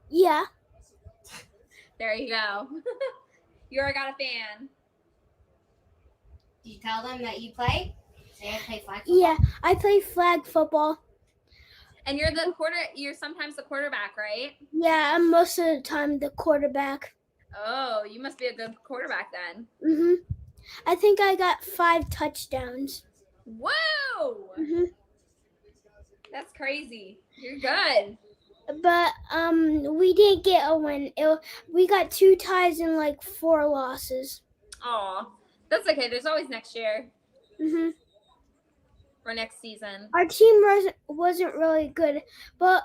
Yeah. There you go. You already got a fan. Do you tell them that you play? Say I play flag football? Yeah, I play flag football. And you're sometimes the quarterback, right? Yeah, I'm most of the time the quarterback. Oh, you must be a good quarterback then. Mhm. I think I got 5 touchdowns. Whoa! Mhm. That's crazy. You're good. but we didn't get a win. We got 2 ties and like 4 losses. Aw, that's okay. There's always next year Mhm. or next season. Our team wasn't really good, but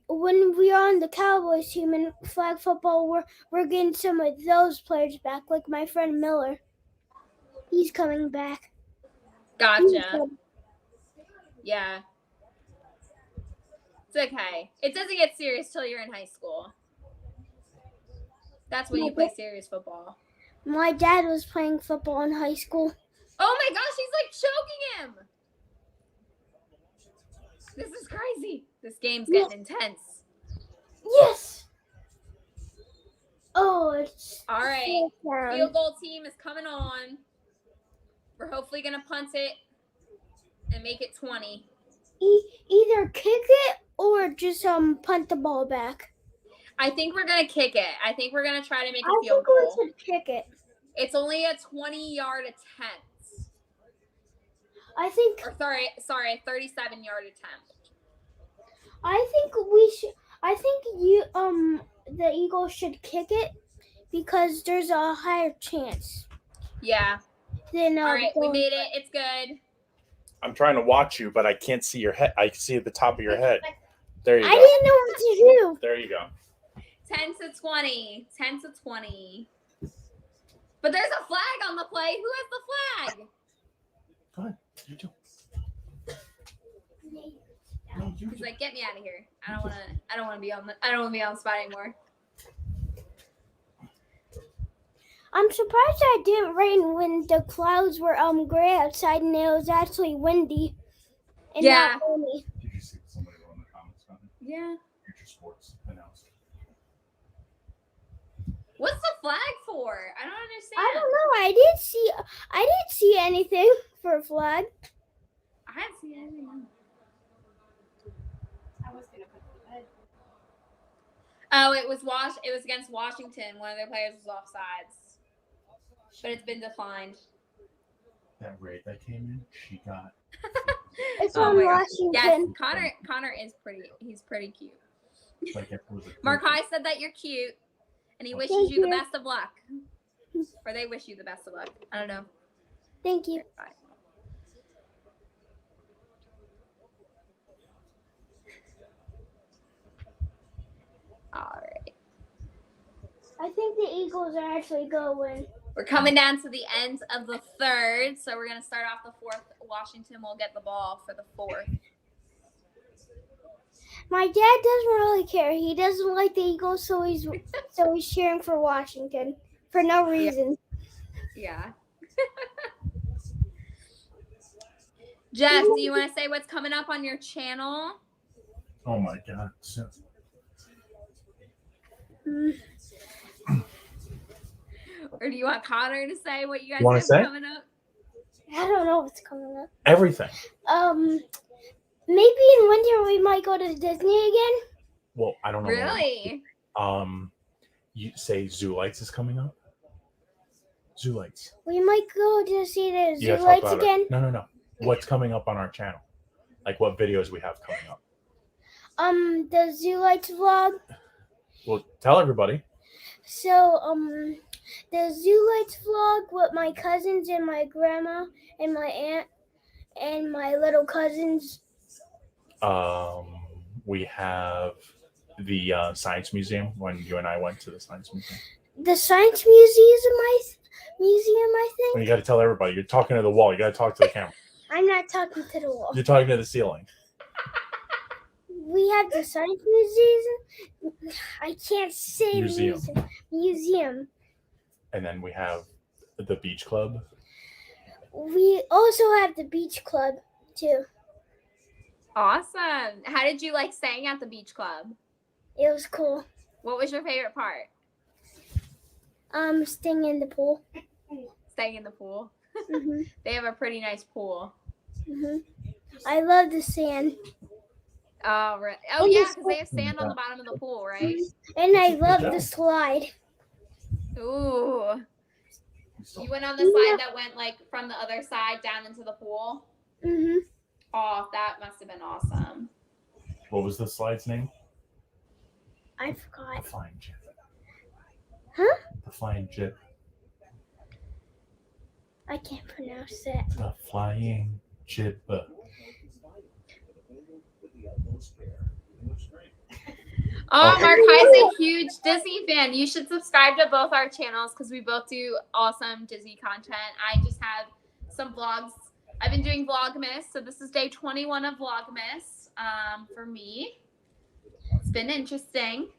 when we are on the Cowboys team in flag football, we're getting some of those players back, like my friend Miller. He's coming back. Gotcha. Yeah. It's okay. It doesn't get serious till you're in high school. That's when you play serious football. My dad was playing football in high school. Oh my gosh, he's like choking him. This is crazy. This game's getting intense. Yes. Oh, it's All right. Field goal team is coming on. We're hopefully going to punt it and make it 20. Either kick it or just punt the ball back. I think we're going to kick it. I think we're going to try to make a I field think we goal. should kick it. It's only a 20-yard attempt. I think. Or sorry, a 37-yard attempt. I think we should. I think the Eagles should kick it because there's a higher chance. Yeah. All right, we made it. It's good. I'm trying to watch you, but I can't see your head. I can see at the top of your head. There you go. I didn't know what to do. There you go. 10 to 20. 10 to 20. But there's a flag on the play. Who has the flag? Go ahead. You do. No, you He's like, get me out of here. I don't want to be on the spot anymore. I'm surprised I didn't rain when the clouds were gray outside and it was actually windy. And Yeah. not rainy. Did you see somebody wrote in the comments about it? Yeah. Future Sports announced. What's the flag for? I don't understand. I don't know. I didn't see anything for a flag. I haven't seen anything. I was gonna put the bed. Oh, it was against Washington. One of their players was offsides. But it's been declined. That raid that came in, she got. It's Oh on my gosh. Washington. Yes, Connor is pretty. He's pretty cute. Like it was a Mark High said that you're cute, and he wishes Thank you the you. best of luck. Or they wish you the best of luck. I don't know. Thank you. Bye. All right. I think the Eagles are actually going to win. We're coming down to the end of the third, so we're going to start off the fourth. Washington will get the ball for the fourth. My dad doesn't really care. He doesn't like the Eagles, so he's cheering for Washington for no reason. Yeah. Jeff, do you want to say what's coming up on your channel? Oh my God. So, Or do you want Connor to say what you guys Wanna have say? coming up? I don't know what's coming up. everything. Maybe in winter we might go to Disney again. Well, I don't know. Really? You say Zoo Lights is coming up? Zoo Lights. We might go to see the You gotta Zoo talk Lights about it. again. No. What's coming up on our channel? Like what videos we have coming up? The Zoo Lights vlog. Well, tell everybody. So, the Zoo Lights vlog with my cousins and my grandma and my aunt and my little cousins. We have the Science Museum when you and I went to the Science Museum. The Science Museum, I think. Well, you got to tell everybody. You're talking to the wall. You got to talk to the camera. I'm not talking to the wall. You're talking to the ceiling. We have the Science Museum. I can't say museum. And then we have the Beach Club. We also have the Beach Club too. Awesome. How did you like staying at the beach club? It was cool. What was your favorite part? Staying in the pool. Staying in the pool. Mhm. They have a pretty nice pool. Mhm. I love the sand, Oh, right. Oh, yeah, because they have sand on the bottom of the pool, right? and I love the slide. Ooh. You went on the slide that went like from the other side down into the pool? Mhm. Oh, that must have been awesome. What was the slide's name? I forgot. The flying chip. Huh? The flying chip. I can't pronounce it. The flying chip. Oh, Okay. Markai's a huge Disney fan. You should subscribe to both our channels because we both do awesome Disney content. I just have some vlogs. I've been doing Vlogmas, so this is day 21 of Vlogmas for me. It's been interesting.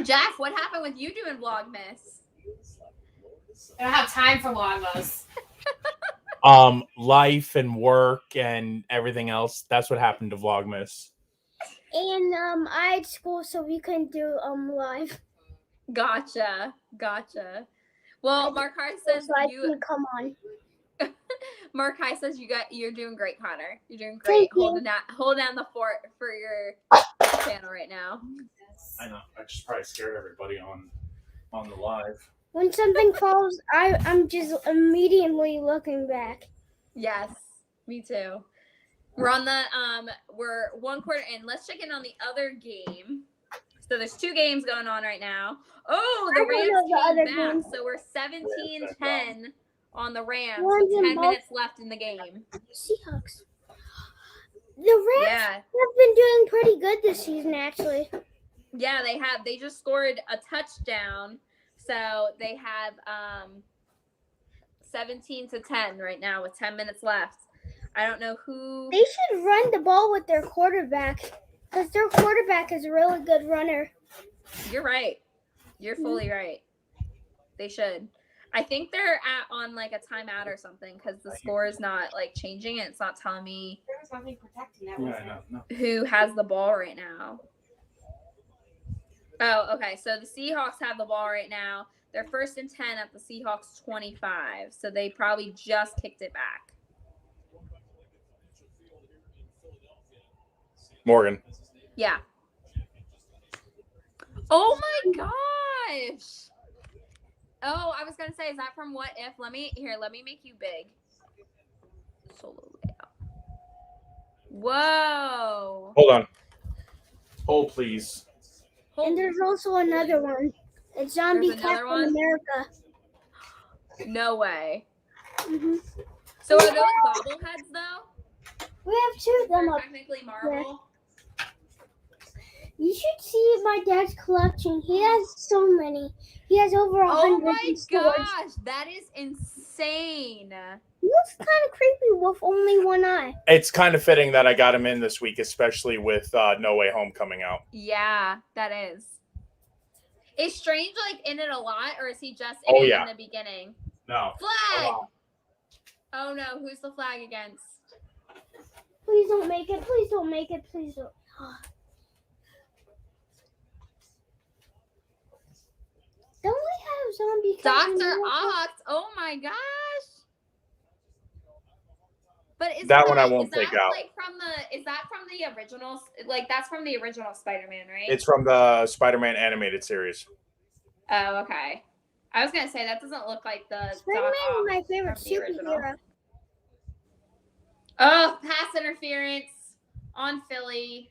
Jeff, what happened with you doing Vlogmas? I don't have time for Vlogmas. Life and work and everything else. That's what happened to Vlogmas. And I had school, so we couldn't do live. Gotcha. Well, Markai says So I you. couldn't come on. Markai says you're doing great, Connor. You're doing Thank great. you. Hold down the fort for your channel right now. I know. I just probably scared everybody on the live. When something falls, I'm just immediately looking back. Yes, me too. We're on the we're one quarter in. Let's check in on the other game. So there's 2 games going on right now. Oh, the I don't Rams know the came other back. game. So we're 17-10 on the Rams. One's With in 10 both- minutes left in the game. Seahawks. The Rams Yeah. have been doing pretty good this season, actually. Yeah, they have. They just scored a touchdown. So they have 17-10 right now with 10 minutes left. I don't know who. They should run the ball with their quarterback because their quarterback is a really good runner. You're right. You're fully right. They should. I think they're on like a timeout or something because the score is not like changing and it's not telling me There was nothing protecting that. Yeah, no. who has the ball right now. Oh, okay. So the Seahawks have the ball right now. They're 1st and 10 at the Seahawks 25. So they probably just kicked it back. Morgan. Yeah. Oh my gosh. Oh, I was gonna say, is that from What If? Let me make you big. Solo layout. Whoa. Hold on. Hold, please. And there's also another one. It's Zombie There's another Captain one? America. No way. hmm So are those bobbleheads though? We have 2 of them They're up. technically Marvel. You should see my dad's collection. He has so many. He has over 100 Oh my in storage. gosh, that is insane. He looks kind of creepy with only one eye. It's kind of fitting that I got him in this week, especially with No Way Home coming out. Yeah, that is. Is Strange like in it a lot, or is he just Oh, in it yeah. in the beginning? No. Flag! lot. Oh no, who's the flag against? Please don't make it. Please don't make it. Please don't. Don't we have Zombie Captain Dr. America? Ox. Oh my gosh. But is That one I won't is that take out. Like is that from the original? Like that's from the original Spider-Man, right? It's from the Spider-Man animated series. Oh, okay. I was gonna say that doesn't look like the Spider-Man Doc is my Ock favorite from the original. superhero. Oh, pass interference on Philly.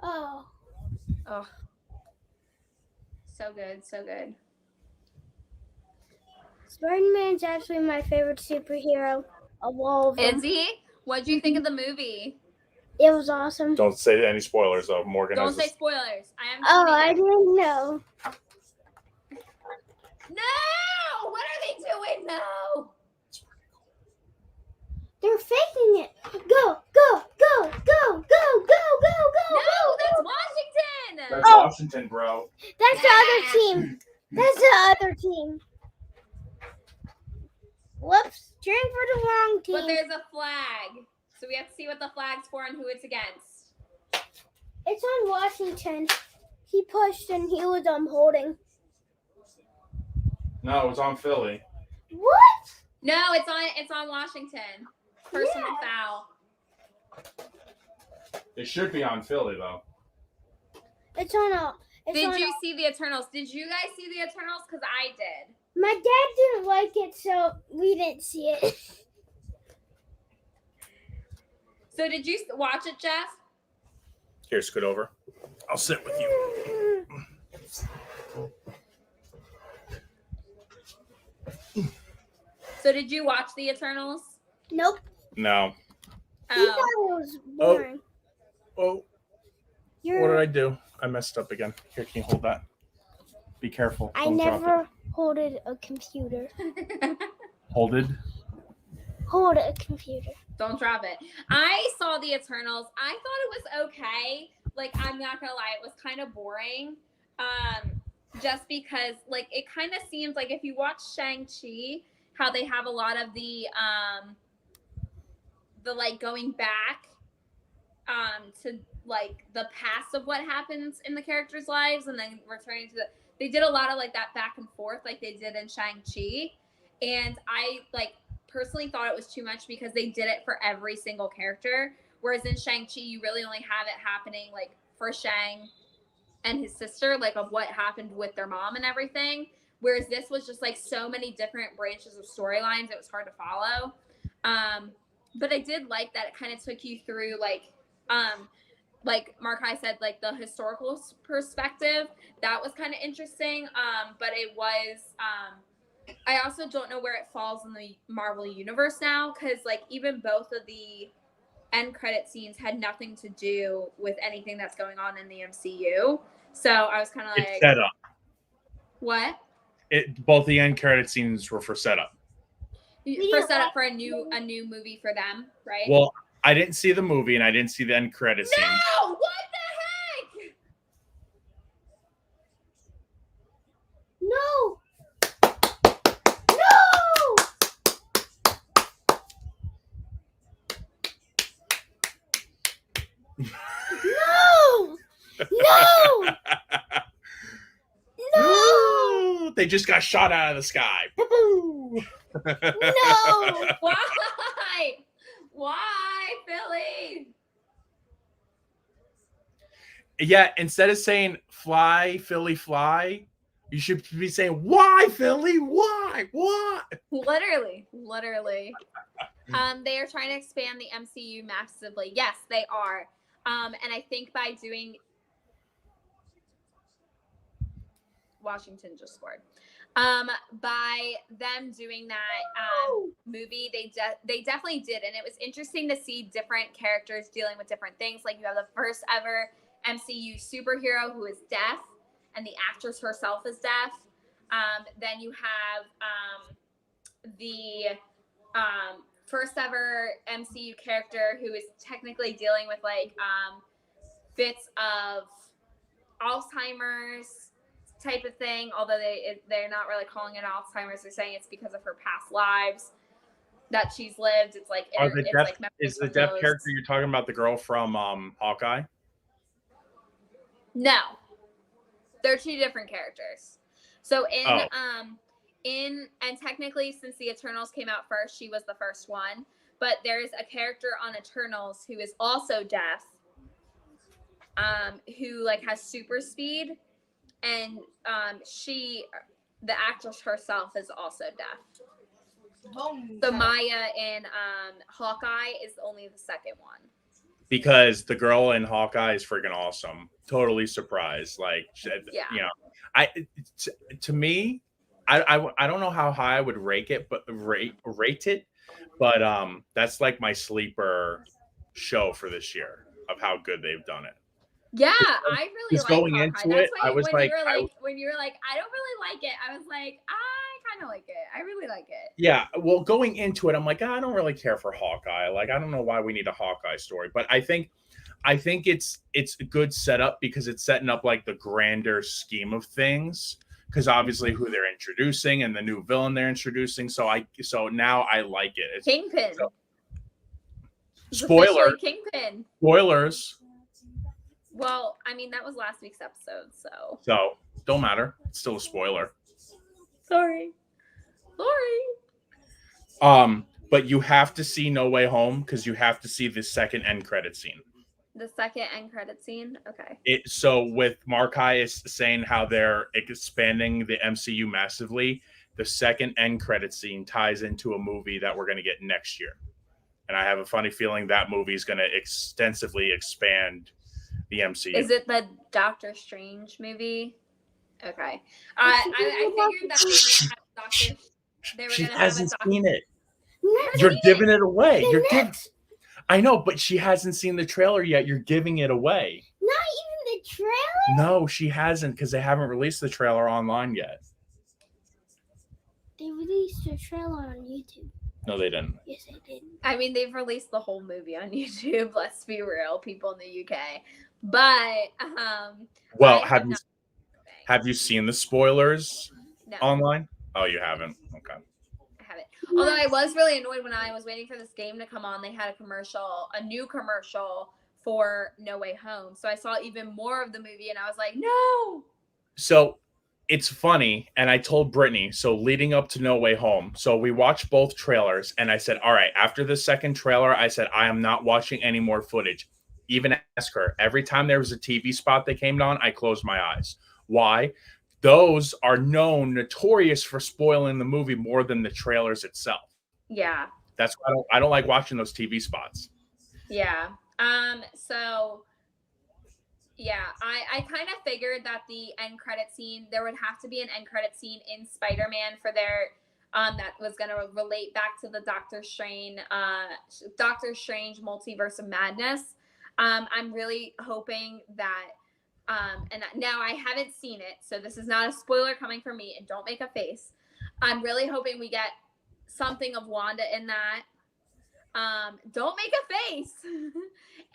Oh. Oh, so good, so good. Spider-Man's actually my favorite superhero of all of them. Is he? What'd you think of the movie? It was awesome. Don't say any spoilers, though. Morgan Don't has say this. spoilers. I am. Oh, I didn't know. No! What are they doing? No! They're faking it. Go, go, go, go, go, go, go, go. No, that's Washington. That's Oh. Washington, bro. That's the other team. That's the other team. Whoops. Cheering for the wrong team. But there's a flag, so we have to see what the flag's for and who it's against. It's on Washington. He pushed and he was holding. No, it's on Philly. What? No, it's on Washington. Personal foul. It should be on Philly, though. It's on a. It's Did on you see the Eternals? Did you guys see the Eternals? Because I did. My dad didn't like it, so we didn't see it. So did you watch it, Jeff? Here, scoot over. I'll sit with you. So did you watch the Eternals? Nope. No. You thought Oh, it was boring. Oh, what did I do? I messed up again. Here, can you hold that? Be careful. I Don't drop never holded a computer. it. Hold it. Hold a computer. don't drop it. I saw the Eternals. I thought it was okay. Like, I'm not gonna lie, it was kind of boring. Just because, like, it kind of seems like if you watch Shang-Chi, how they have a lot of the like going back to like the past of what happens in the characters' lives and then returning to they did a lot of like that back and forth like they did in Shang-Chi. And I like personally thought it was too much because they did it for every single character. Whereas in Shang-Chi, you really only have it happening like for Shang and his sister, like of what happened with their mom and everything. Whereas this was just like so many different branches of storylines, it was hard to follow. But I did like that it kind of took you through like Markai said, like the historical perspective. That was kind of interesting. But it was, I also don't know where it falls in the Marvel universe now. Cause like even both of the end credit scenes had nothing to do with anything that's going on in the MCU. So I was kind of like, it's set up. What? Both the end credit scenes were for setup. For setup for a new movie for them, right? Well, I didn't see the movie and I didn't see the end credit scene. No! What the heck? No! No! No! No! No! They just got shot out of the sky. Boo-boo! No! Why? Why, Philly? Yeah, instead of saying fly, Philly, fly, you should be saying, why, Philly? Why? Why? Literally. They are trying to expand the MCU massively. Yes, they are. And I think by doing Washington just scored. By them doing that movie, they definitely did, and it was interesting to see different characters dealing with different things. Like you have the first ever MCU superhero who is deaf, and the actress herself is deaf. Then you have the first ever MCU character who is technically dealing with like bits of Alzheimer's type of thing, although they're not really calling it Alzheimer's. They're saying it's because of her past lives that she's lived. It's like is the deaf character you're talking about the girl from Hawkeye? No, they're two different characters. So and technically since the Eternals came out first, she was the first one. But there's a character on Eternals who is also deaf, who like has super speed. And the actress herself is also deaf. So Maya in Hawkeye is only the second one. Because the girl in Hawkeye is freaking awesome. Totally surprised. Like, Yeah. You know, to me, I don't know how high I would rate it, but that's like my sleeper show for this year of how good they've done it. Yeah, I really like going Hawkeye. into That's it, why I was when you were like, I don't really like it, I was like, I kind of like it. I really like it. Yeah, well, going into it, I'm like, I don't really care for Hawkeye. Like, I don't know why we need a Hawkeye story, but I think it's a good setup because it's setting up like the grander scheme of things. Because obviously, who they're introducing and the new villain they're introducing, so now I like it. It's, Kingpin. Spoiler. Kingpin. Spoilers. Well, I mean, that was last week's episode, so. So, don't matter. It's still a spoiler. Sorry. But you have to see No Way Home because you have to see the second end credit scene. The second end credit scene? Okay. So with Markai is saying how they're expanding the MCU massively, the second end credit scene ties into a movie that we're going to get next year. And I have a funny feeling that movie is going to extensively expand the MCU. Is it the Doctor Strange movie? Okay. I figured that they were gonna have Doctor. They were She gonna have a hasn't Doctor. seen it. Next, You're giving it away. the You're giving. next, I know, but she hasn't seen the trailer yet. You're giving it away. not even the trailer. No, she hasn't because they haven't released the trailer online yet. They released a trailer on YouTube. No, they didn't. Yes, they did. I mean, they've released the whole movie on YouTube. Let's be real, people in the UK. But Well, I have would you not- have you seen the spoilers No, online? Oh, you haven't. Okay. I haven't. Although I was really annoyed when I was waiting for this game to come on. They had a new commercial for No Way Home. So I saw even more of the movie, and I was like, no. So it's funny, and I told Brittany, so leading up to No Way Home, so we watched both trailers, and I said, all right, after the second trailer, I said, I am not watching any more footage. Even ask her, every time there was a TV spot that came on, I closed my eyes. Why? Those are notorious for spoiling the movie more than the trailers itself. Yeah. That's why I don't like watching those TV spots. Yeah. So yeah, I kind of figured that the end credit scene, there would have to be an end credit scene in Spider-Man for their that was going to relate back to the Doctor Strange Multiverse of Madness. I'm really hoping that and now I haven't seen it, so this is not a spoiler coming from me, and don't make a face. I'm really hoping we get something of Wanda in that. Don't make a face.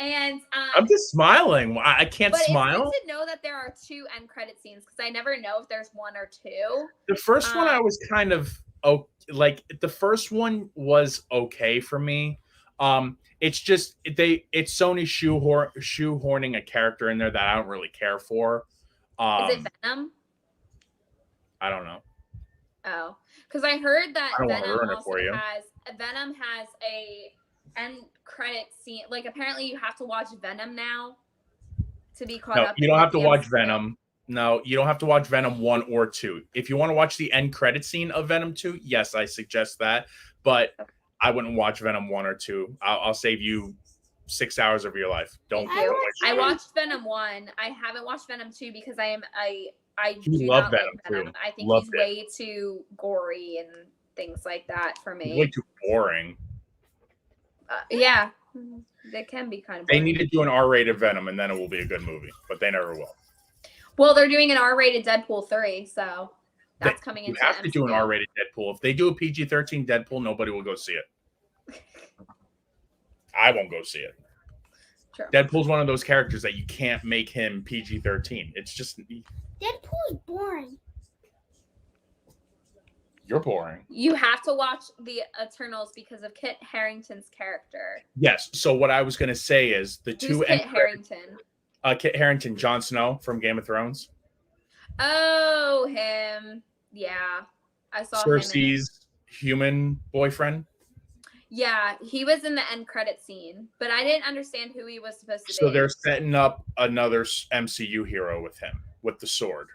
And I'm just smiling. I can't smile. But it's good to know that there are two end credit scenes because I never know if there's one or two. The first one I was kind of the first one was okay for me. It's just it's Sony shoehorning a character in there that I don't really care for. Is it Venom? I don't know. Oh, because I heard that I don't want to Venom ruin it also for you. has a end credit scene. Like apparently you have to watch Venom now to be caught No, up. you don't have to watch Venom. No, you don't have to watch Venom 1 or 2. If you want to watch the end credit scene of Venom 2, yes, I suggest that. But Okay. I wouldn't watch Venom 1 or 2. I'll save you 6 hours of your life. Don't. I watched Venom 1. I haven't watched Venom 2 because I You do love not Venom like Venom. too. I think Loved he's it. way too gory and things like that for me. Way too boring. Yeah, they can be kind of. They boring. need to do an R-rated Venom, and then it will be a good movie. But they never will. Well, they're doing an R-rated Deadpool 3, so that's coming You into. have to do an MCU. R-rated Deadpool. If they do a PG-13 Deadpool, nobody will go see it. I won't go see it. True. Deadpool's one of those characters that you can't make him PG-13. It's just Deadpool's boring. you're boring. You have to watch the Eternals because of Kit Harington's character. Yes. So what I was going to say is the two Who's Kit Harington? Kit Harington, Jon Snow from Game of Thrones, Oh, him. Yeah, I saw him. Cersei's human boyfriend. Yeah, he was in the end credit scene, but I didn't understand who he was supposed to be. So they're setting up another MCU hero with him with the sword.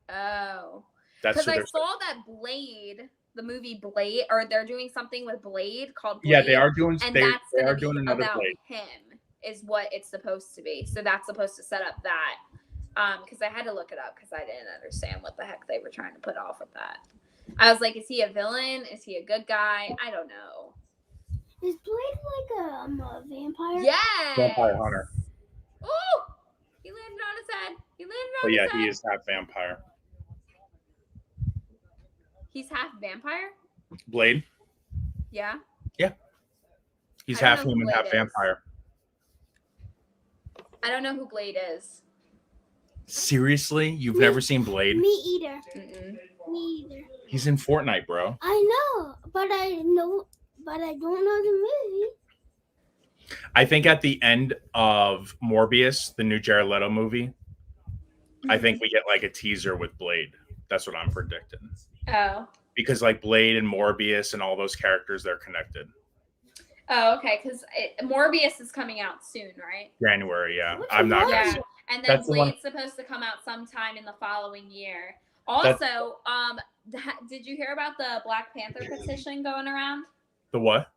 Oh. That's Because what I they're. saw that Blade, the movie Blade, or they're doing something with Blade called Blade. Yeah, they are doing. And They that's are gonna doing be another about Blade. him, is what it's supposed to be. So that's supposed to set up that. Because I had to look it up because I didn't understand what the heck they were trying to put off with that. I was like, is he a villain? Is he a good guy? I don't know. Is Blade like a vampire? Yes. Vampire hunter. Oh, he landed on his head. He landed on But his yeah, head. he is half vampire. He's half vampire? Blade. Yeah. He's I don't half know who human, Blade half is. vampire. I don't know who Blade is. Seriously, you've never seen Blade? Me either. Mm-mm. Me either. He's in Fortnite, bro. I know, but I don't know the movie. I think at the end of Morbius, the new Jared Leto movie, I think we get like a teaser with Blade. That's what I'm predicting. Oh. Because like Blade and Morbius and all those characters, they're connected. Oh, okay. Because Morbius is coming out soon, right? January, yeah. What's I'm not Yeah. gonna see. And then That's the one- Blade's supposed to come out sometime in the following year. Also, did you hear about the Black Panther petition going around? The what?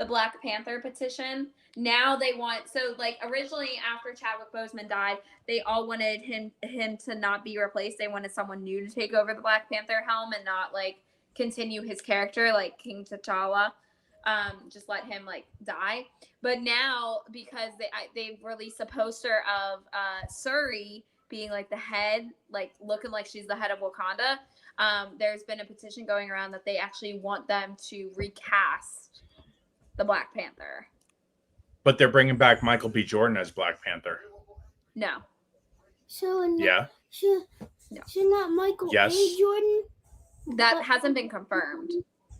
the Black Panther petition. Now they want, so like originally after Chadwick Boseman died, they all wanted him to not be replaced. They wanted someone new to take over the Black Panther helm and not like continue his character like King T'Challa. Just let him like die. But now because they've released a poster of Shuri being like the head, like looking like she's the head of Wakanda. There's been a petition going around that they actually want them to recast the Black Panther. But they're bringing back Michael B. Jordan as Black Panther. No. So Yeah. So not Michael Yes. A. Jordan. That hasn't been confirmed.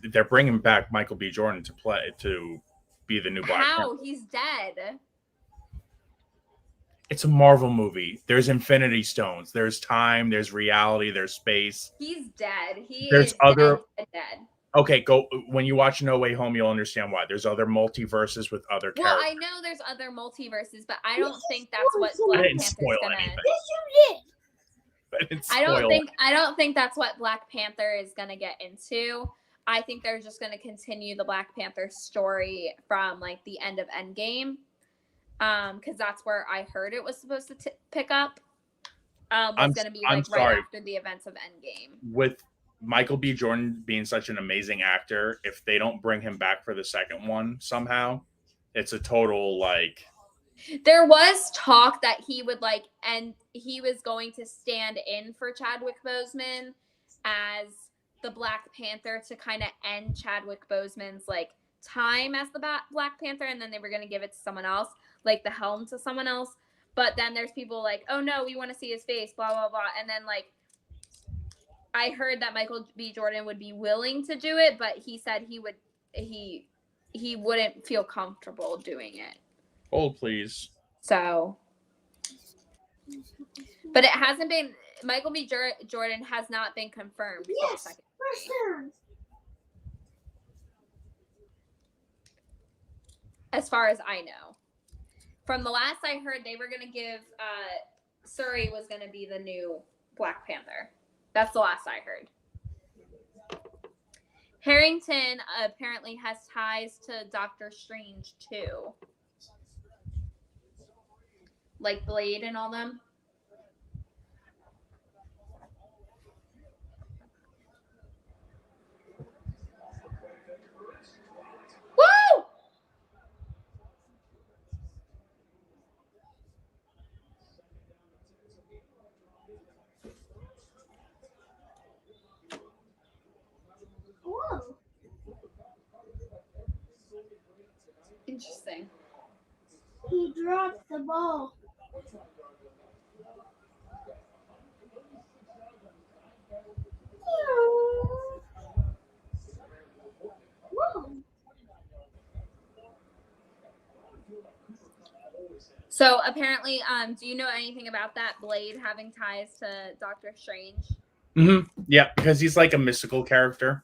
They're bringing back Michael B. Jordan to be the new Black Panther. How? He's dead. It's a Marvel movie. There's Infinity Stones. There's time. There's reality. There's space. He's dead. There's other. Dead. Okay, go when you watch No Way Home, you'll understand why. There's other multiverses with other Well, characters. I know there's other multiverses, but I don't think that's what Black I didn't Panther's spoil gonna. anything. Yes, you did. I didn't I don't think that's what Black Panther is gonna get into. I think they're just gonna continue the Black Panther story from like the end of Endgame, because that's where I heard it was supposed to pick up. Was gonna be like right after the events of Endgame. With Michael B. Jordan being such an amazing actor, if they don't bring him back for the second one somehow, it's a total like. There was talk that he would like, and he was going to stand in for Chadwick Boseman as the Black Panther to kind of end Chadwick Boseman's like time as the Black Panther, and then they were going to give it to someone else, like the helm to someone else. But then there's people like, oh no, we want to see his face, blah blah blah, and then like I heard that Michael B. Jordan would be willing to do it, but he said he wouldn't feel comfortable doing it. Hold, please. So, but it hasn't been. Michael B. Jordan has not been confirmed. Yes, first down. As far as I know, from the last I heard, they were going to give Shuri was going to be the new Black Panther. That's the last I heard. Harrington apparently has ties to Doctor Strange too. Like Blade and all them. Woo! Whoa. Interesting. He dropped the ball. Whoa. So apparently, do you know anything about that Blade having ties to Doctor Strange? Mm-hmm. Yeah, because he's like a mystical character.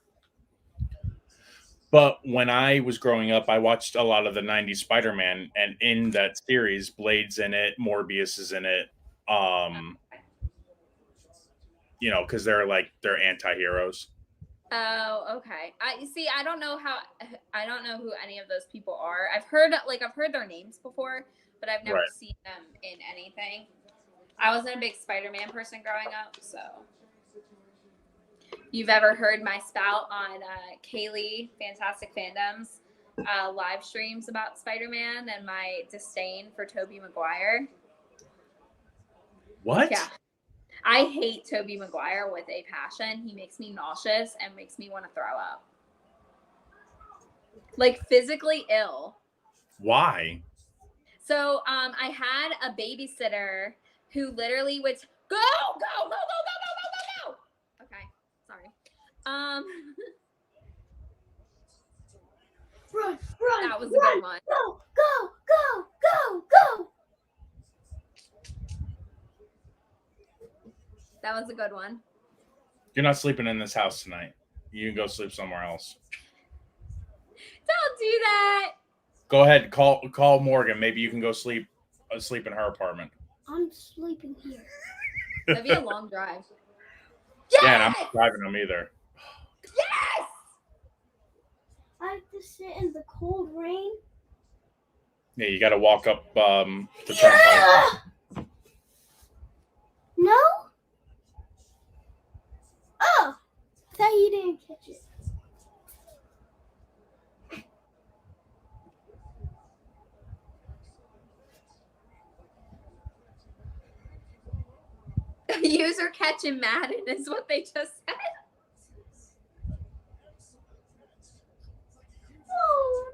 But when I was growing up, I watched a lot of the 90s Spider-Man, and in that series, Blade's in it, Morbius is in it. You know, because they're anti-heroes. Oh, okay. I don't know who any of those people are. I've heard their names before, but I've never seen them in anything. I wasn't a big Spider-Man person growing up, so. You've ever heard my spout on Kaylee Fantastic Fandoms live streams about Spider-Man and my disdain for Tobey Maguire? What? Yeah. I hate Tobey Maguire with a passion. He makes me nauseous and makes me want to throw up. Like physically ill. Why? So I had a babysitter who literally would go. Okay, sorry. Run. That was a good one. Go. That was a good one. You're not sleeping in this house tonight. You can go sleep somewhere else. Don't do that. Go ahead. Call Morgan. Maybe you can go sleep in her apartment. I'm sleeping here. That'd be a long drive. Yes! Yeah, and I'm not driving them either. Yes! I have to sit in the cold rain. Yeah, you got to walk up the turnpike. Yeah! No? Oh, I thought you didn't catch it. User catching Madden is what they just said. Oh.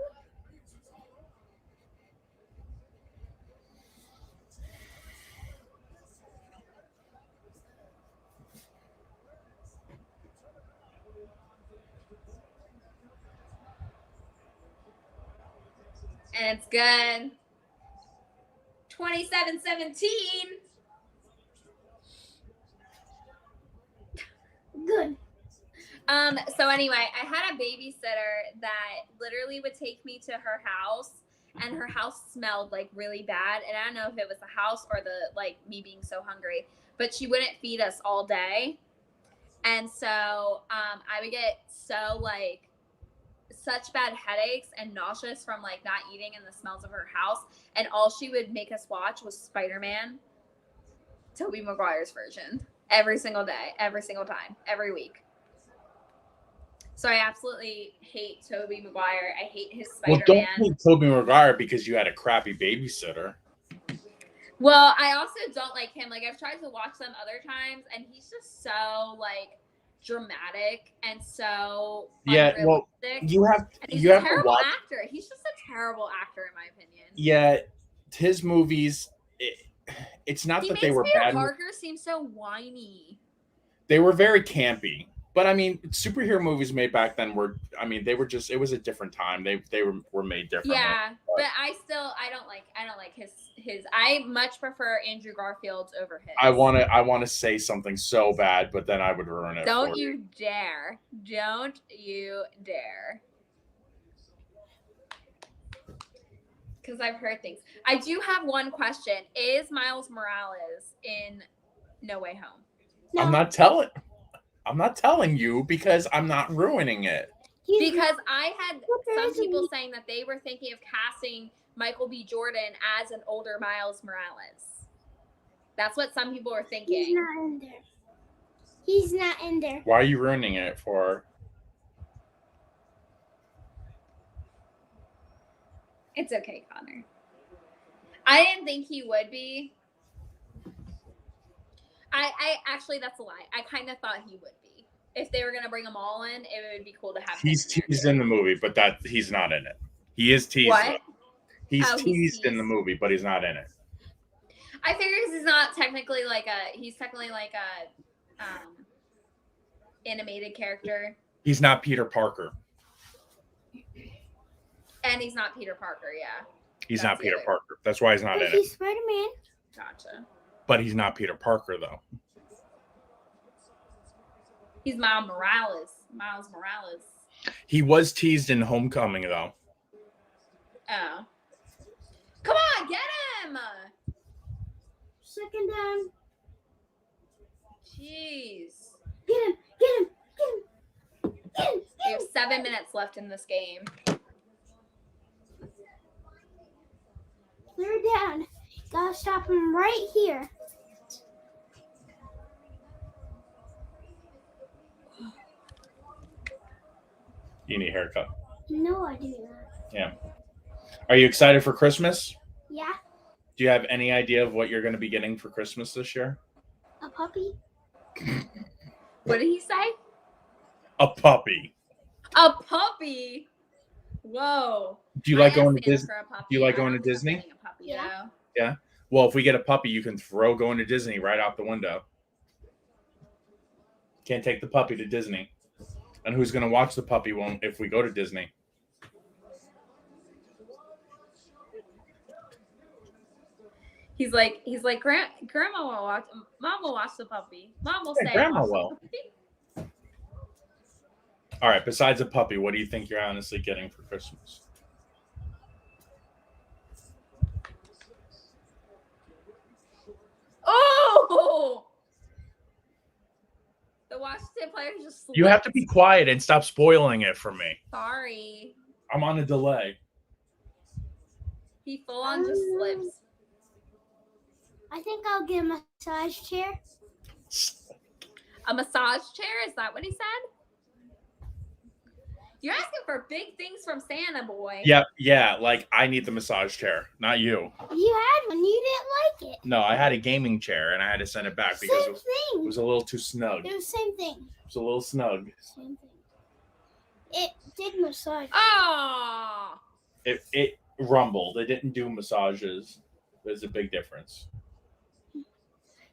And it's good. 27-17. Good. So anyway, I had a babysitter that literally would take me to her house, and her house smelled like really bad. And I don't know if it was the house or the me being so hungry, but she wouldn't feed us all day. And so I would get such bad headaches and nauseous from not eating and the smells of her house. And all she would make us watch was Spider-Man, Tobey Maguire's version, every single day, every single time, every week. So I absolutely hate Tobey Maguire. I hate his Spider-Man. Well, don't hate Tobey Maguire because you had a crappy babysitter. Well, I also don't like him. I've tried to watch them other times, and he's just so dramatic and so unrealistic. Well, you have a terrible actor. He's just a terrible actor, in my opinion. Yeah, his movies. It's not that they were Peter bad. Parker seems so whiny. They were very campy. But I mean, superhero movies made back then were. I mean, they were just. It was a different time. They were made differently. Yeah, but I don't like his. I much prefer Andrew Garfield's over his. I want to say something so bad, but then I would ruin it. Don't you dare! Don't you dare! Because I've heard things. I do have one question: is Miles Morales in No Way Home? No. I'm not telling you because I'm not ruining it. Because I had some people saying that they were thinking of casting Michael B. Jordan as an older Miles Morales. That's what some people were thinking. He's not in there. He's not in there. Why are you ruining it for? It's okay, Connor. I didn't think he would be. I actually, that's a lie. I kind of thought he would be. If they were going to bring them all in, it would be cool to have him. He's teased in the movie, but he's not in it. He is teased. What? He's teased in the movie, but he's not in it. I figure he's not technically he's technically a animated character. He's not Peter Parker. And he's not Peter Parker, yeah. He's not Peter Parker. That's why he's not in it. He's Spider-Man. Gotcha. But he's not Peter Parker, though. He's Miles Morales. Miles Morales. He was teased in Homecoming, though. Oh. Come on, get him! Second down. Jeez. Get him! Get him! Get him! Get him! We have 7 minutes left in this game. Third down. Gotta stop him right here. You need a haircut. No, I do not. Yeah. Are you excited for Christmas? Yeah. Do you have any idea of what you're going to be getting for Christmas this year? A puppy. What did he say? A puppy. A puppy? Whoa. Do you like going to Disney? Do you like going to Disney? Yeah. Yeah. Well, if we get a puppy, you can throw going to Disney right out the window. Can't take the puppy to Disney. And who's going to watch the puppy if we go to Disney? He's like, Grandma will watch. Mom will watch the puppy. Mom will say, Grandma will. All right. Besides a puppy, what do you think you're honestly getting for Christmas? Oh! The Washington players just. You have to be quiet and stop spoiling it for me. Sorry. I'm on a delay. He full on just slips. I think I'll get a massage chair. A massage chair? Is that what he said? You're asking for big things from Santa, boy. Yep, yeah. Like I need the massage chair, not you. You had one. You didn't like it. No, I had a gaming chair and I had to send it back because Same it thing. was a little too snug. It was the same thing. It was a little snug. Same thing. It did massage. Oh. It rumbled. It didn't do massages. There's a big difference.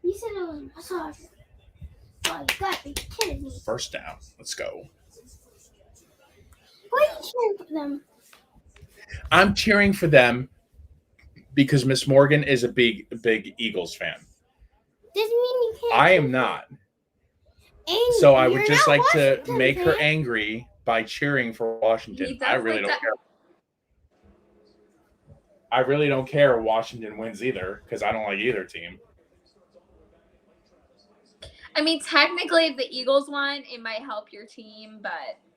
You said it was a massage. Oh, you gotta be kidding me. First down. Let's go. Why are you cheering for them? I'm cheering for them because Miss Morgan is a big Eagles fan. Doesn't mean you can't. I am not. And So I would you're just not like to Washington make her fan. angry by cheering for Washington. He does I really like don't to- care. I really don't care if Washington wins either because I don't like either team. I mean, technically, if the Eagles won, it might help your team,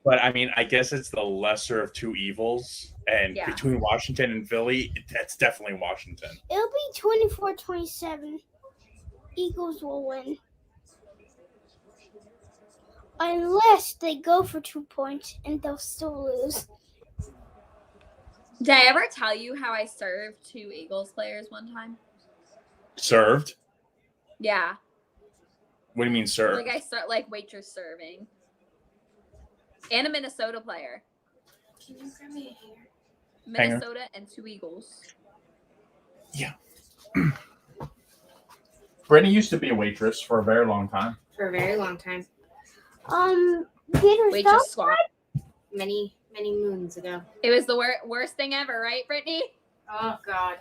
But I mean, I guess it's the lesser of two evils. And Yeah. between Washington and Philly, that's definitely Washington. It'll be 24-27. Eagles will win. Unless they go for 2 points and they'll still lose. did I ever tell you how I served 2 Eagles players one time? Served? Yeah. What do you mean served? Like I start like waitress serving. And a Minnesota player. Can you grab me a hair? Hanger. Minnesota and 2 Eagles. Brittany used to be a waitress for a very long time. For a very long time. Peter, Waitress swap. Many moons ago. It was the worst thing ever, right, Brittany? Oh, God.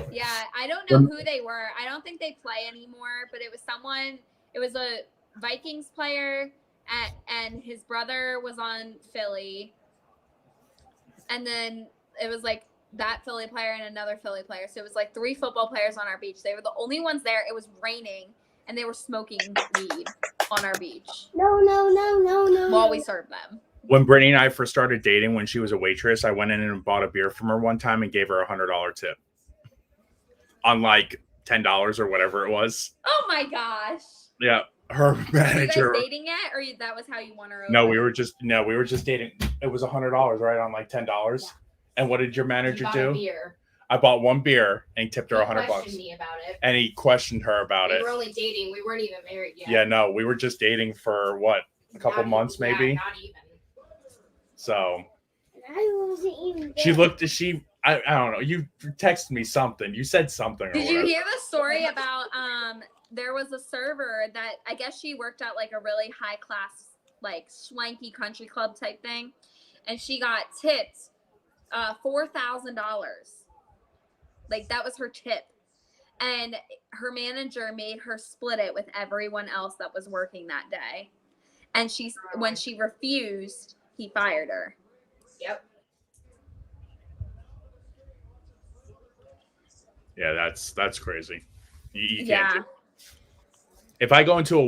Yeah, I don't know who they were. I don't think they play anymore, but it was a Vikings player and his brother was on Philly. And then it was like that Philly player and another Philly player. So it was like 3 football players on our beach. They were the only ones there. It was raining and they were smoking weed on our beach No. while we served them. When Brittany and I first started dating, when she was a waitress, I went in and bought a beer from her one time and gave her a $100 tip on like $10 or whatever it was. Oh my gosh. Yeah, her Were you manager. guys dating it or that was how you won her over? No, we were just dating. It was $100, right, on like $10. Yeah. And what did your manager You bought a do? beer. I bought 1 beer and tipped her He $100. questioned me about it. And he questioned her about We it. were only dating. We weren't even married yet. Yeah, no, we were just dating for what, a couple Not months even- maybe. Yeah, not even. So I wasn't even she there. looked. I don't know. You texted me something. You said something. Or Did you whatever. hear the story about there was a server that I guess she worked at like a really high class like swanky country club type thing and she got tipped $4,000. Like that was her tip. And her manager made her split it with everyone else that was working that day. And when she refused, he fired her. Yep. Yeah, that's crazy. You Yeah. can't. If I go into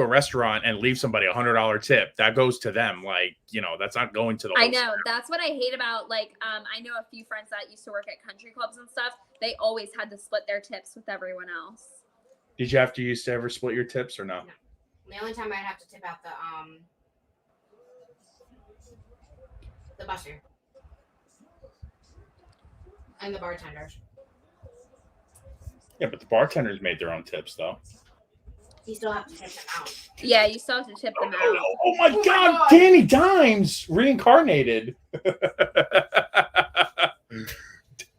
a restaurant and leave somebody $100 tip, that goes to them. Like, that's not going to the. I whole know. staff. That's what I hate about I know a few friends that used to work at country clubs and stuff. They always had to split their tips with everyone else. Did you have to used to ever split your tips or no? No. The only time I'd have to tip out the busser and the bartenders. Yeah, but the bartenders made their own tips though. You still have to tip them out. Yeah, you still have to tip them out. Oh my God, Danny Dimes reincarnated.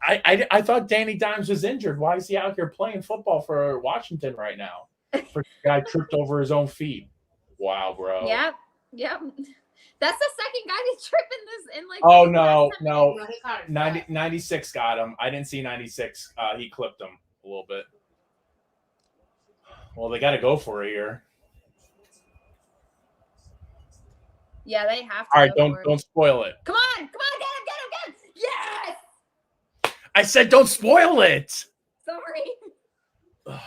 I thought Danny Dimes was injured. Why is he out here playing football for Washington right now? For the guy tripped over his own feet. Wow, bro. Yep. That's the second guy to trip in like. Oh the no. last time. No, he caught it. 96 got him. I didn't see 96. He clipped him a little bit. Well, they got to go for it here. Yeah, they have to. All right, go for it. don't spoil it. Come on, get him. Yes. I said don't spoil it. Sorry. Oh my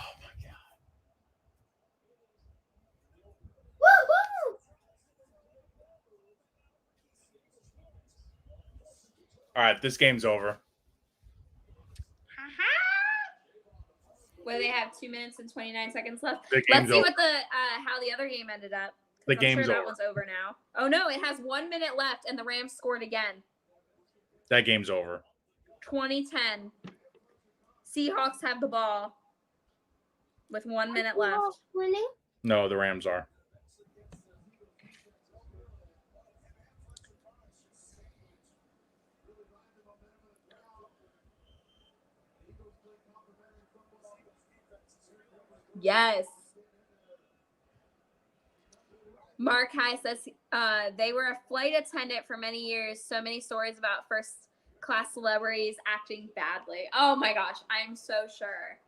God. Woo-hoo! All right, this game's over. What do they have? 2 minutes and 29 seconds left. The Let's game's see over. what the how the other game ended up. The I'm game's sure that over. one's over now. Oh no, it has 1 minute left, and the Rams scored again. That game's over. 2010. Seahawks have the ball with 1 minute left. Winning? No, the Rams are. Yes. Mark High says they were a flight attendant for many years. So many stories about first-class celebrities acting badly. Oh my gosh, I'm so sure.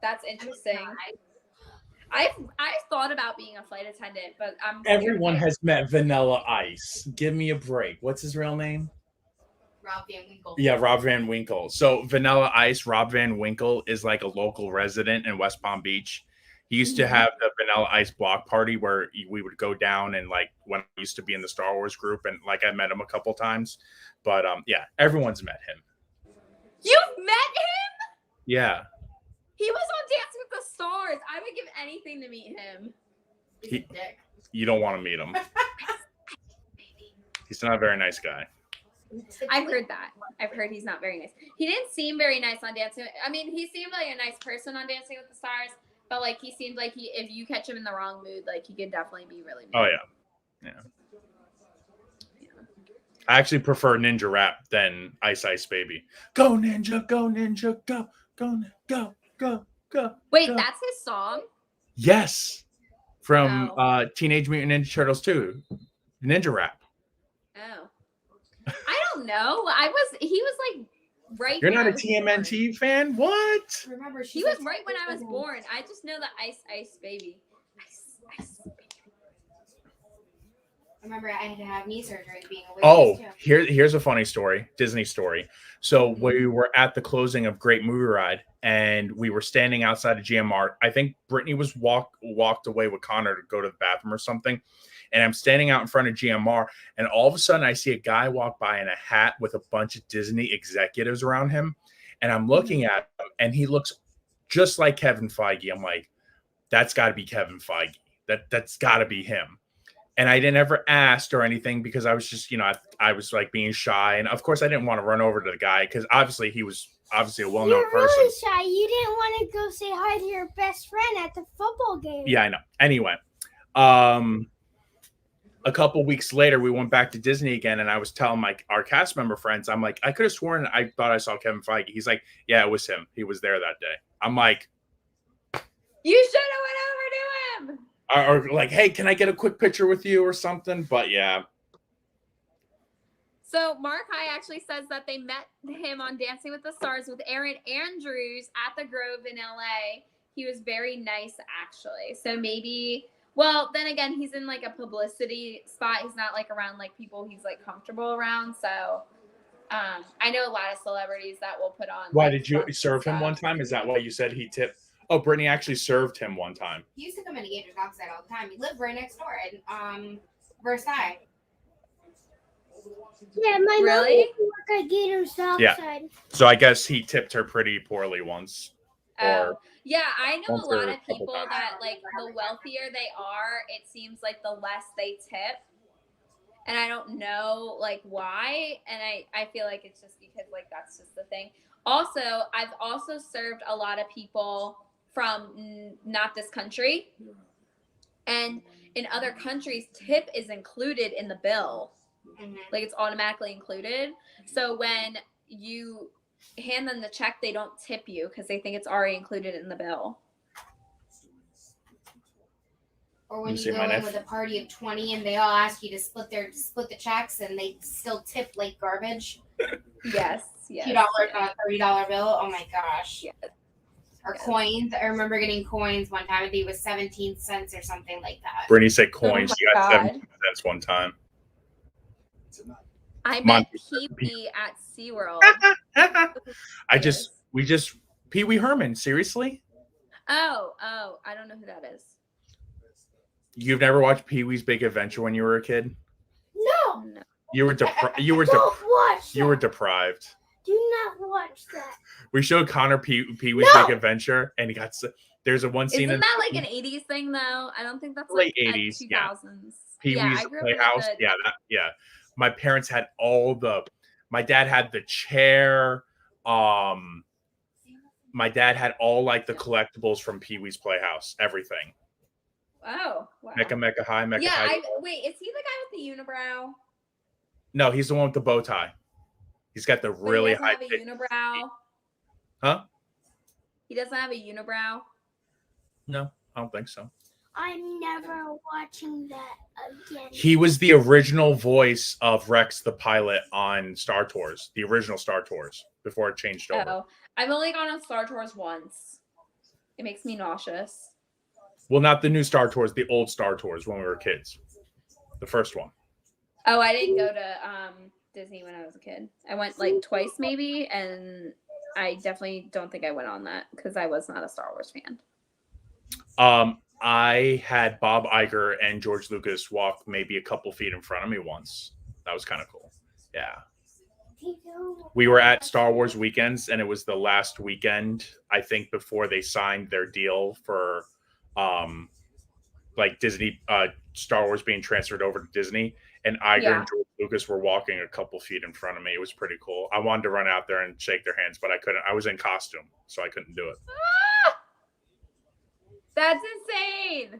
That's interesting. I've thought about being a flight attendant, but I'm scared Everyone to- has met Vanilla Ice. Give me a break. What's his real name? Rob Van Winkle. Yeah, Rob Van Winkle. So Vanilla Ice, Rob Van Winkle is like a local resident in West Palm Beach. He used to have the Vanilla Ice block party where we would go down and like when I used to be in the Star Wars group and like I met him a couple times. But yeah, everyone's met him. You've met him? Yeah. He was on Dancing with the Stars. I would give anything to meet him. He's a dick. You don't want to meet him. He's not a very nice guy. I've heard that. I've heard he's not very nice. He didn't seem very nice on Dancing. I mean, he seemed like a nice person on Dancing with the Stars, but like he seemed like if you catch him in the wrong mood, like he could definitely be really mean. Oh yeah. I actually prefer Ninja Rap than Ice Ice Baby. Go Ninja, go Ninja, go, go, go, go, go. Wait, go. that's his song? Yes. From Oh. Teenage Mutant Ninja Turtles 2. Ninja Rap. Oh. I don't know. He was like right You're when not I a was TMNT fan? What? Remember, born. He was right when I was born. I just know the Ice Ice Baby. Ice Baby. Remember, I had to have knee surgery being a Oh, too. here's a funny story, Disney story. So we were at the closing of Great Movie Ride, and we were standing outside of GMR. I think Brittany was walked away with Connor to go to the bathroom or something. And I'm standing out in front of GMR, and all of a sudden I see a guy walk by in a hat with a bunch of Disney executives around him. And I'm looking at him, and he looks just like Kevin Feige. I'm like, that's got to be Kevin Feige. That's got to be him. And I didn't ever ask or anything because I was just, I was like being shy. And of course I didn't want to run over to the guy because obviously he was a well-known You're person. really shy. You didn't want to go say hi to your best friend at the football game. Yeah, I know. Anyway, a couple weeks later, we went back to Disney again, and I was telling our cast member friends, I'm like, I could have sworn I thought I saw Kevin Feige. He's like, yeah, it was him. He was there that day. I'm like, You should have went over to him. or like, hey, can I get a quick picture with you or something? But yeah. So Mark High actually says that they met him on Dancing with the Stars with Aaron Andrews at the Grove in LA. He was very nice, actually. So maybe, well, then again, he's in like a publicity spot. He's not like around like people he's like comfortable around. So I know a lot of celebrities that will put on. Why like, did you fronts and serve him stuff. one time? Is that why you said he tipped? Oh, Brittany actually served him one time. He used to come into Gators Dockside all the time. He lived right next door in Versailles. Yeah, my mom Really? used to work at Gators Dockside. So I guess he tipped her pretty poorly once. Oh, yeah, I know once a or lot a of couple people times. that like the wealthier they are, it seems like the less they tip. And I don't know like why. And I feel like it's just because like that's just the thing. Also, I've also served a lot of people from not this country. And in other countries, tip is included in the bill. Mm-hmm. Like it's automatically included. So when you hand them the check, they don't tip you because they think it's already included in the bill. Or when You you see go my in nephew? with a party of 20 and they all ask you to split the checks and they still tip like garbage. Yes. Yes. $2 on a $30 bill. Oh my gosh. Yes. Or coins. I remember getting coins one time. I think it was 17 cents or something like that. Brittany said coins. Oh She my got God. 17 cents one time. I Mon- met Pee-wee at SeaWorld. Pee Wee Herman, seriously? Oh, I don't know who that is. You've never watched Pee Wee's Big Adventure when you were a kid? No. No. You were Don't watch you were that. deprived. Do not watch that. We showed Connor Pee-wee's No! Big Adventure, and he got. There's a one scene Isn't in that like an 80s thing though? I don't think that's late like 80s. a Yeah, 2000s. Pee-wee's Yeah, I grew up in Playhouse. like Yeah. My parents had all the. My dad had the chair. My dad had all like the collectibles from Pee-wee's Playhouse. Everything. Oh, wow. Mecha High. Yeah, High. wait, is he the guy with the unibrow? No, he's the one with the bow tie. He's got the But really he doesn't high. have a unibrow. Huh? He doesn't have a unibrow. No, I don't think so. I'm never watching that again. He was the original voice of Rex the pilot on Star Tours, the original Star Tours, before it changed over. Oh, I've only gone on Star Tours once. It makes me nauseous. Well, not the new Star Tours, the old Star Tours when we were kids. The first one. Oh, I didn't go to Disney when I was a kid. I went like twice maybe, and I definitely don't think I went on that because I was not a Star Wars fan. I had Bob Iger and George Lucas walk maybe a couple feet in front of me once. That was kind of cool. Yeah. We were at Star Wars weekends, and it was the last weekend, I think, before they signed their deal for like Disney, Star Wars being transferred over to Disney. And Iger and George Lucas were walking a couple feet in front of me. It was pretty cool. I wanted to run out there and shake their hands, but I couldn't. I was in costume, so I couldn't do it. Ah! That's insane.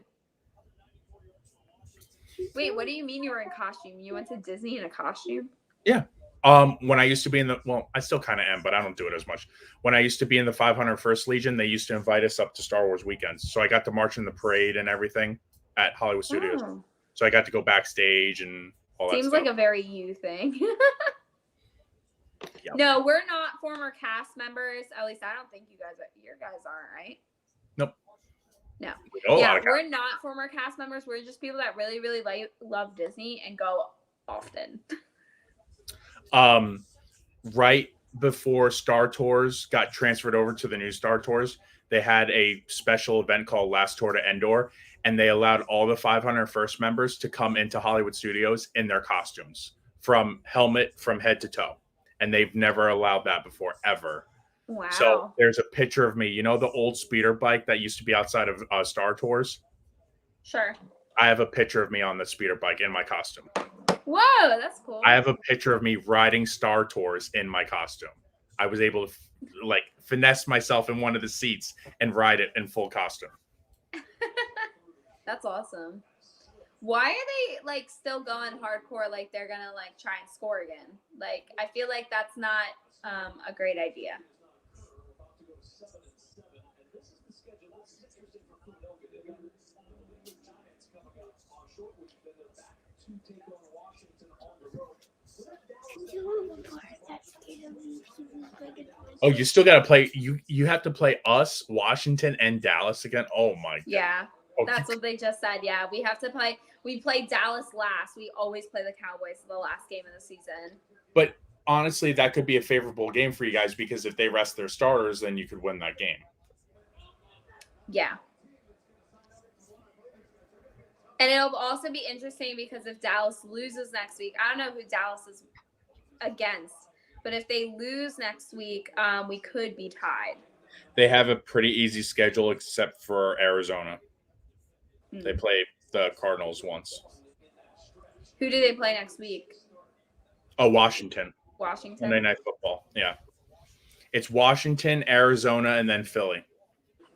Wait, what do you mean you were in costume? You went to Disney in a costume? Yeah. When I used to be I still kind of am, but I don't do it as much. When I used to be in the 501st Legion, they used to invite us up to Star Wars weekends. So I got to march in the parade and everything at Hollywood Studios. Oh. So I got to go backstage and all that Seems stuff. like a very you thing. Yep. No, we're not former cast members. At least I don't think you guys aren't, right? Nope. No. We're not former cast members. We're just people that really, really love Disney and go often. Right before Star Tours got transferred over to the new Star Tours, they had a special event called Last Tour to Endor, and they allowed all the 501st members to come into Hollywood Studios in their costumes from helmet from head to toe. And they've never allowed that before, ever. Wow. So there's a picture of me. You know the old speeder bike that used to be outside of Star Tours? Sure. I have a picture of me on the speeder bike in my costume. Whoa, that's cool. I have a picture of me riding Star Tours in my costume. I was able to finesse myself in one of the seats and ride it in full costume. That's awesome. Why are they still going hardcore? Like they're gonna try and score again. I feel like that's not a great idea. Oh, you still got to play. You have to play us, Washington, and Dallas again. Oh my God. Yeah, Okay. that's what they just said. Yeah, we have to play. We played Dallas last. We always play the Cowboys the last game of the season. But honestly, that could be a favorable game for you guys because if they rest their starters, then you could win that game. Yeah. And it'll also be interesting because if Dallas loses next week, I don't know who Dallas is against, but if they lose next week, we could be tied. They have a pretty easy schedule except for Arizona. They play the Cardinals once. Who do they play next week? Oh, Washington. Washington. Monday Night Football. Yeah. It's Washington, Arizona, and then Philly.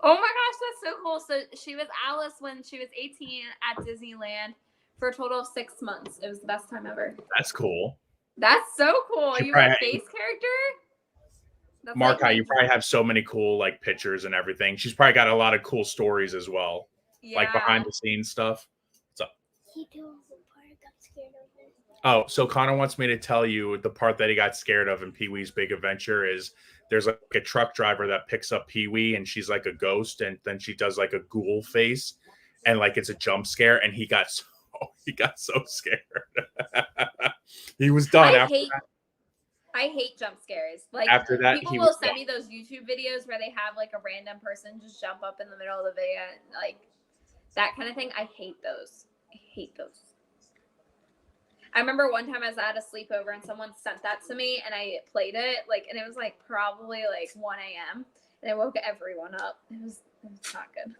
Oh my gosh, that's so cool. So she was Alice when she was 18 at Disneyland for a total of 6 months. It was the best time ever. That's cool. That's so cool. She You were a probably- face character? That's Markai, you probably have so many cool pictures and everything. She's probably got a lot of cool stories as well. Yeah. Behind the scenes stuff. What's up? He told the part I got scared of it. Oh, so Connor wants me to tell you the part that he got scared of in Pee-wee's Big Adventure is there's a truck driver that picks up Pee-wee and she's like a ghost and then she does a ghoul face and it's a jump scare and he got so scared. He was done I hate jump scares. After that, people will send me those YouTube videos where they have a random person just jump up in the middle of the video, that kind of thing. I hate those. I remember one time I was at a sleepover and someone sent that to me and I played it and it was probably 1 a.m. and it woke everyone up. It was not good.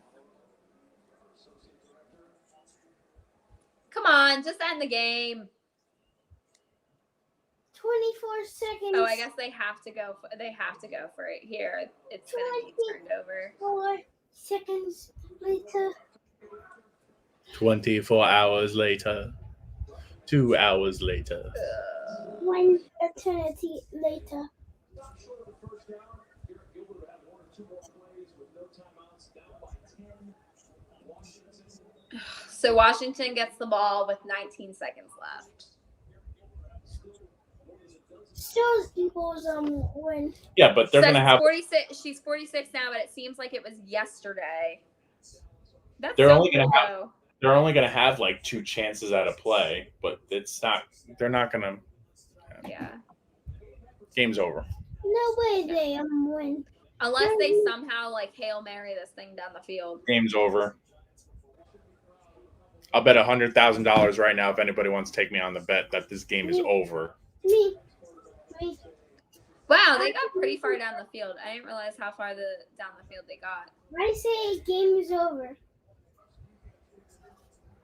Come on, just end the game. 24 seconds. Oh, I guess they have to go. They have to go for it here. It's gonna be turned over. 4 seconds later. 24 hours later. 2 hours later. 1 eternity later. Stop short of the first down. Garrett Gilbert would have 1 or 2 more plays with no timeouts, down by 10. Washington. So Washington gets the ball with 19 seconds left. Still equals win. Yeah, but they're gonna have. 46. She's 46 now, but it seems like it was yesterday. That's They're so only gonna cool, have. though. They're only gonna have 2 chances at a play, but it's not. They're not gonna. Yeah. Game's over. No way they win. Unless they somehow Hail Mary this thing down the field. Game's over. I'll bet $100,000 right now if anybody wants to take me on the bet that this game is over. Me. Wow, they got pretty far down the field. I didn't realize how far down the field they got. I say game is over.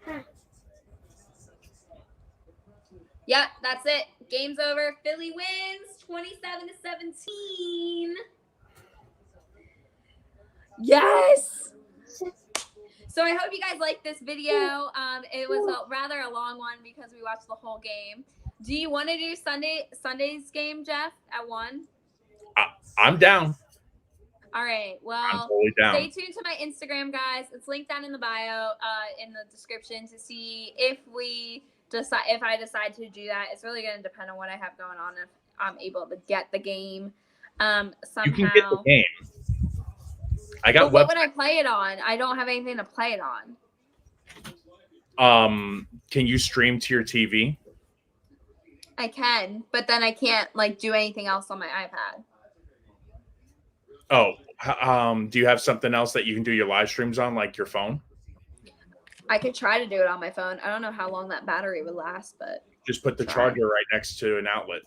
Huh. Yep, that's it. Game's over. Philly wins 27-17. Yes. So I hope you guys liked this video. It was rather a long one because we watched the whole game. Do you want to do Sunday's game, Jeff, at 1? I'm down. All right. I'm Well, totally down. stay tuned to my Instagram, guys. It's linked down in the bio, in the description, to see if I decide to do that. It's really going to depend on what I have going on, if I'm able to get the game somehow. You can get the game. I got. But what would I play it on? I don't have anything to play it on. Can you stream to your TV? I can, but then I can't do anything else on my iPad. Oh, do you have something else that you can do your live streams on, like your phone? I could try to do it on my phone. I don't know how long that battery would last, but just put the charger right next to an outlet.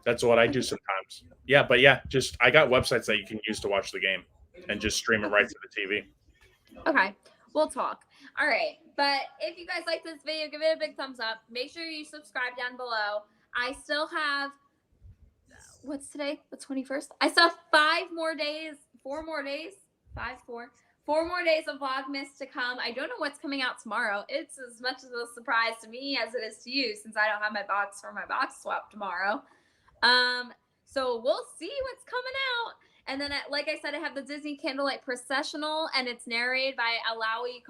That's what I do sometimes. Yeah, but I got websites that you can use to watch the game and just stream it right to the TV. Okay, we'll talk. All right, but if you guys like this video, give it a big thumbs up. Make sure you subscribe down below. I still have, what's today? The 21st? I still have 4 more days of Vlogmas to come. I don't know what's coming out tomorrow. It's as much of a surprise to me as it is to you, since I don't have my box for my box swap tomorrow. So we'll see what's coming out. And then, like I said, I have the Disney Candlelight Processional, and it's narrated by Alawi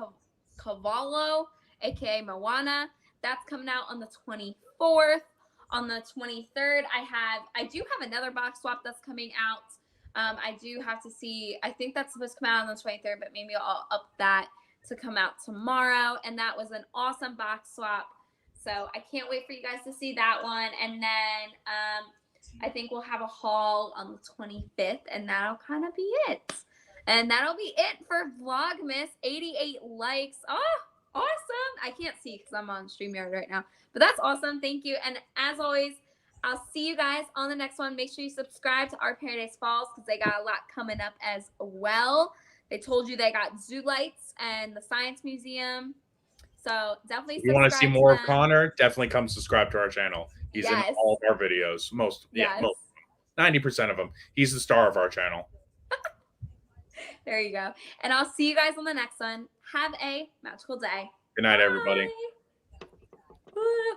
Cavallo, aka Moana. That's coming out on the 24th. On the 23rd, I do have another box swap that's coming out. I do have to see. I think that's supposed to come out on the 23rd, but maybe I'll up that to come out tomorrow. And that was an awesome box swap. So I can't wait for you guys to see that one. And then I think we'll have a haul on the 25th, and that'll kind of be it. And that'll be it for Vlogmas. 88 likes. Oh, awesome. I can't see because I'm on StreamYard right now. But that's awesome. Thank you. And as always, I'll see you guys on the next one. Make sure you subscribe to Our Paradise Falls because they got a lot coming up as well. They told you they got zoo lights and the Science Museum. So definitely subscribe. If you want to see more of Connor, definitely come subscribe to our channel. He's in all of our videos. Most 90% of them. He's the star of our channel. There you go. And I'll see you guys on the next one. Have a magical day. Good night, everybody. Bye.